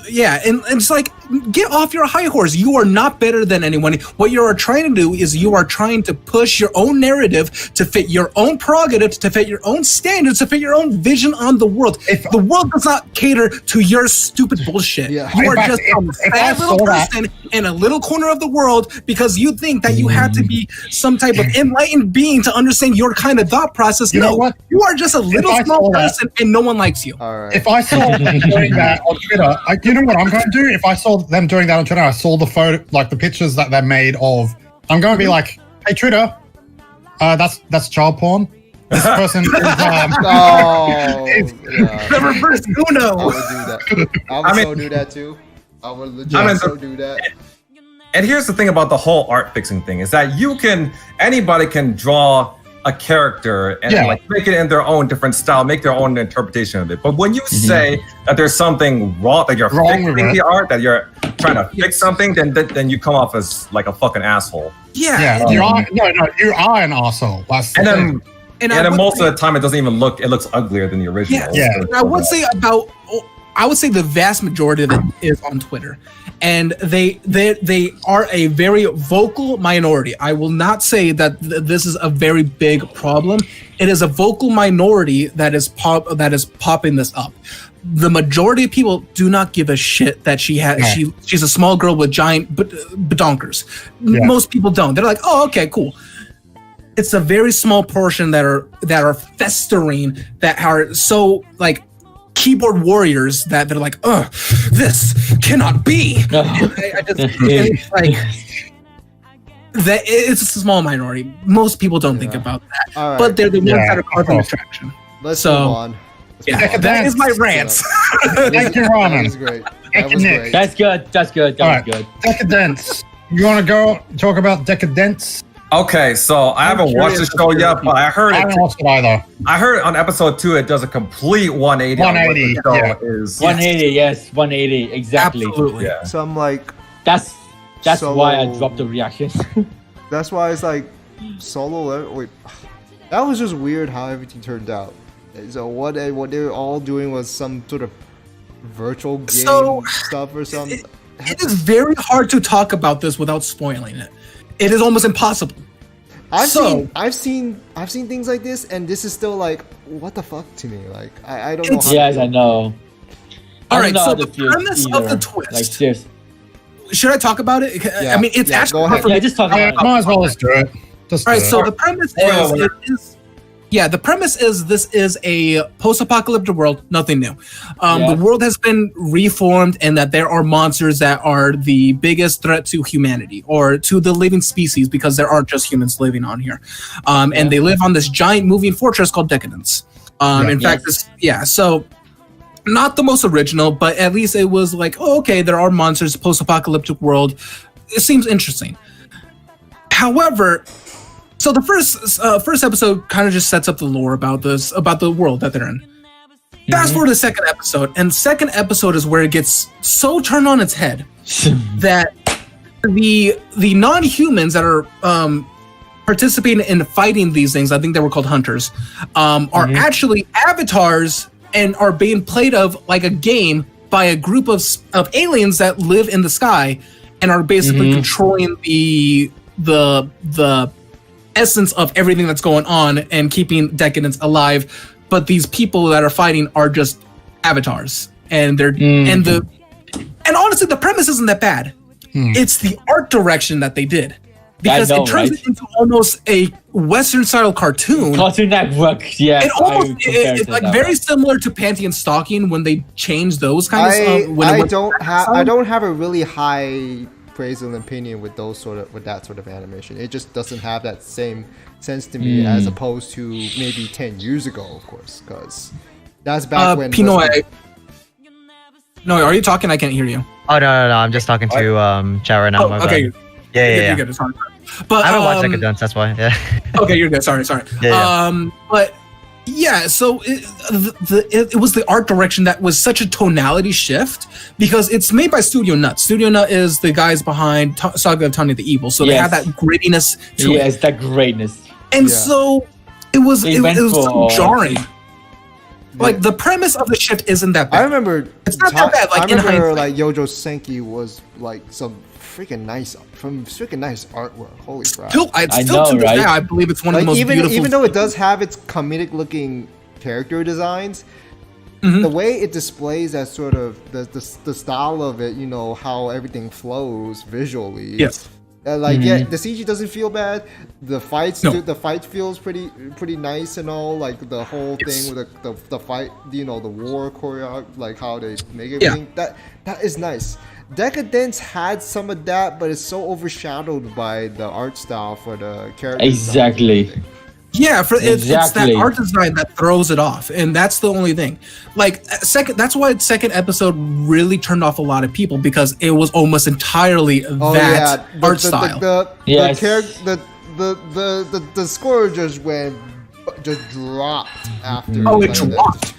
Yeah, and it's like, get off your high horse. You are not better than anyone. What you are trying to do is you are trying to push your own narrative to fit your own prerogatives, to fit your own standards, to fit your own vision on the world. If- The world does not cater to your stupid bullshit. Yeah. You In are fact, just if a I fat little saw that- person in a little corner of the world because you think that you have to be some type of enlightened being to understand your kind of thought process. You know No, what? you are just a little I small saw that- person and no one likes you. All right. If I saw them doing that on Twitter, you know what I'm going to do? If I saw them doing that on Twitter, I saw the photo, like the pictures that they made of. I'm going to be like, "Hey, Twitter, that's child porn. This person is." Oh, yeah. The reverse I Uno. would do that. I would I mean- so do that too. I would legit I mean, so do that. And here's the thing about the whole art fixing thing is that anybody can draw a character and Yeah. like make it in their own different style, make their own interpretation of it. But when you say that there's something wrong, that you're Wrong with fixing it. the art, that you're trying to fix something, then you come off as like a fucking asshole. Yeah. You are you are an asshole. That's the And thing. then I would most say- of the time it doesn't even look. It looks uglier than the original. Yeah. Yeah. And I would say I would say the vast majority of it is on Twitter, and they are a very vocal minority. I will not say that this is a very big problem. It is a vocal minority that is popping this up. The majority of people do not give a shit that she's a small girl with giant badonkers. Yeah. Most people don't. They're like, oh, okay, cool. It's a very small portion that are festering, that are so like keyboard warriors that they're like, ugh, this cannot be. I just it's like that. It's a small minority. Most people don't think about that, All right. but they're the ones Yeah, that are causing of course. attraction. Let's So, move on. Yeah, that is my rant. Thank you, That Ronan. was great. That was Nick. great. That's good. That's good. That All was right. good. Deca-Dence. You want to go talk about Deca-Dence? Okay, so I haven't watched the curious show to yet, hear but I heard I it. haven't watched it either. I heard on episode 2 it does a complete 180. on what 180, the show yeah. is. 180. Yes, 180. Exactly. Absolutely. Yeah. So I'm like, That's why I So- dropped the reactions. that's why it's like solo. Wait, that was just weird how everything turned out. So what they were all doing was some sort of virtual game So, stuff or something. It is very hard to talk about this without spoiling it. It is almost impossible. I've so- seen things like this, and this is still like, what the fuck to me? Like I don't know. It's- How Yes, to I know. All I right, don't know so how to the feel premise of the either. twist- Like, seriously. Should I talk about it? Yeah. I mean, it's Yeah, actually go hard ahead. for me Yeah, just talk Yeah, about it. might as well just do it. Just All right, do so it. the premise Spoiler the premise is this is a post-apocalyptic world, nothing new. Yeah. The world has been reformed, and that there are monsters that are the biggest threat to humanity or to the living species, because there aren't just humans living on here, and they live on this giant moving fortress called Deca-Dence. In fact, so not the most original, but at least it was like, oh, okay, there are monsters, post-apocalyptic world. It seems interesting. However, so the first episode kind of just sets up the lore about the world that they're in. Fast forward to the second episode, and second episode is where it gets so turned on its head that the non-humans that are participating in fighting these things, I think they were called hunters, are actually avatars and are being played of like a game by a group of aliens that live in the sky and are basically controlling the essence of everything that's going on and keeping Deca-Dence alive. But these people that are fighting are just avatars, and they're and honestly, the premise isn't that bad. It's the art direction that they did, because know, it turns right? it into almost a Western style cartoon. Cartoon Network. Yeah. It almost it's like very similar to Panty and Stalking when they changed those kind of stuff. When it I went don't have a really high praise and opinion with that sort of animation. It just doesn't have that same sense to me as opposed to maybe 10 years ago, of course, because that's back when Pinoy. No, are you talking? I can't hear you. Oh no, I'm just talking to chat right now. my okay. bad. Yeah. You're good. Sorry. But I haven't watched Deca-Dence, that's why. Yeah. Okay, you're good. Sorry. Yeah. But yeah, so it was the art direction that was such a tonality shift, because it's made by Studio Nut. Studio Nut is the guys behind Saga of Tanya the Evil, so they have that grittiness to it. Yes, that greatness. And so it was so Eventful. jarring. Like the premise of the shift isn't that bad. I remember It's not that bad, like, I in remember hindsight. like Yojo Senki was like some freaking nice artwork. Holy crap. Still, I still know, to this right? day, I believe it's one of the Like most beautiful. even though it does have its comedic looking character designs, Mm-hmm. the way it displays that sort of the style of it, you know, how everything flows visually. Yes. Yeah, the CG doesn't feel bad. The fights, No. the fight feels pretty nice and all. Like the whole thing with the fight, you know, the war choreo, like how they make everything. That is nice. Deca-Dence had some of that, but it's so overshadowed by the art style for the characters. Exactly. Yeah, it's that Exactly. art design that throws it off, and that's the only thing. Like that's why the second episode really turned off a lot of people, because it was almost entirely that art style. The the score just dropped after. Oh, it dropped.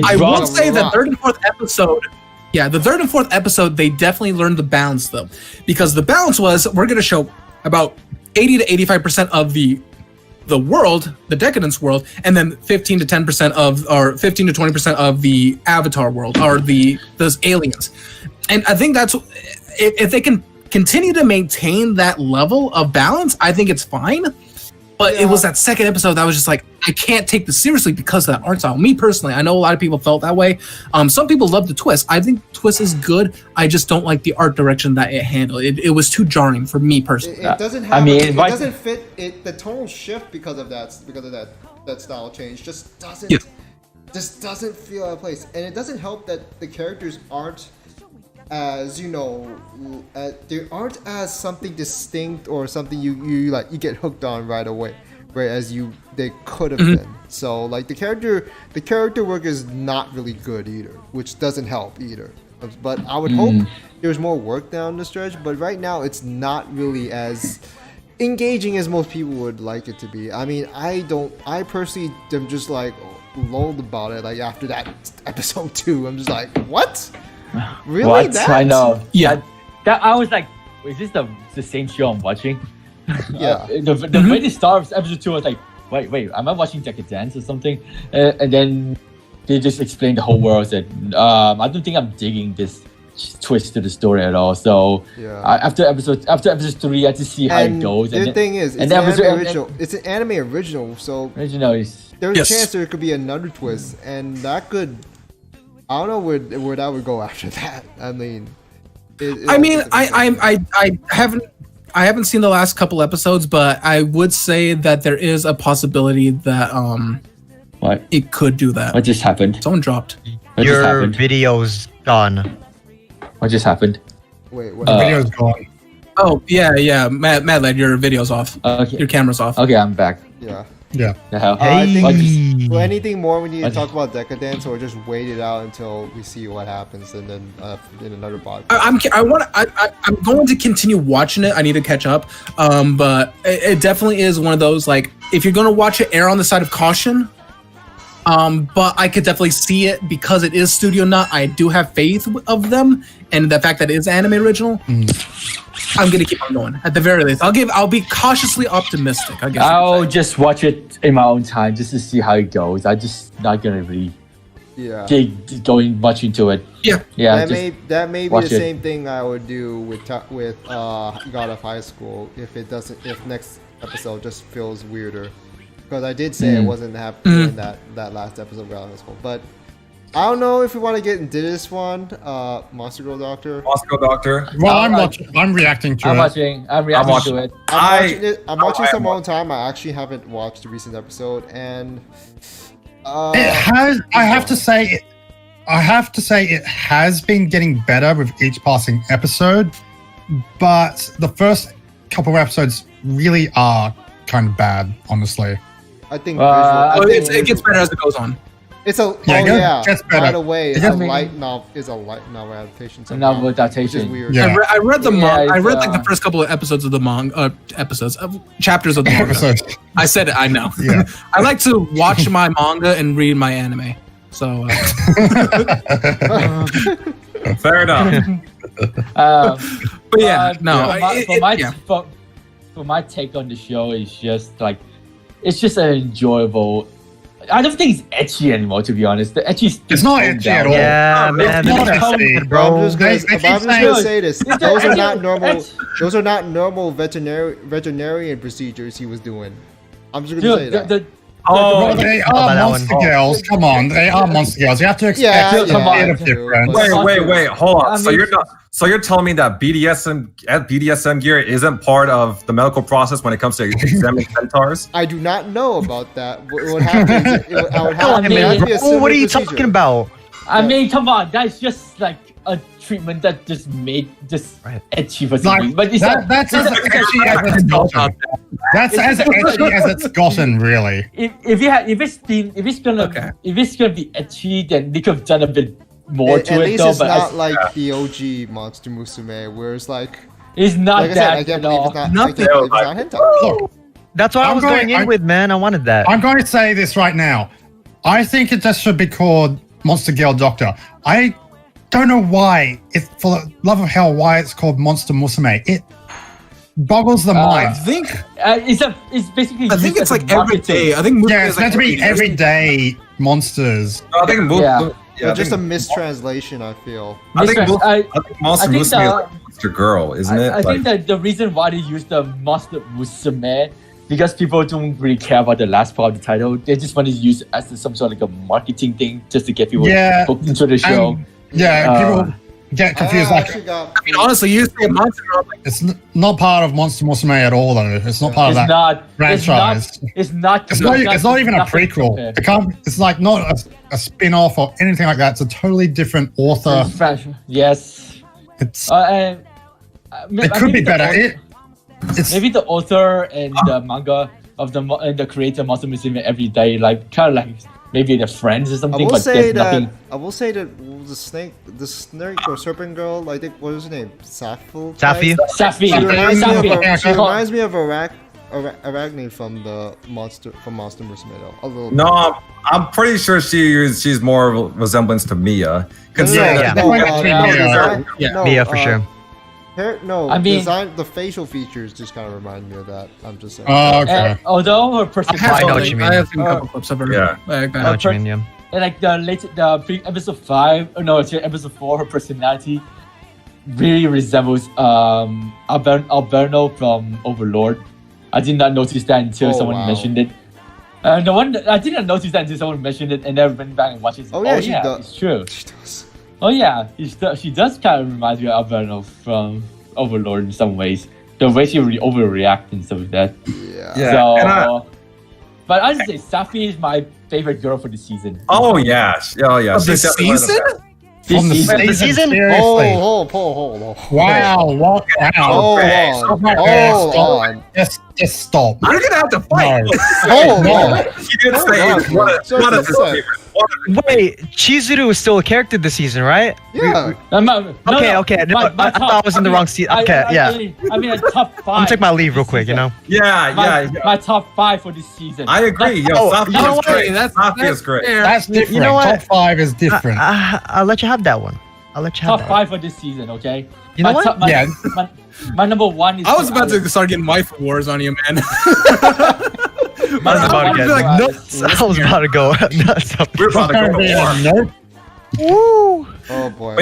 I will say the third and fourth episode. Yeah, the third and fourth episode, they definitely learned the balance though, because the balance was we're gonna show about 80 to 85% of the world, the Deca-Dence world, and then 15 to 10% or 15 to 20% of the Avatar world, or those aliens. And I think that's if they can continue to maintain that level of balance, I think it's fine. But it was that second episode that was just like, I can't take this seriously because of that art style. Me personally, I know a lot of people felt that way. Some people love the twist. I think twist is good. I just don't like the art direction that it handled. It was too jarring for me personally. It doesn't have. It doesn't fit. The tonal shift because of that style change just doesn't feel out of place, and it doesn't help that the characters aren't as they aren't as something distinct or something you get hooked on right away, whereas they could have been. So like the character work is not really good either, which doesn't help either. But I would hope there's more work down the stretch, but right now it's not really as engaging as most people would like it to be. I mean, I personally am just like lulled about it. Like after that episode 2, I'm just like, what? Really? What? That? I know. Yeah. That I was like, is this the same show I'm watching? Yeah. The way they start episode 2, I was like, wait, am I watching Deca-Dence or something? And then they just explained the whole world. Said, I don't think I'm digging this twist to the story at all. So after episode 3, I just see how it goes. The thing is, it's an anime original, so there's a chance there could be another twist, and that could. I don't know where that would go after that. I mean, I haven't seen the last couple episodes, but I would say that there is a possibility that what it could do that. What just happened? Someone dropped. Your video's gone. What just happened? Wait, what? The video's gone. Oh yeah, Mad Lad, your video's off. Okay. Your camera's off. Okay, I'm back. Yeah. The hell? Hey. Anything more we need to talk about Deca-Dence, or just wait it out until we see what happens, and then in another podcast? I'm going to continue watching it. I need to catch up. But it definitely is one of those, like, if you're going to watch it, err on the side of caution. But I could definitely see it because it is Studio Nut. I do have faith of them, and the fact that it is anime original. I'm gonna keep on going. At the very least, I'll be cautiously optimistic. I guess I'll just watch it in my own time just to see how it goes. I'm just not gonna really going much into it. Yeah. That may be the same thing I would do with God of High School if next episode just feels weirder, because I did say I wasn't happy in that last episode of God of High School, but. I don't know if we want to get into this one. Monster Girl Doctor. Well, I'm reacting to it. I'm reacting to it. I'm watching some own time. I actually haven't watched the recent episode, and it has. I have to say, it has been getting better with each passing episode, but the first couple of episodes really are kind of bad, honestly. I think it gets better as it goes on. It's a gets better. By the way, it's a light novel adaptation. A novel adaptation. Which is weird. Yeah. I read the I read like the first couple of episodes of the manga chapters of the manga. I said it. I know. Yeah. I like to watch my manga and read my anime. So. Fair enough. But yeah, for my take on the show is just like, it's just an enjoyable. I don't think it's ecchi anymore, to be honest. The ecchi it's not ecchi at all. Yeah, man. It's not ecchi, bro. I'm just gonna say this. Those are not normal. Those are not normal veterinarian procedures he was doing. I'm just gonna say that. They are monster girls. Come on, they are monster girls. You have to expect a bit of difference. Wait, hold on. So you're telling me that BDSM gear isn't part of the medical process when it comes to examining centaurs? I do not know about that. What happens? What are you talking about? I mean, come on, that's just like a treatment that just made ecchi for something. But it's that's as ecchi as it's gotten. That's as ecchi as it's gotten, really. If it's gonna be ecchi, then they could have done a bit more to it. At least though, it's not like the OG Monster Musume, where it's like it's not like that I said, I can't at all. believe it's not hentai. That's what I was going in with, man. I wanted that. I'm going to say this right now. I think it just should be called Monster Girl Doctor. I don't know why. It's for the love of hell why it's called Monster Musume. It boggles the mind. I think It's basically. I think it's like every day. I think Yeah, it's meant to be everyday monsters. I think Yeah, just a mistranslation, I feel. I think Monster I think Musume is like Monster Girl, isn't it? I think that the reason why they use the Monster Musume because people don't really care about the last part of the title. They just want to use it as some sort of like a marketing thing just to get people hooked into the show. People get confused. honestly, you say Monster Girl. It's not part of Monster Musume at all, though. It's not part of that franchise. It's not even a prequel. It's like not a spin-off or anything like that. It's a totally different author. Yes. It could be better. Maybe the author and the manga of the creator Monster Musume every day, like kind of like maybe they're friends or something. I will say that nothing. the snake or serpent girl. I think what was her name? Safi. Safi. She reminds me of Arachne from Monster Musume though. A little. No, I'm pretty sure she's more of a resemblance to Mia. Mia for sure. The facial features just kind of remind me of that. I'm just saying. Oh, okay. Although her personality, I know what you mean. I have seen a couple clips of her. Yeah. Like I know what you mean, yeah. And like episode 5, episode 4, her personality really resembles Alberno from Overlord. I did not notice that until someone mentioned it. I did not notice that until someone mentioned it, and then went back and watched it. Oh yeah, she does. It's true. She does. Oh yeah, she does kind of remind me of Alberno from Overlord in some ways. The way she overreacts and stuff like that. Yeah. But I'd say Safi is my favorite girl for the season. Oh yeah. This season? From the season? Seriously. Hold. Wow. Hold on. Just stop. You're gonna have to fight. No. She did say one of his favorites. Wait, Chizuru is still a character this season, right? Yeah. Okay. No, I thought I was in the wrong season. Okay, I mean, top 5. I'm gonna take my leave real quick, you know? My top 5 for this season. I agree. Safi is great. Safi is great. That's different. You know what? Top 5 is different. I'll let you have that one. Top 5 for this season, okay? You know what? My number 1 is. I was about to start getting waifu wars on you, man. I was about to go nuts. We're about to go Nope. Woo! Oh boy.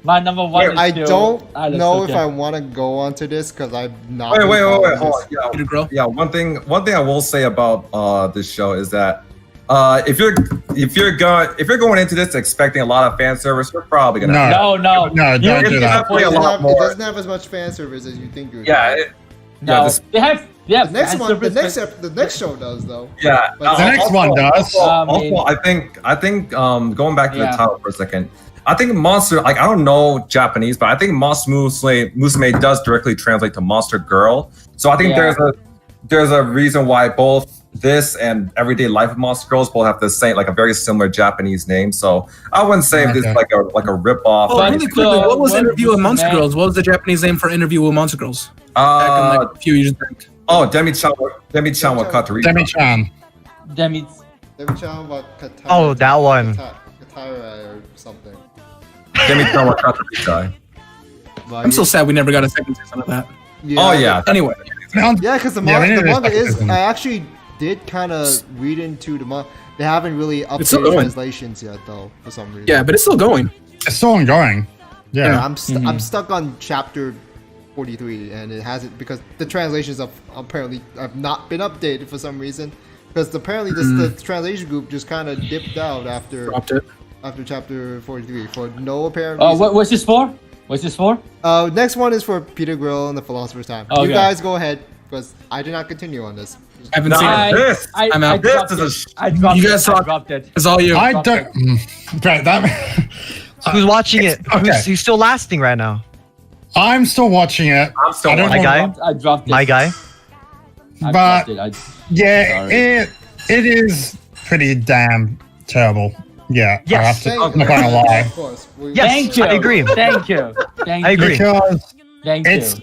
My number one. Is I still, don't know if I want to go onto this because I'm not. Wait, hold on. Yeah, one thing I will say about this show is that if you're going into this expecting a lot of fan service, we're probably gonna no, don't do that. It doesn't have as much fan service as you think it would. They have. Yeah, the next show does though. Yeah, but the next one does. Also, I think going back to the title for a second, I think Monster, like I don't know Japanese, but I think Monster Musume does directly translate to Monster Girl. So I think there's a reason why both this and Everyday Life of Monster Girls both have the same, like a very similar Japanese name. So I wouldn't say this is like a rip off. Oh, really quickly, what was Interview with Monster Girls? What was the Japanese name for Interview with Monster Girls? Back in like a few years back. Oh, Demi-chan wa Katarina. Demi-chan. Demi-chan wa Katara. Oh, that one. Katara or something. Demi-chan wa Katarina. I'm so sad we never got a second season of that. Yeah. Oh yeah. Anyway. Yeah, because the manga is. I actually did kind of read into the manga. They haven't really updated translations yet, though, for some reason. Yeah, but it's still going. It's still ongoing. Yeah. I'm stuck on chapter 43, and it hasn't because the translations apparently have not been updated for some reason. Because apparently the translation group just kind of dipped out after chapter 43 for no apparent reason. What's this for? Next one is for Peter Grill and the Philosopher's Time. Okay. You guys go ahead because I did not continue on this. I haven't seen it. I'm out. I dropped you guys dropped it. It's all you. I don't. Great. Who's watching it? Okay. Who's still lasting right now? I'm still watching it. I'm still I don't watching know, I dropped it. My guy. But it is pretty damn terrible. Yeah, Yes. I have to. Thank I'm not gonna lie. Of course. Yes, Thank you. I agree. Thank you. I agree. Because Thank it's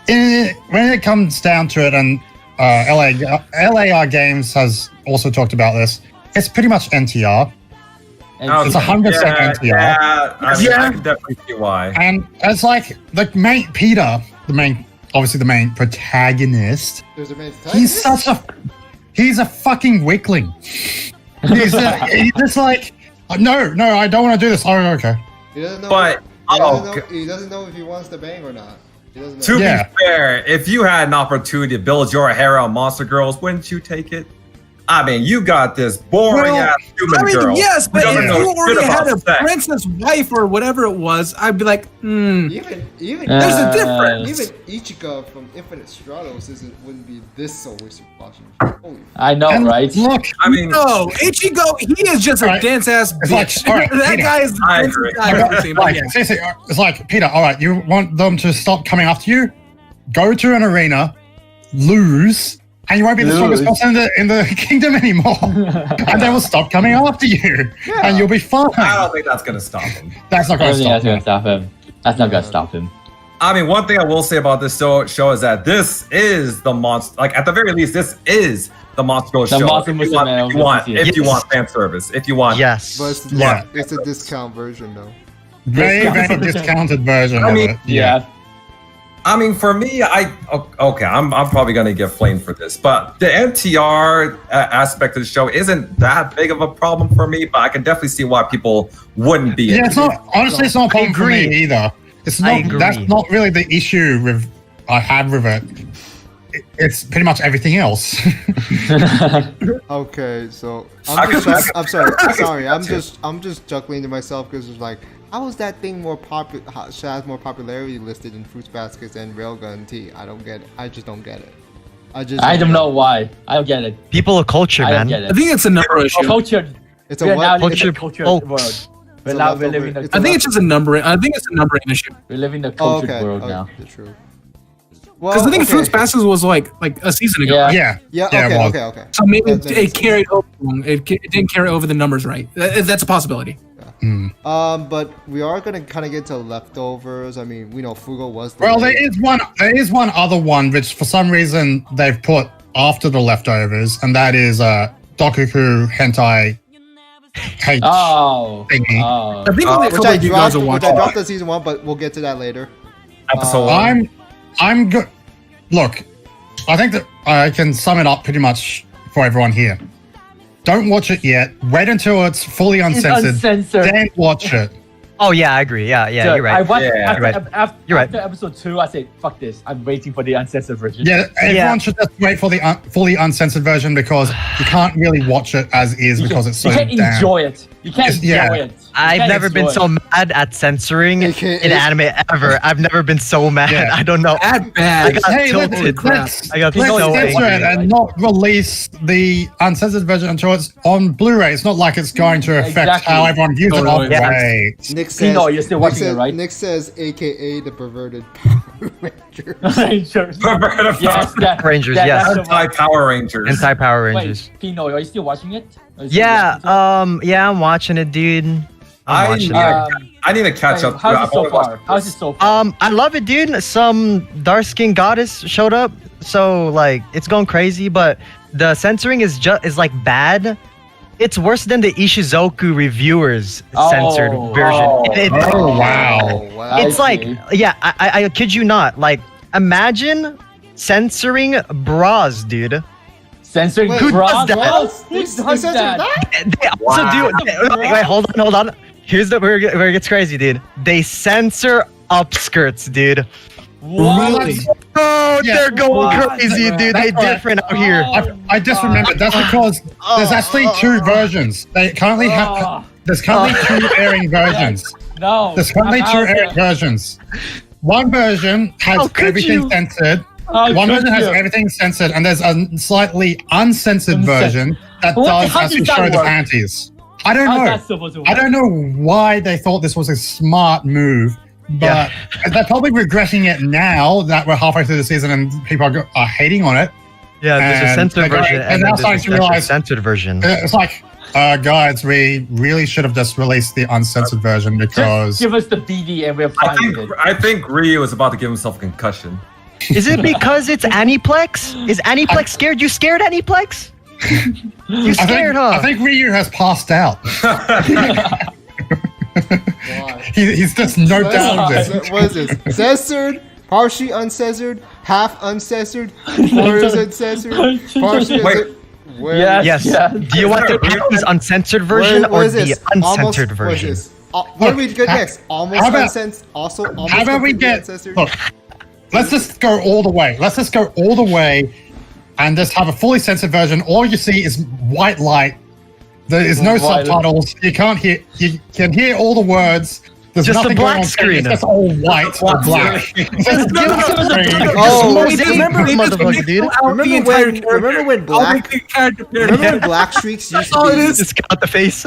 you. when it comes down to it, and LAR Games has also talked about this. It's pretty much NTR. And It's 100% NTR. Yeah, I mean, I can definitely see why. And it's like the main Peter, obviously the main protagonist. There's a main He's a fucking weakling. He's just like, no, I don't want to do this. Oh, okay. He doesn't know. But He doesn't know if he wants to bang or not. He doesn't know. to Yeah. be fair, if you had an opportunity to build your harem Monster Girls, wouldn't you take it? I mean, you got this boring ass human girl. yes, but who if doesn't know you shit already about had a sex. princess wife or whatever it was, I'd be like, Even there's a difference. even Ichika from Infinite Stratos wouldn't be this so wishy-washy. Holy I know, And right? look, I mean, No, Ichigo, he is just a Alright. dance ass It's like, bitch. alright, that Peter. guy is the I princess agree. guy I've ever seen, but like, yeah. seriously, it's like, Peter, all right, you want them to stop coming after you? Go to an arena, lose, and you won't be the strongest person in the kingdom anymore. And they will stop coming after you. And you'll be fine. I don't think that's gonna stop him. That's not I going don't to think stop that's gonna him. stop him. That's not gonna stop him. I mean, one thing I will say about this show is that this is the monster. Like at the very least, this is the Monster Girl The show. Monster If you Musume want, Yes. if you want fan service, if you want, Yes. But it's, Yeah. it's a discount version though. Very, very discounted version I of mean, it. Yeah. I mean, for me, okay, I'm probably gonna get flamed for this, but the NTR aspect of the show isn't that big of a problem for me. But I can definitely see why people wouldn't be. Yeah, into it's not, honestly, it's not a problem for me agree. either. It's I not, agree. that's not really the issue I had with it. It's pretty much everything else. Okay, so I could- I'm sorry. I'm just chuckling to myself because it's like, how is that thing more popular? Has more popularity listed in Fruits Baskets and Railgun Tea? I don't get it. I just don't get it. I don't know why. I don't get it. People of culture, I don't man. get I it. think it's a number issue. Culture. It's a We are now what? living in Culture the cultured folks. world. It's a We're leftover- living it's the a I think it's just a numbering. I think it's a numbering issue. we're living the Oh, cultured okay. world Oh, now. true. Because I think okay. Fruits Baskets was like a season ago. Yeah. right? Yeah. Yeah. Yeah, it was. Okay. So maybe That makes it carried over. It didn't carry over the numbers right. That's a possibility. But we are gonna kind of get to leftovers. I mean, we know Fugo was. Well, delayed. there is one other one which for some reason they've put after the leftovers, and that is Dokuku Hentai H Oh. thingy. Oh. I think only a which couple I of you guys dropped. are Which watching. I dropped the season 1, but we'll get to that later. Episode one. I'm good. Look, I think that I can sum it up pretty much for everyone here. Don't watch it yet. Wait until it's fully uncensored. uncensored. Then watch it. Oh yeah, I agree. Yeah, Dude, you're right. I watched Yeah. after, You're right. after, You're right. after episode 2. I said, "Fuck this! I'm waiting for the uncensored version." Yeah, everyone Yeah. should just wait for the fully uncensored version because you can't really watch it as is because it's so you can't damn. enjoy it. You can't enjoy Yeah. it. You I've can't never been enjoy so it. mad at censoring AKA in anime ever. I've never been so mad. Yeah. I don't know. That I bad. got Hey, tilted. let's I got let's so censor it angry. and not release the uncensored version until it's on Blu-ray. It's not like it's going to affect Exactly. how everyone views it. Totally. Yeah. Wait. Nick says. Pino, you're still watching Nick it, says, right? Nick says, AKA the perverted Power Rangers. Rangers. Perverted Yes, that, Rangers, that- yes. that's the one. Anti-Power Rangers. Anti-Power Rangers. Wait, Pino, are you still watching it? Are you still Yeah, watching it? yeah, I'm watching it, dude. I'm watching it. I need to catch Wait, up. how's I've it so only watched far? the How's it first- so far? I love it, dude. Some dark-skinned goddess showed up, so like it's going crazy. But the censoring is like bad. It's worse than the Ishizoku reviewers censored version. Oh, wow. Oh, wow. It's I like, see. yeah, I kid you not. Like, imagine censoring bras, dude. Censoring Wait, who bras? does that? Bras? Who They does censored that? They also Wow. do. Wait, hold on. Here's where it gets crazy, dude. They censor upskirts, dude. What? Really? Oh, Yeah. they're going What? crazy, dude. They That's right. different out here. I just remembered. That's because there's actually two versions. They currently have. There's currently two airing versions. No. There's currently I'm two out airing there. versions. One version has How could everything you? censored. How One could version has you? everything censored, and there's a slightly uncensored version that What? does How actually does that show the work? panties. I don't How's know. that supposed to work? I don't know why they thought this was a smart move, but they're probably regretting it now that we're halfway through the season and people are hating on it. Yeah, there's a And censored they're going- version, and and now then starting there's to a realize- censored version. It's like, guys, we really should have just released the uncensored version Just because give us the BD and we're fine with it. I think Ryu is about to give himself a concussion. Is it because it's Aniplex? Is Aniplex scared? You scared, Aniplex? You scared, I huh? think Ryu has passed out. Why? He's just no down this. What is this? Censored, partially uncensored, half uncensored, or is it censored? Partially Wait. uncensored. Where Yes. Do you want the Peppi's uncensored version or the uncensored version? What do we get next? Almost how about- uncensored. Also, almost How about we completely get? uncensored. Look, let's just go all the way. Let's just go all the way, and just have a fully censored version. All you see is white light. There is no White light. subtitles. You can't hear. You can hear all the words. There's Just a nothing black going on screen. It's just all white or black. It's just a black screen. Oh, They just Remember, moved motherfucker, dude. remember when black remember when black streaks used all it to be is. Just cut the face.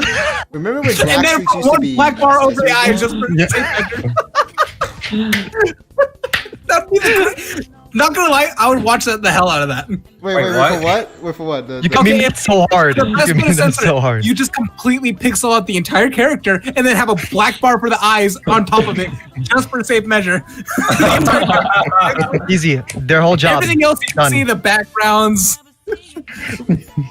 remember when And black then streaks put used to one be black bar over the eyes uncensored? just for Yeah. That'd be the not gonna lie, I would watch the hell out of that. Wait, what? for what? Wait, for what? You can meme it so hard. The You best can way to meme them censor so it, hard. you just completely pixel out the entire character and then have a black bar for the eyes on top of it, just for safe measure. Easy. Their whole job. Everything else you can done. see the backgrounds.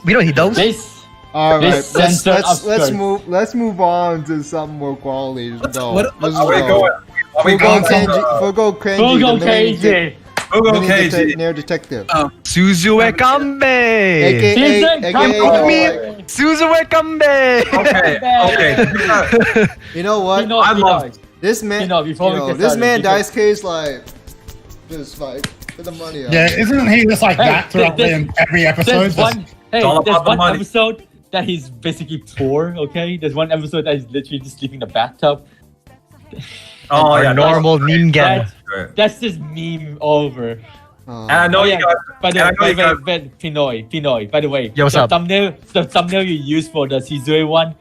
We don't need those. This All right, This let's censored upskirt. move on to something more quality. Let's go. Let's Are we go. going? Are we Fugo going? Kenji, Fugo Kenji, Fugo the main KJ. Fugo KG. Nair detective. Suzue Kambe. AKA, AKA, Suzue Kambe. Okay. you know what? Pinoy, I love- Pinoy. This man, Pinoy, before we get this started, man because- dice case like, just like, get the money out. Yeah, isn't he just like Hey, that throughout every episode? There's one. Hey, all there's about the one money. episode that he's basically poor. Okay, there's one episode that he's literally just sleeping in the bathtub. Oh yeah, Normal Ningen. That's just meme over. And I know Oh, you yeah. guys. By the and I know you guys. way, Pinoy. By the way, Yo, what's the up? thumbnail you used for the Shizue one,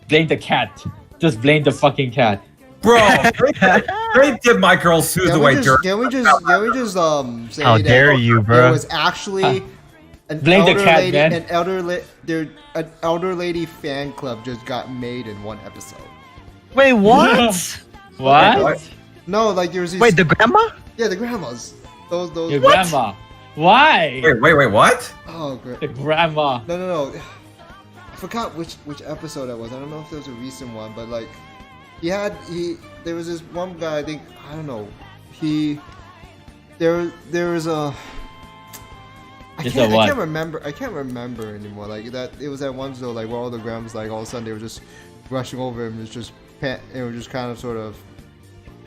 blame the cat. Just blame the fucking cat. Bro, they did my girl Suze Can away we dirt. just say How that dare you, bro. There was actually an Blame the elder cat, lady, man. an elder lady fan club just got made in one episode. Wait, what? What? No, like there was these, Wait, the grandma? yeah, the grandmas. Those Your grandma. Why? Wait, what? oh great. The grandma. No. I forgot which episode that was. I don't know if it was a recent one, but like there was this one guy, I think, I don't know. There was a I It's can't, a what? I can't remember anymore. Like that, it was that one show like where all the grams like all of a sudden they were just rushing over him. It was just kind of sort of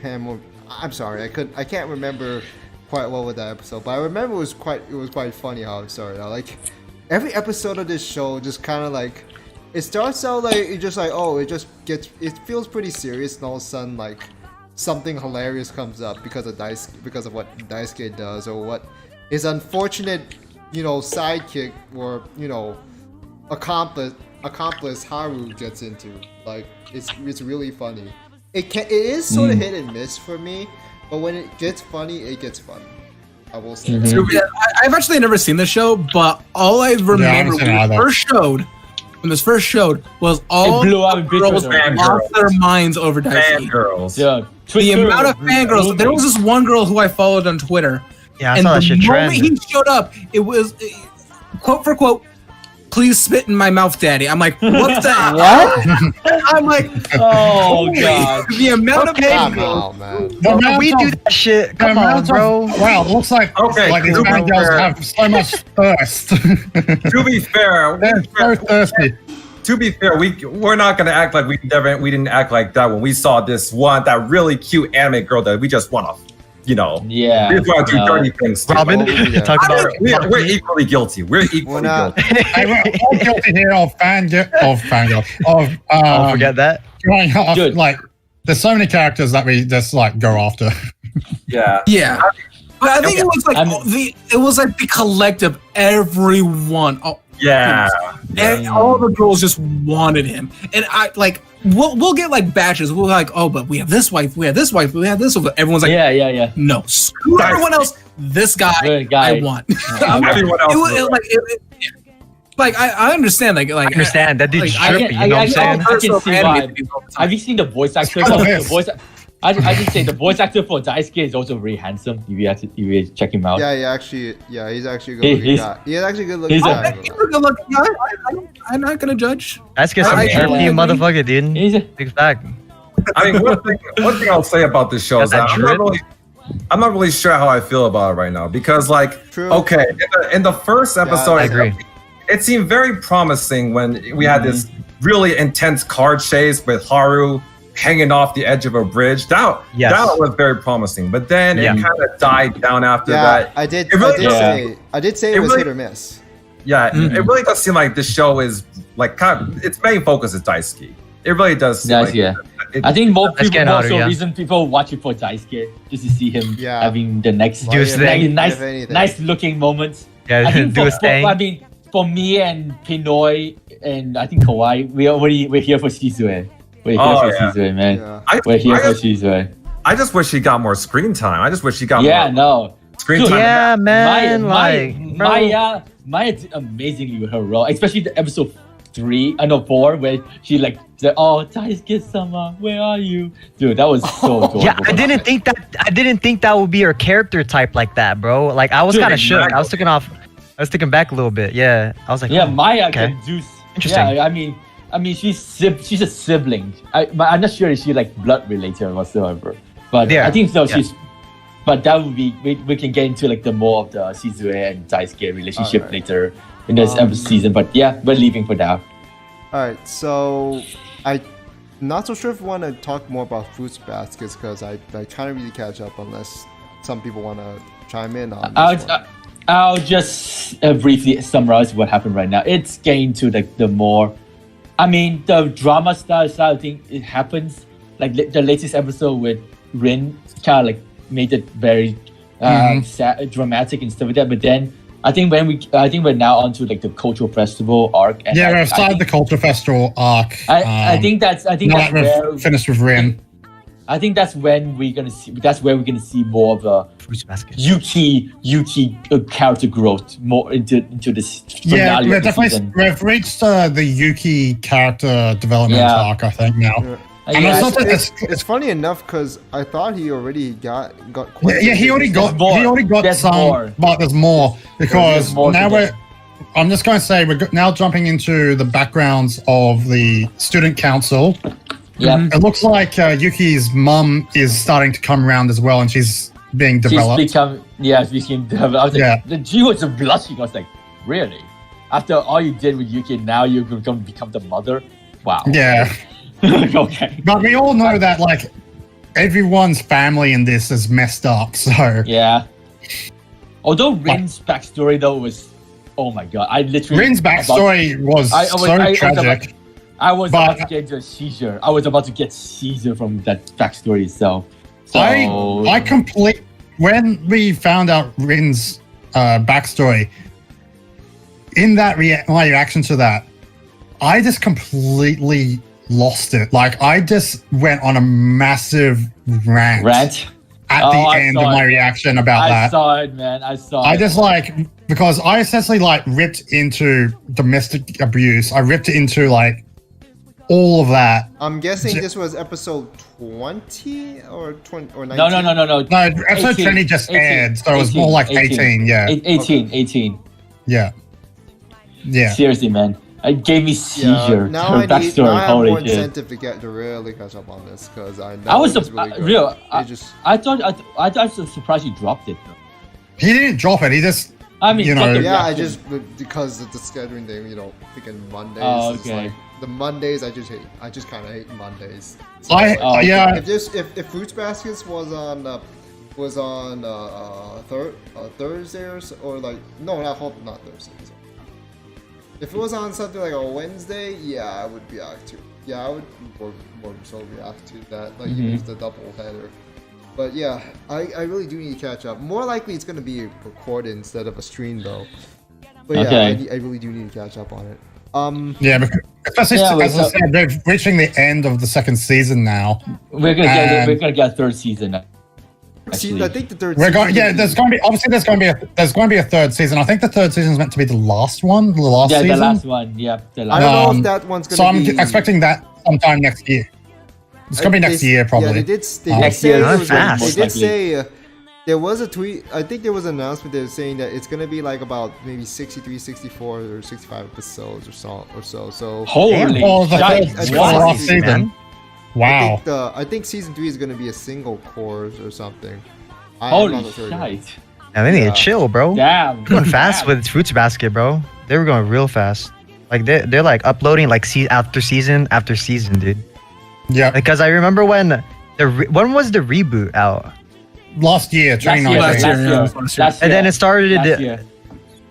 pan. I'm sorry, I can't remember quite well with that episode, but I remember it was quite funny how it started out. Like every episode of this show just kind of like it starts out like it just like it feels pretty serious, and all of a sudden like something hilarious comes up because of what Daisuke does or what his unfortunate sidekick or accomplice Haru gets into. Like it's really funny. It is sort of hit and miss for me, but when it gets funny, it gets funny. I will say. Mhm. So, yeah, I've actually never seen the show, but all I remember seen it either. when this first showed was all It blew up in girls Twitter. lost their minds over Daisuke. Fangirls. Yeah. The amount of fangirls. There was this one girl who I followed on Twitter, Yeah, I and saw that the shit moment trend. he showed up, it was quote for quote, "Please spit in my mouth, daddy." I'm like, what the hell? I'm like, Oh god. the amount of Okay. Come fangirls. on, man. The amount We of- do that shit. the Come on, amount of- bro. Wow, it looks like these to be fangirls fair- have so much thirst. To be fair, They're so thirsty. to be fair, we're not gonna act like we didn't act like that when we saw that really cute anime girl that we just wanna, Yeah. we just wanna do no. dirty things to. Robin, Oh, yeah. talk I about. mean, we're equally guilty. We're We're equally not. guilty. Hey, we're all guilty here of Don't forget that. going off, Dude. like there's so many characters that we just like go after. Yeah. Yeah. But I think it was like it was like the collective, everyone, Yeah. and all the girls just wanted him. And I like we'll get like batches. We're like, oh, but we have this wife, we have this wife, we have this. Everyone's like, Yeah. no, screw everyone else. This guy, Good guy. I want. Everyone else. Like I understand. Like I understand that dude's like, I trippy. You know what I'm saying? I can see why. Have you seen the voice actors? Oh, The yes. voice. I just say the voice actor for Daisuke is also very handsome. If you check him out. Yeah, he's actually a good looking guy. He's actually a good looking guy. He's a good looking guy. I'm not gonna judge. That's good. Some trippy motherfucker, dude. He's a, Big fact. I mean, one thing I'll say about this show is that I'm not really sure how I feel about it right now because, like, True. okay, in the first episode, I agree. It seemed very promising when we had this really intense card chase with Haru hanging off the edge of a bridge. That was very promising, but then it kind of died down after that. I did say it was hit or miss. Yeah, it really does seem like this show is like its main focus is Daisuke. It really does seem I think more Let's get people Haru, also reason people watch it for Daisuke just to see him having the next nice looking moments. Yeah, I think do his thing. I mean, for me and Pinoy and I think Kawhi, we're here for Shizue. We're here for Shizue, man. Yeah. We're here for Shizue. I just wish she got more screen time. I just wish she got screen Dude, time. Yeah, man. Maya did amazingly with her role, especially the episode 4, where she like said, "Oh, Daisuke-sama, where are you?" Dude, that was so adorable. Yeah, I didn't think that would be her character type like that, bro. Like I was kind of shook. I was taken back a little bit. Yeah, I was like, Maya okay. can do. Interesting. Yeah, I mean, she's a sibling. But I'm not sure if she's like blood related or whatsoever. But I think so. She's. But that would be we can get into like the more of the Shizue and Daisuke relationship later in this season. But yeah, we're leaving for now. Alright, so I'm not so sure if we want to talk more about Fruits Baskets because I can't really catch up unless some people want to chime in on this one. I'll just briefly summarize what happened right now. It's getting to like the more, I mean, the drama style thing. It happens like the latest episode with Rin kind of like made it very sad, dramatic and stuff like that. But then I think we're now onto like the cultural festival arc. And we've started the cultural festival arc. I think that's where we've finished with Rin. I think that's when we're gonna see. That's where we're gonna see more of the Fruits Basket. Yuki character growth more into this. Yeah, finale of the definitely. season. We've reached the Yuki character development arc, I think now. Yeah. And It's funny enough because I thought he already got quite. Yeah, he already got There's some, more. but there's more because more now I'm just going to say we're now jumping into the backgrounds of the student council. Yeah, It looks like Yuki's mum is starting to come around as well, and she's being developed. she's become developed. I was like, she was blushing. I was like, really? After all you did with Yuki, now you're going to become the mother? Wow. Yeah. Okay. But we all know that like everyone's family in this is messed up. So yeah. Although Rin's backstory though was, oh my god, I literally Rin's backstory was tragic. I was about to get into a seizure. I was about to get seizure from that backstory itself. So when we found out Rin's backstory, in that my reaction to that, I just completely lost it. Like I just went on a massive rant at the end of my reaction about that. I saw it, man. I just because I essentially like ripped into domestic abuse. I ripped into like all of that. I'm guessing this was episode 20 or 20 or 19. No. No, episode 20 just aired, so it was more like 18. Yeah, 18. Yeah. Seriously, man. It gave me seizure. Now I have more incentive to really catch up on this because I know I thought I was surprised you dropped it. He didn't drop it. He just. I mean, I just because of the scheduling thing, freaking Mondays. Oh, okay. Like, the Mondays I just hate. I just kind of hate Mondays. So If Fruits Baskets was on Thursday or like not Thursday. If it was on something like a Wednesday, I would react to. Yeah, I would more so react to that. Like use the double header. But yeah, I really do need to catch up. More likely it's gonna be recorded instead of a stream though. But yeah, I really do need to catch up on it. Especially as I said, they're reaching the end of the second season now. We're gonna get a third season. See, I think the third. There's going to be a third season. I think the third season is meant to be the last one. The last season. The last one. Yeah, the last. I don't know if that one's gonna. So I'm expecting that sometime next year. It's gonna be next year probably. Yeah, they did. They Next say year, there was fast. they most did likely. say there was a tweet. I think there was an announcement that was saying that it's gonna be like about maybe 63, 64, or 65 episodes or so. So Holy Oh, the shite. I think whole What? last season. Man. Wow. I think season 3 is gonna be a single course or something. I'm Holy not sure yet. shite. Yeah, they need Yeah. to chill, bro. Damn. Going fast Damn. with Fruits Basket, bro. They were going real fast. Like they're like uploading like after season after season, dude. Yeah. Because I remember when when was the reboot out? Last year, 2019. Last year, yeah, Last last year. year. And then it started. Last year.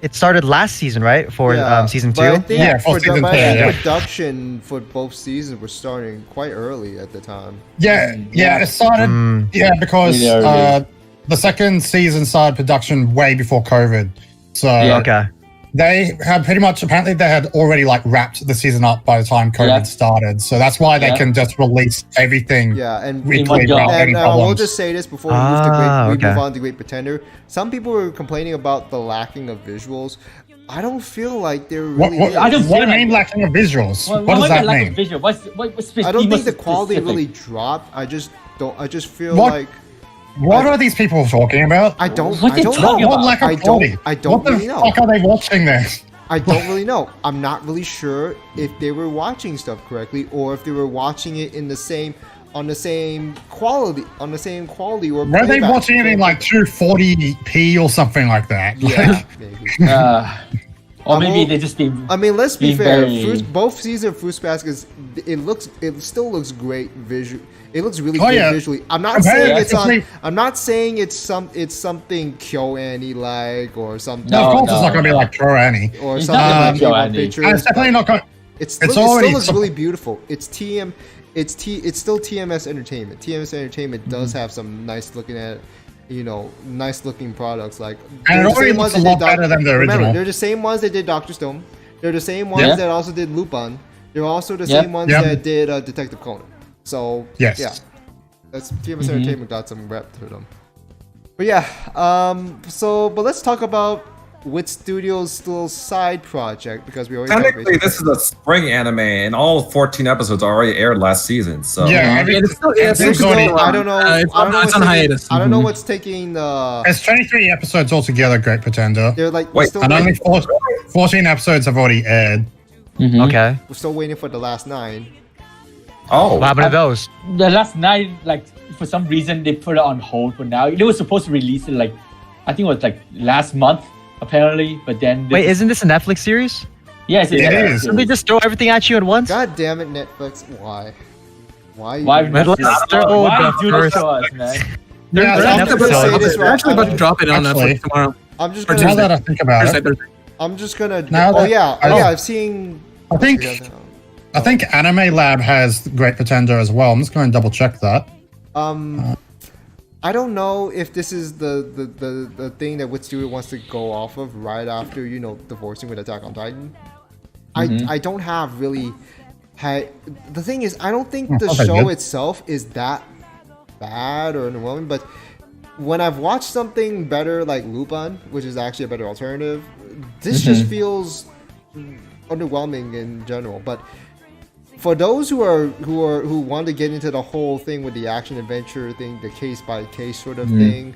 It started last season, right? For season but I 2. think Yeah, for season but I two, think yeah. production for both seasons was starting quite early at the time. Yeah, Yeah. it started. Mm. Yeah, because Yeah, the second season started production way before COVID. So Yeah. Okay. they had pretty much, apparently they had already like wrapped the season up by the time COVID Yeah. started. So that's why they Yeah. can just release everything Yeah, and weekly one go. without any And we'll problems. just say this before we move okay. on to Great Pretender. Some people were complaining about the lacking of visuals. I don't feel like there really is. I don't what do feel you mean like- lacking of visuals? What what does that lack of mean? Visual? What's I don't think the most quality specific? really dropped. I just feel What? like What are these people talking about? I don't What I they don't talking know. What about? lack of I quality? don't what the really know. fuck are they watching this? I don't really know. I'm not really sure if they were watching stuff correctly or if they were watching it in the same quality or Were they playback. watching it in like 240p or something like that? Yeah, maybe. Or maybe well, they just being. I mean, let's be Being fair. very- Both season of Fruits Baskets, it still looks great visual. It looks really Oh, good yeah. visually. I'm not Compare saying it, it's on. actually- I'm not saying it's something KyoAni like or something. No, of course no, it's not going to be no. like KyoAni. Or It's something not like gonna Game be on KyoAni. Pictures. And it's definitely not going. It It's still already looks really beautiful. It's still TMS Entertainment. TMS Entertainment does have some nice looking products. Like And it they're the already same looks ones a that lot did better than the Remember, original. they're the same ones that did Doctor Stone. They're the same ones Yeah. that also did Lupin. They're also the Yep. same ones Yep. that did Detective Conan. So Yes. yeah, that's TMS Entertainment got some rep to them. But yeah, but let's talk about Wit Studios' little side project because we already talked Technically, this is a spring anime, and all 14 episodes already aired last season. So Yeah, It's still, it's There's still only- going I on. don't know. It's on what's hiatus. taking, I don't know what's taking the. There's 23 episodes altogether, Great Pretender. They're like Wait, And only 14 episodes have already aired. Okay. we're still waiting for the last 9. oh, What happened to those? The last night, like for some reason, they put it on hold for now. They were supposed to release it like, I think it was like last month apparently, but then Wait, isn't this a Netflix series? yes, It is. Didn't they just throw everything at you at once? God damn it, Netflix! Why? Why? Why? But let's throw Why the do this first- to us, man? Yeah, There's I'm an just gonna episode. say this They're actually about to drop it on Actually- Netflix tomorrow. I'm just Or gonna. Now that I think about Thursday, it, Thursday. I'm just gonna. Now Oh that- yeah, I don't- I've seen. I think Anime Lab has Great Pretender as well. I'm just going to double check that. I don't know if this is the thing that Wit Studio wants to go off of right after divorcing with Attack on Titan. I don't have really had. The thing is, I don't think the okay, show good. itself is that bad or underwhelming, but when I've watched something better like Lupin, which is actually a better alternative, this just feels underwhelming in general. But for those who want to get into the whole thing with the action adventure thing, the case by case sort of thing,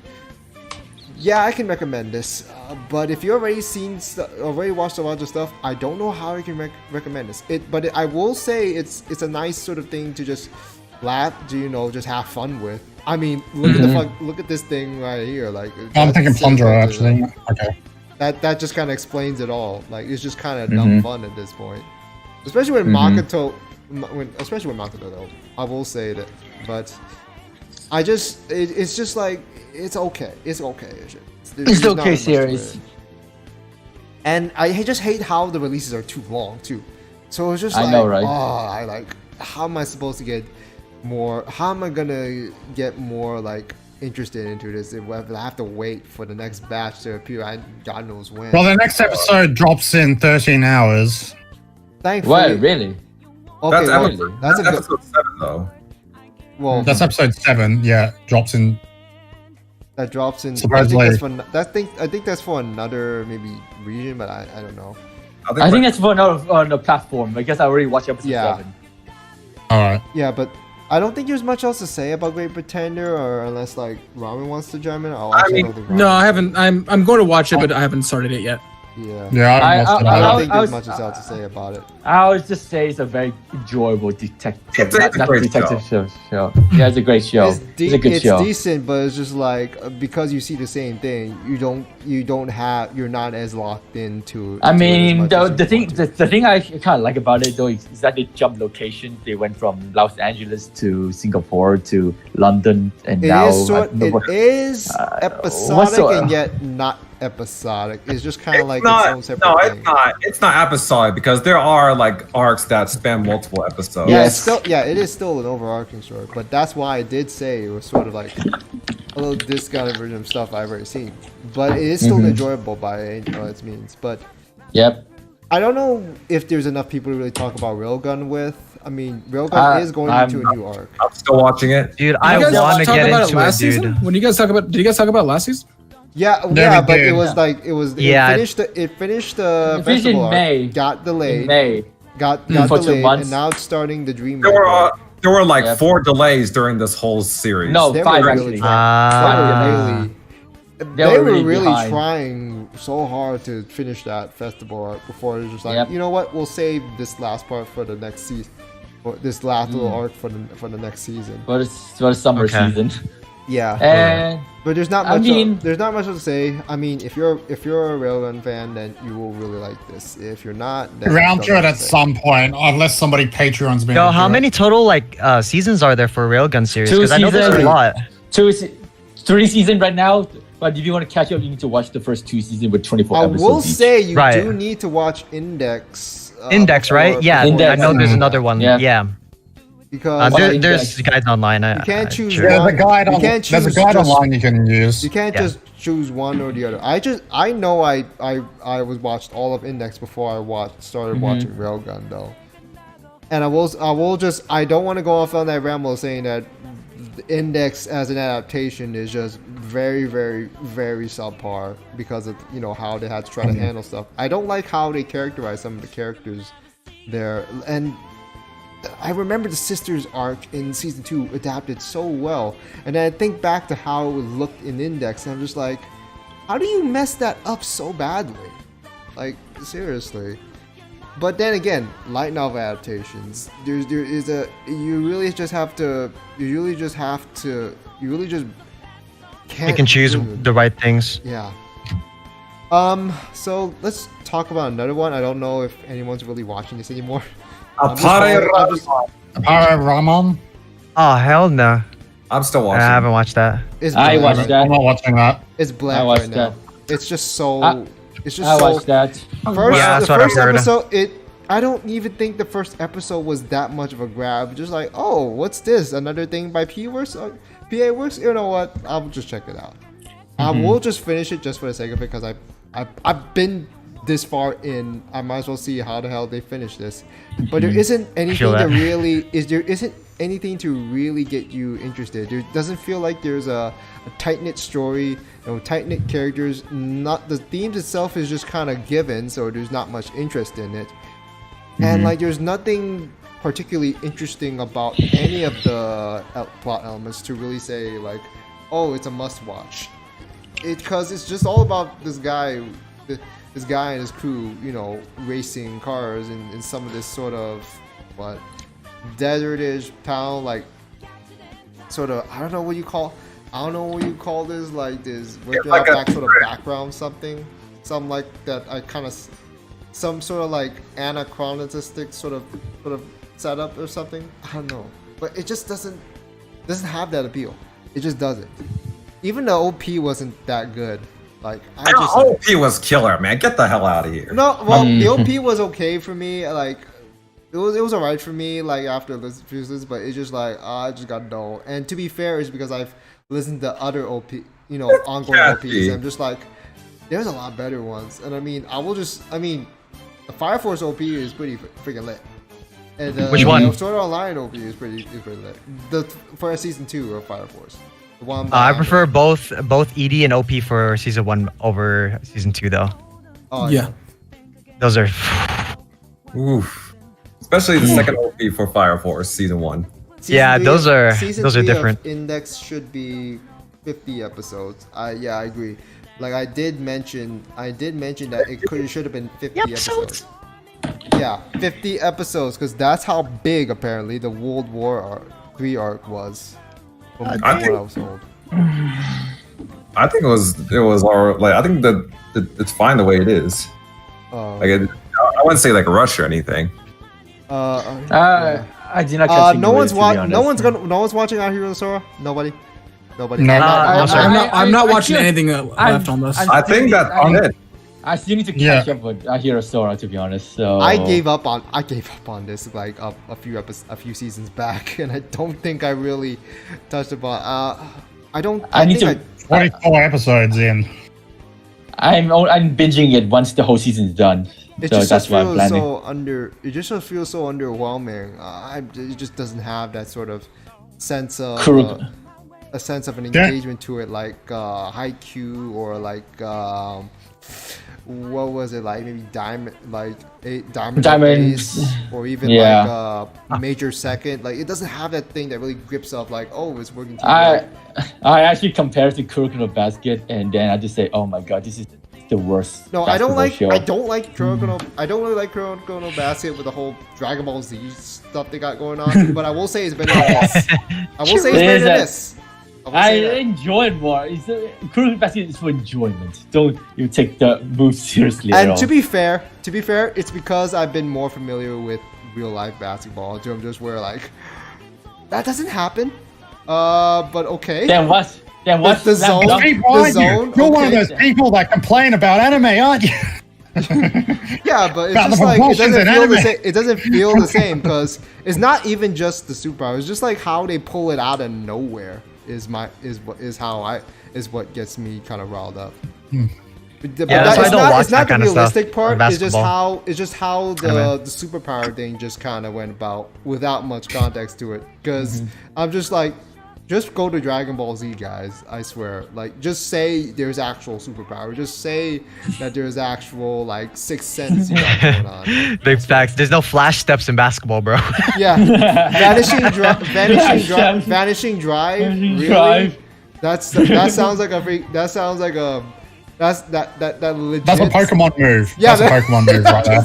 yeah, I can recommend this. But if you already watched a lot of stuff, I don't know how I can recommend this. But I will say it's a nice sort of thing to just laugh, just have fun with. I mean, look at this thing right here. Like I'm thinking that's- Plunderer, actually. Okay. That just kind of explains it all. Like it's just kind of dumb fun at this point, especially when Makoto, though. I will say that, but it's just like it's okay. It's okay. It's not okay much to series. it. And I just hate how the releases are too long too. So it's just I like, know, right? how am I supposed to get more? How am I gonna get more like interested into this if I have to wait for the next batch to appear? God knows when. Well, the next episode drops in 13 hours. Thankfully, What? Really? okay, that's well, episode, that's a good. episode 7 though. Well, That's episode 7. Yeah, drops in. that drops in. Surprisingly. I think that's for another maybe region, but I don't know. I think we're- that's for another on the platform because I already watched episode Yeah. 7. All right. Yeah, but I don't think there's much else to say about Great Pretender, or unless like Ramen wants to chime in. No, I haven't. I'm going to watch it, but I haven't started it yet. Yeah. Yeah, I I don't think I there's was- much else to say about it. I would just say it's a very enjoyable detective. It's a great show. Yeah, it's a great show. It's a good It's show. decent, but it's just like because you see the same thing, you're not as locked into. I into it as mean, much as the you thing want to. the thing I kind of like about it though is that they jumped location. They went from Los Angeles to Singapore to London, and now It is episodic so- and yet not episodic. It's just kind of like not, its own separate no, thing. it's not. It's not episodic because there are like arcs that span multiple episodes. Yeah, Yes. it is still an overarching story, but that's why I did say it was sort of like a little discounted version of stuff I've already seen. But it is still enjoyable by its means. But Yep. I don't know if there's enough people to really talk about Railgun with. I mean, Railgun is going into a new arc. I'm still watching it. Dude, You I guys want to talk get about into it last dude. season. When you guys talk about, did you guys talk about it last season? Yeah, we but did. it was like it Yeah. finished the It finished festival in arc, May. got delayed, In May. got For 2 delayed, months. and now it's starting the Dream. There were like Yep. 4 delays during this whole series. No, They 5 were actually. really Ah. They were were really really behind. trying so hard to finish that festival arc before it was just like, Yep. you know what, we'll save this last part for the next season, or this last little arc for the next season. For the summer Okay. season. Yeah, And but there's not I much. mean- There's not much to say. I mean, if you're a Railgun fan, then you will really like this. If you're not, then round don't through it at say. some point, unless somebody Patreons me. Yo, to how do it. many total seasons are there for Railgun series? 2 Because I know there's a seasons. lot. 3 seasons right now. But if you want to catch up, you need to watch the first 2 seasons with 24 I episodes. will each. say you Right. do need to watch Index. Index, right? before- Yeah, Index. I know there's another one. Yeah. Yeah. Because Watch There's Index. guides online. You can't choose sure. There's a guide You on. can't There's a choose guide just- online you can use. You can't Yeah. just choose one or the other. I know I was watched all of Index before I started watching Railgun though. And I don't want to go off on that ramble saying that the Index as an adaptation is just very, very, very subpar because of how they had to try to handle stuff. I don't like how they characterize some of the characters there, and I remember the sisters arc in season 2 adapted so well, and then I think back to how it looked in Index, and I'm just like, how do you mess that up so badly? Like, seriously. But then again, light novel adaptations, you really just can't You can choose do it. the right things. Yeah. So let's talk about another one. I don't know if anyone's really watching this anymore. I'm just- Ramon. Oh, hell no. I'm still I watching. haven't watched that. It's I blank. watched that. I'm not watching that. It's blank I watched right now. that. It's just so. I- it's just I so. watched that. First, Yeah, the that's what I've first heard. episode, I don't even think the first episode was that much of a grab. Just like, oh, what's this? Another thing by PA Works? You know what? I'll just check it out. I will just finish it just for the sake of it because I've been this far in. I might as well see how the hell they finish this. But there isn't anything that. there isn't anything to really get you interested. There doesn't feel like there's a tight knit story, tight knit characters. Not the themes itself is just kind of given, so there's not much interest in it. And like, there's nothing particularly interesting about any of the plot elements to really say like, oh, it's a must watch. Because it's just all about this guy and his crew, racing cars in some of this sort of desertish town, like sort of I don't know what you call this, like this working like out a- back sort of background something like that. I kind of some sort of like anachronistic sort of setup or something. I don't know, but it just doesn't have that appeal. It just doesn't. Even the OP wasn't that good. Like OP was killer, man. Get the hell out of here. no, well, the OP was okay for me. Like, it was alright for me. Like after a few listens, but it's just like I just got dull. And to be fair, it's because I've listened to other OP, ongoing OPs. And I'm just like, there's a lot better ones. And I mean, the Fire Force OP is pretty freaking lit. And Which one? The Sword Art Online OP is pretty lit. For season 2 of Fire Force. The one I prefer both ED and OP for season 1 over season 2 though. Oh, Yeah. Those are Oof. Especially the second OP for Fire Force season 1. Yeah, those are three different. Of Index should be 50 episodes. Yeah, I agree. Like I did mention that it should have been 50 episodes. Yeah, 50 episodes, because that's how big apparently the World War III arc was. I think it was all like I think that it's fine the way it is. Like I wouldn't say like a rush or anything. I did not catch no one's watching Our Hero Sora. Nobody. No, I'm not watching anything left on this. I think that's on it. I still need to catch up with Hero Sora, to be honest. So I gave up on this like a few seasons back, and I don't think I really touched upon. I need to. 24 episodes in. I'm binging it once the whole season is done. It so just that's why I'm feels planning. It just feels so underwhelming. It just doesn't have that sort of sense of a sense of an engagement to it, like Haikyuu or like what was it, like maybe Diamonds, or even like Major Second. Like it doesn't have that thing that really grips up. Like, oh, it's working together. I actually compared it to Kuroko Basket, and then I just say, oh my god, this is the worst. No, I don't like show. I don't like Kuroko. I don't really like Kuroko Basket with the whole Dragon Ball Z stuff they got going on. But I will say it's better than this. I will say it's better than this. I enjoy it more. Kuroko Basket is for enjoyment. Don't you take the move seriously at all. And to be fair, it's because I've been more familiar with real life basketball. I'm just where like that doesn't happen. But okay. Then what? The zone. You're one of those people that complain about anime, aren't you? Yeah, but it's just like it doesn't feel the same because it's not even just the superpower. It's just like how they pull it out of nowhere is what gets me kind of riled up. But it's not the realistic part. It's just how the superpower thing just kind of went about without much context to it. Because I'm just like, just go to Dragon Ball Z, guys. I swear. Like, just say there's actual superpower. Just say that there's actual like sixth sense going on. Big facts. There's no flash steps in basketball, bro. Yeah, vanishing drive. Really? That sounds like legit. That's a Pokemon move. Yeah, that's a Pokemon move right there.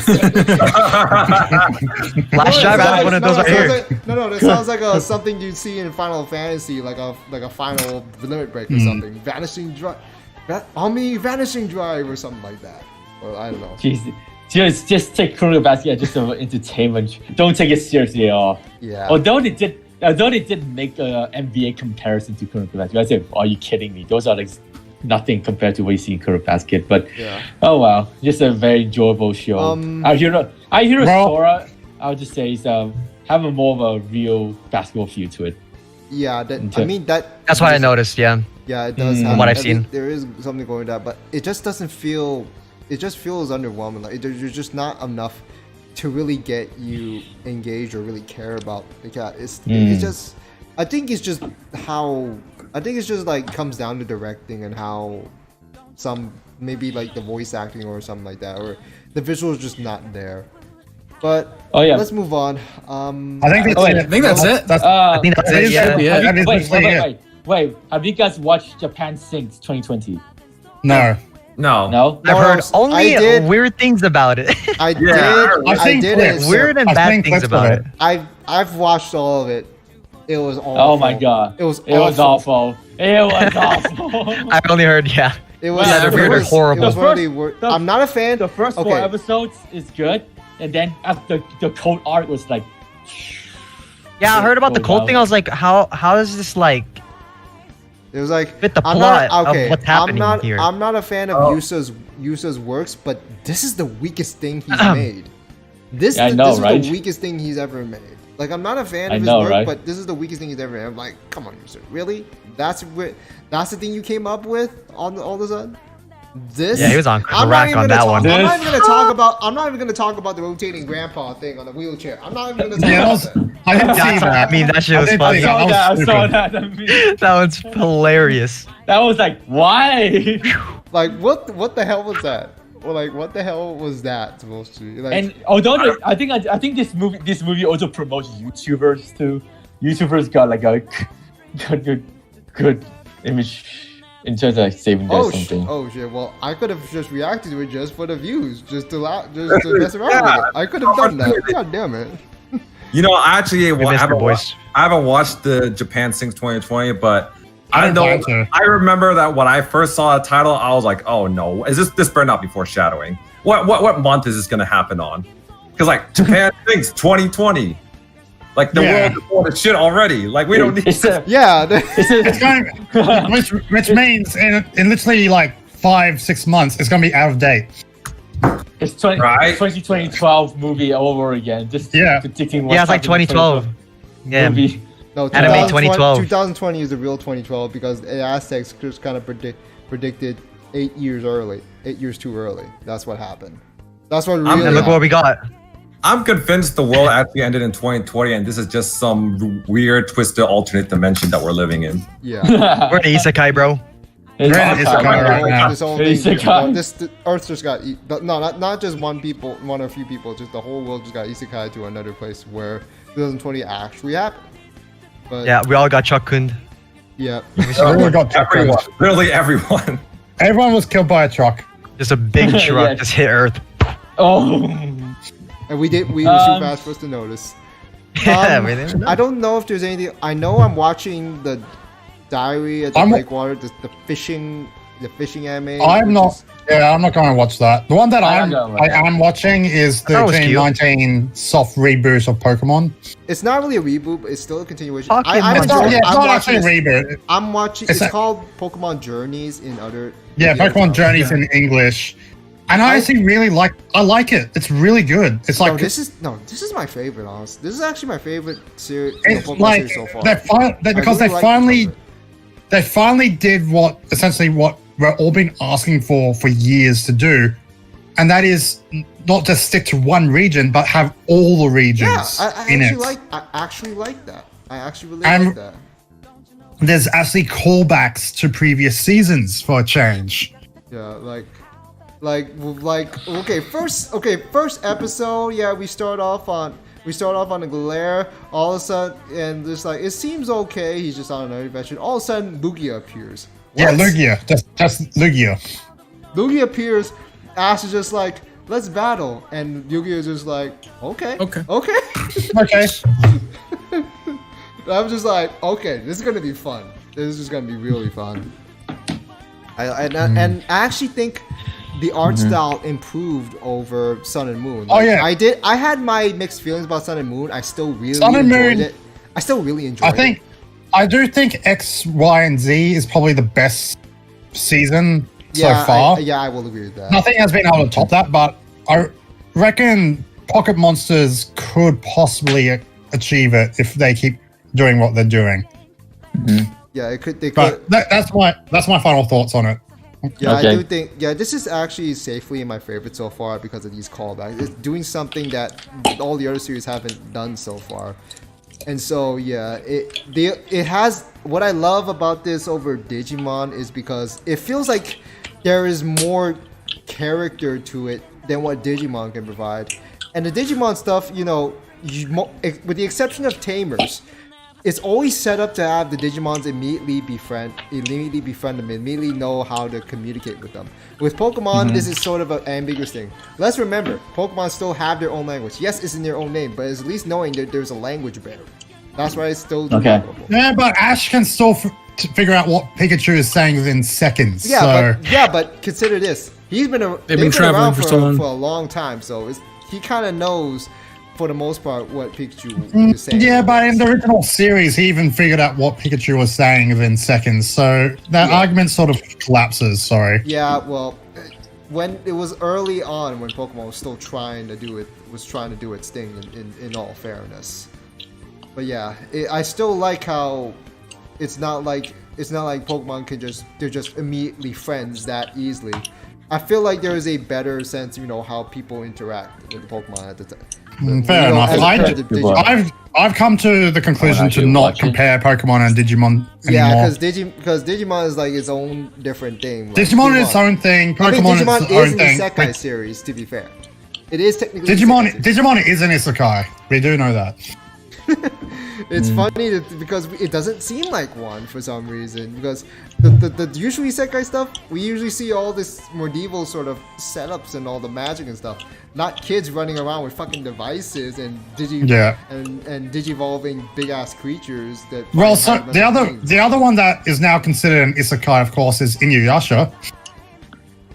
Flash drive, I have one of those right here. That sounds like something you'd see in Final Fantasy, like a final limit break or something. Vanishing drive, vanishing drive or something like that. Or I don't know. Jeez. Just take Kuroko Basket just for entertainment. Don't take it seriously at all. Yeah. Although they did make a NBA comparison to Kuroko Basket, I said, "Are you kidding me? Those are like nothing compared to what you see in Kuroko Basket." But oh wow, just a very enjoyable show. Our hero Sora, I would just say is have a more of a real basketball feel to it. Yeah, that's what I noticed. Yeah. Yeah, it does. From what I've seen, there is something going on, but it just doesn't feel. It just feels underwhelming. Like there's just not enough to really get you engaged or really care about the cat. It's just. I think it's just like comes down to directing and how some maybe like the voice acting or something like that, or the visuals just not there. But let's move on. I think that's it. I think that's it. Yeah. Wait. Have you guys watched Japan Sinks 2020? No. No. I've heard only weird things about it. I did. Weird and bad things about it. I've watched all of it. It was awful. Oh my god. It was awful. I only heard, It was horrible. I'm not a fan. The first 4 episodes is good, and then after the code art was like. Yeah, I heard about the code thing. I was like, how is this like? It was like fit the plot of what's happening here. I'm not a fan of Yusa's works, but this is the weakest thing he's made. This is the weakest thing he's ever made. Like, I'm not a fan of his work, but this is the weakest thing he's ever made. I'm like, come on, Yusa, really? That's the thing you came up with all of a sudden? He was on crack on that one. I'm not even gonna talk about the rotating grandpa thing on the wheelchair. I'm not even gonna talk about that. I didn't see that. I mean, that shit was funny. I saw that. That was hilarious. That was like, why? Like, what the hell was that? Or like, what the hell was that supposed to be? Like, and although I think this movie also promotes YouTubers too. YouTubers got like a good image in terms of like saving their something. Oh shit! Well, I could have just reacted to it just for the views, just to mess around with it. I could have done that. God damn it! You know, I actually I haven't watched the Japan Sings 2020, but I don't know. know. I remember that when I first saw the title, I was like, "Oh no, is this better not be foreshadowing? What month is this going to happen on?" Because like Japan Sings 2020, like the world is full of shit already. Like we don't need. It's going, which means in literally like 5-6 months, it's going to be out of date. It's 2012 movie all over again. Just predicting what's it's like 2012. Yeah. Movie. No, Anime 2012. 2020 is the real 2012 because the Aztecs just kind of predicted 8 years early, 8 years too early. That's what happened. That's what really And look what we got. I'm convinced the world actually ended in 2020, and this is just some weird, twisted, alternate dimension that we're living in. Yeah. We're in Isekai, bro. This Earth just got not just one or a few people, just the whole world just got isekai to another place where 2020 actually happened. But yeah, we all got Chuck-kun. Yeah. Everyone got everyone. Literally everyone. Everyone was killed by a truck. Just a big truck just hit Earth. Oh. And we were too fast for us to notice. I don't know if there's anything. I know I'm watching the Diary at the Breakwater, the fishing anime. I'm not going to watch that. The one that I am watching is the 2019 soft reboot of Pokemon. It's not really a reboot, but it's still a continuation. It's not actually a reboot. I'm watching. It's called Pokemon Journeys in other. Yeah, Pokemon Journeys in English. And I actually really like it. It's really good. It's like this is my favorite, honestly. This is actually my favorite series. Pokemon series so far. They finally did what we're all been asking for years to do, and that is not just stick to one region, but have all the regions in it. I actually like that. I actually really like that. There's actually callbacks to previous seasons for a change. Yeah, first episode. Yeah, we start off on a glare. All of a sudden, and just like it seems okay. He's just on another adventure. All of a sudden, Lugia appears. Yeah, Lugia. Just Lugia. Lugia appears. Ash is just like, let's battle, and Lugia is just like, okay. I'm just like, okay, this is gonna be fun. This is just gonna be really fun. And I actually think the art style improved over Sun and Moon. I had my mixed feelings about Sun and Moon. I still really enjoyed it. I still really enjoyed it. I do think X, Y, and Z is probably the best season so far. I will agree with that. Nothing has been able to top that, but I reckon Pocket Monsters could possibly achieve it if they keep doing what they're doing. Mm-hmm. Yeah, it could. They could. That's my final thoughts on it. Yeah, okay. I do think. Yeah, this is actually safely my favorite so far because of these callbacks. It's doing something that all the other series haven't done so far, and so yeah, it has. What I love about this over Digimon is because it feels like there is more character to it than what Digimon can provide, and the Digimon stuff, with the exception of Tamers. It's always set up to have the Digimons immediately befriend them, immediately know how to communicate with them. With Pokemon, this is sort of an ambiguous thing. Let's remember, Pokemon still have their own language. Yes, it's in their own name, but it's at least knowing that there's a language barrier. That's why it's still developable. Yeah, but Ash can still figure out what Pikachu is saying within seconds. Yeah, but consider this: they've been traveling for a long time, so he kind of knows. For the most part, what Pikachu is saying. Yeah, but in the original series, he even figured out what Pikachu was saying within seconds. So that argument sort of collapses. Sorry. Yeah, well, when it was early on, when Pokemon was still trying to do its thing. In all fairness, but yeah, I still like how it's not like Pokemon they're just immediately friends that easily. I feel like there is a better sense, how people interact with the Pokemon at the time. Fair enough. I've come to the conclusion to not compare Pokemon and Digimon anymore. Yeah, because Digimon is like its own different thing. Like, Digimon is its own thing. Pokemon is its own thing. Digimon is an isekai series, to be fair. It is technically Digimon is an isekai. We do know that. it's funny because it doesn't seem like one for some reason. Because the usual isekai stuff, we usually see all this medieval sort of setups and all the magic and stuff. Not kids running around with fucking devices and and digivolving big ass creatures that. Well, so the other one that is now considered an isekai, of course, is Inuyasha.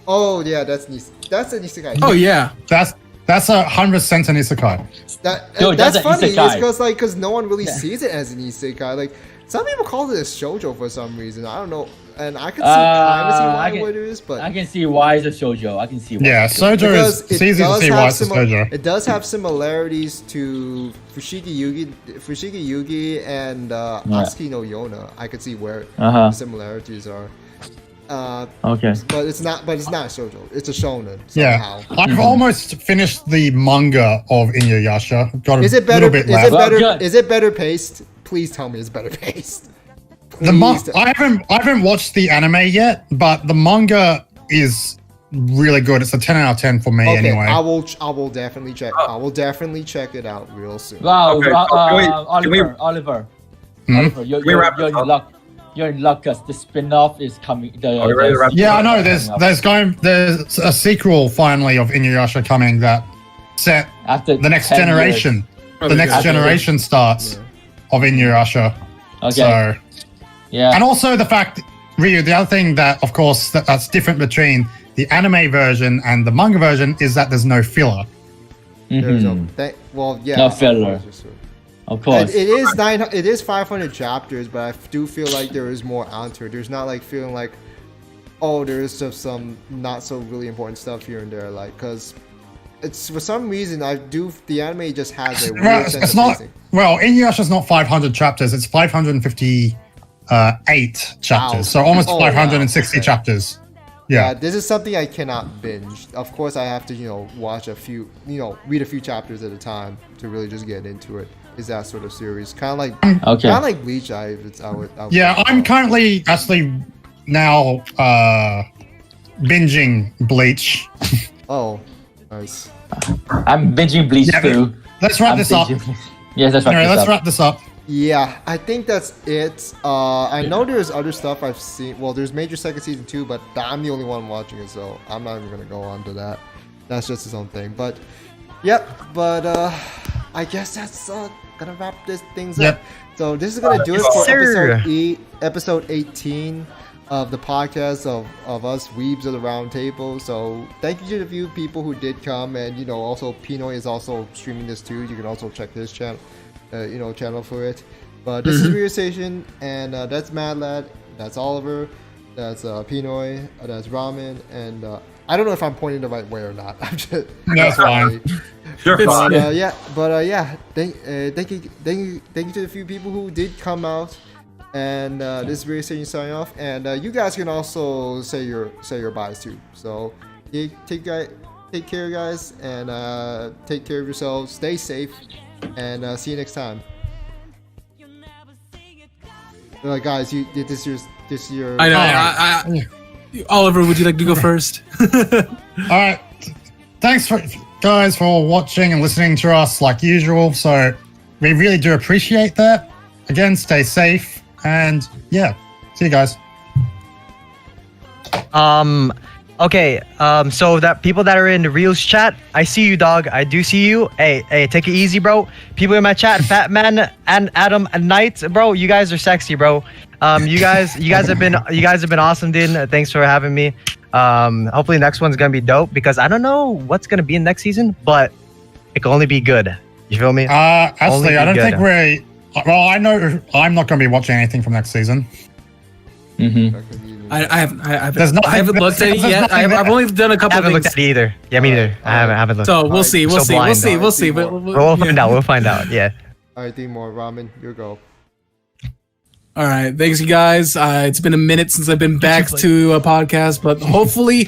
Oh yeah, that's an isekai. Oh yeah, that's 100% an isekai. That's funny. It's because no one really sees it as an isekai. Like some people call it a shoujo for some reason. I don't know, and I can see why it is, but I can see why it's a shoujo. I can see why. Yeah, shoujo is easy to see why it's a shoujo. It does have similarities to Fushigi Yugi and Asuki no Yona. I could see where the similarities are. Okay, but it's not a shoujo. It's a shonen. Somehow. Yeah, I've almost finished the manga of Inuyasha. Got is it better? Little bit left. Is it better paced? Please tell me it's better paced. I haven't watched the anime yet, but the manga is really good. It's a 10 out of 10 for me anyway. I will definitely check. I will definitely check it out real soon. Wow, Okay, Oliver, Can we wrap you're in luck. You're in luck because the spin-off is coming. Yeah, I know. There's a sequel finally of Inuyasha coming that set after the next generation. The next generation starts of Inuyasha. Okay. So, yeah. And also the fact, Ryu, the other thing that, of course, that's different between the anime version and the manga version is that there's no filler. There's no filler. Of course. And it is 500 chapters, but I do feel like there is more onto it. There's not like feeling like, oh, there is just some not so really important stuff here and there, like, because it's for some reason the anime just has a weird sense of pacing. Well, Inuyasha's not 500 chapters; it's 558 chapters, so almost 560 chapters. Yeah, this is something I cannot binge. Of course, I have to watch a few, read a few chapters at a time to really just get into it. Is that sort of series kind of like Bleach? I'm currently actually now binging Bleach. Oh, nice. I'm binging Bleach too. Let's wrap this up. Yes, let's wrap this up. Yeah, I think that's it. I know there's other stuff I've seen. Well, there's Major Second Season 2, but I'm the only one watching it, so I'm not even gonna go on to that. That's just his own thing. But I guess that's gonna wrap this things up. So this is gonna do it for episode 18 of the podcast of us Weebs of the Round Table. So thank you to the few people who did come, and also Pinoy is also streaming this too. You can also check his channel, channel for it. But this is Weird Station, and that's Mad Lad, that's Oliver, that's Pinoy, that's Ramen, and I don't know if I'm pointing the right way or not. I'm just that's fine. You're fine. Thank you to the few people who did come out, and this is Weird Station signing off. And you guys can also say your byes too. So take care, guys, and take care of yourselves. Stay safe, and see you next time. Guys, this is your. I know. Oliver, would you like to go first? All right. Thanks guys for watching and listening to us like usual. So we really do appreciate that. Again, stay safe, and see you guys. Okay, so that people that are in the Reels chat, I see you, dog. I do see you. Hey, take it easy, bro. People in my chat, Fat Man and Adam and Knight, bro. You guys are sexy, bro. You guys have been awesome, dude. Thanks for having me. Hopefully next one's gonna be dope because I don't know what's gonna be in next season, but it can only be good. You feel me? Actually, I don't think well, I know I'm not gonna be watching anything from next season. I haven't looked at it yet. I've only done a couple. I haven't looked at it either. Yeah, me neither. I haven't looked. So we'll see. We'll see. We'll find out. We'll find out. Yeah. All right, more Ramen. Your go. All right, thanks you guys. It's been a minute since I've been back to a podcast, but hopefully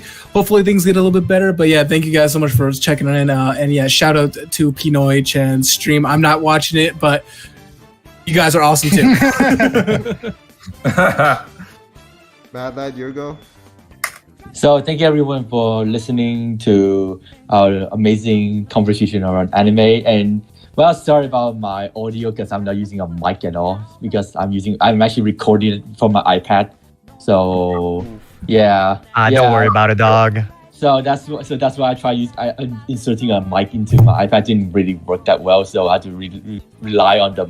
things get a little bit better. But yeah, thank you guys so much for checking in. And yeah, shout out to Pinoy-chan's stream. I'm not watching it, but you guys are awesome too. Mad Lad, your go. So thank you everyone for listening to our amazing conversation around anime, and Well, sorry about my audio because I'm not using a mic at all because I'm actually recording it from my iPad. So yeah. Don't worry about it, dog. So that's why I try inserting a mic into my iPad. Didn't really work that well, so I had to rely on the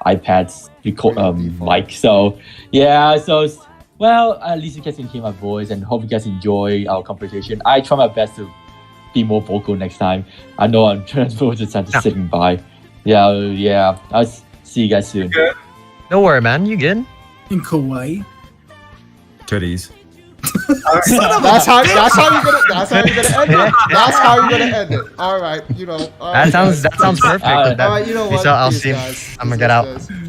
iPad's mic. So yeah, well, at least you guys can hear my voice, and hope you guys enjoy our conversation. I try my best to be more vocal next time. I know I'm just sitting by. Yeah. I'll see you guys soon. Good. Don't worry, man. You good? In Kauai. Titties. That's how you're gonna end it. That's how you're gonna end it. All right, All That right, sounds perfect. All right, you know what? I'll Peace, see. guys. I'm gonna Peace, get out. guys.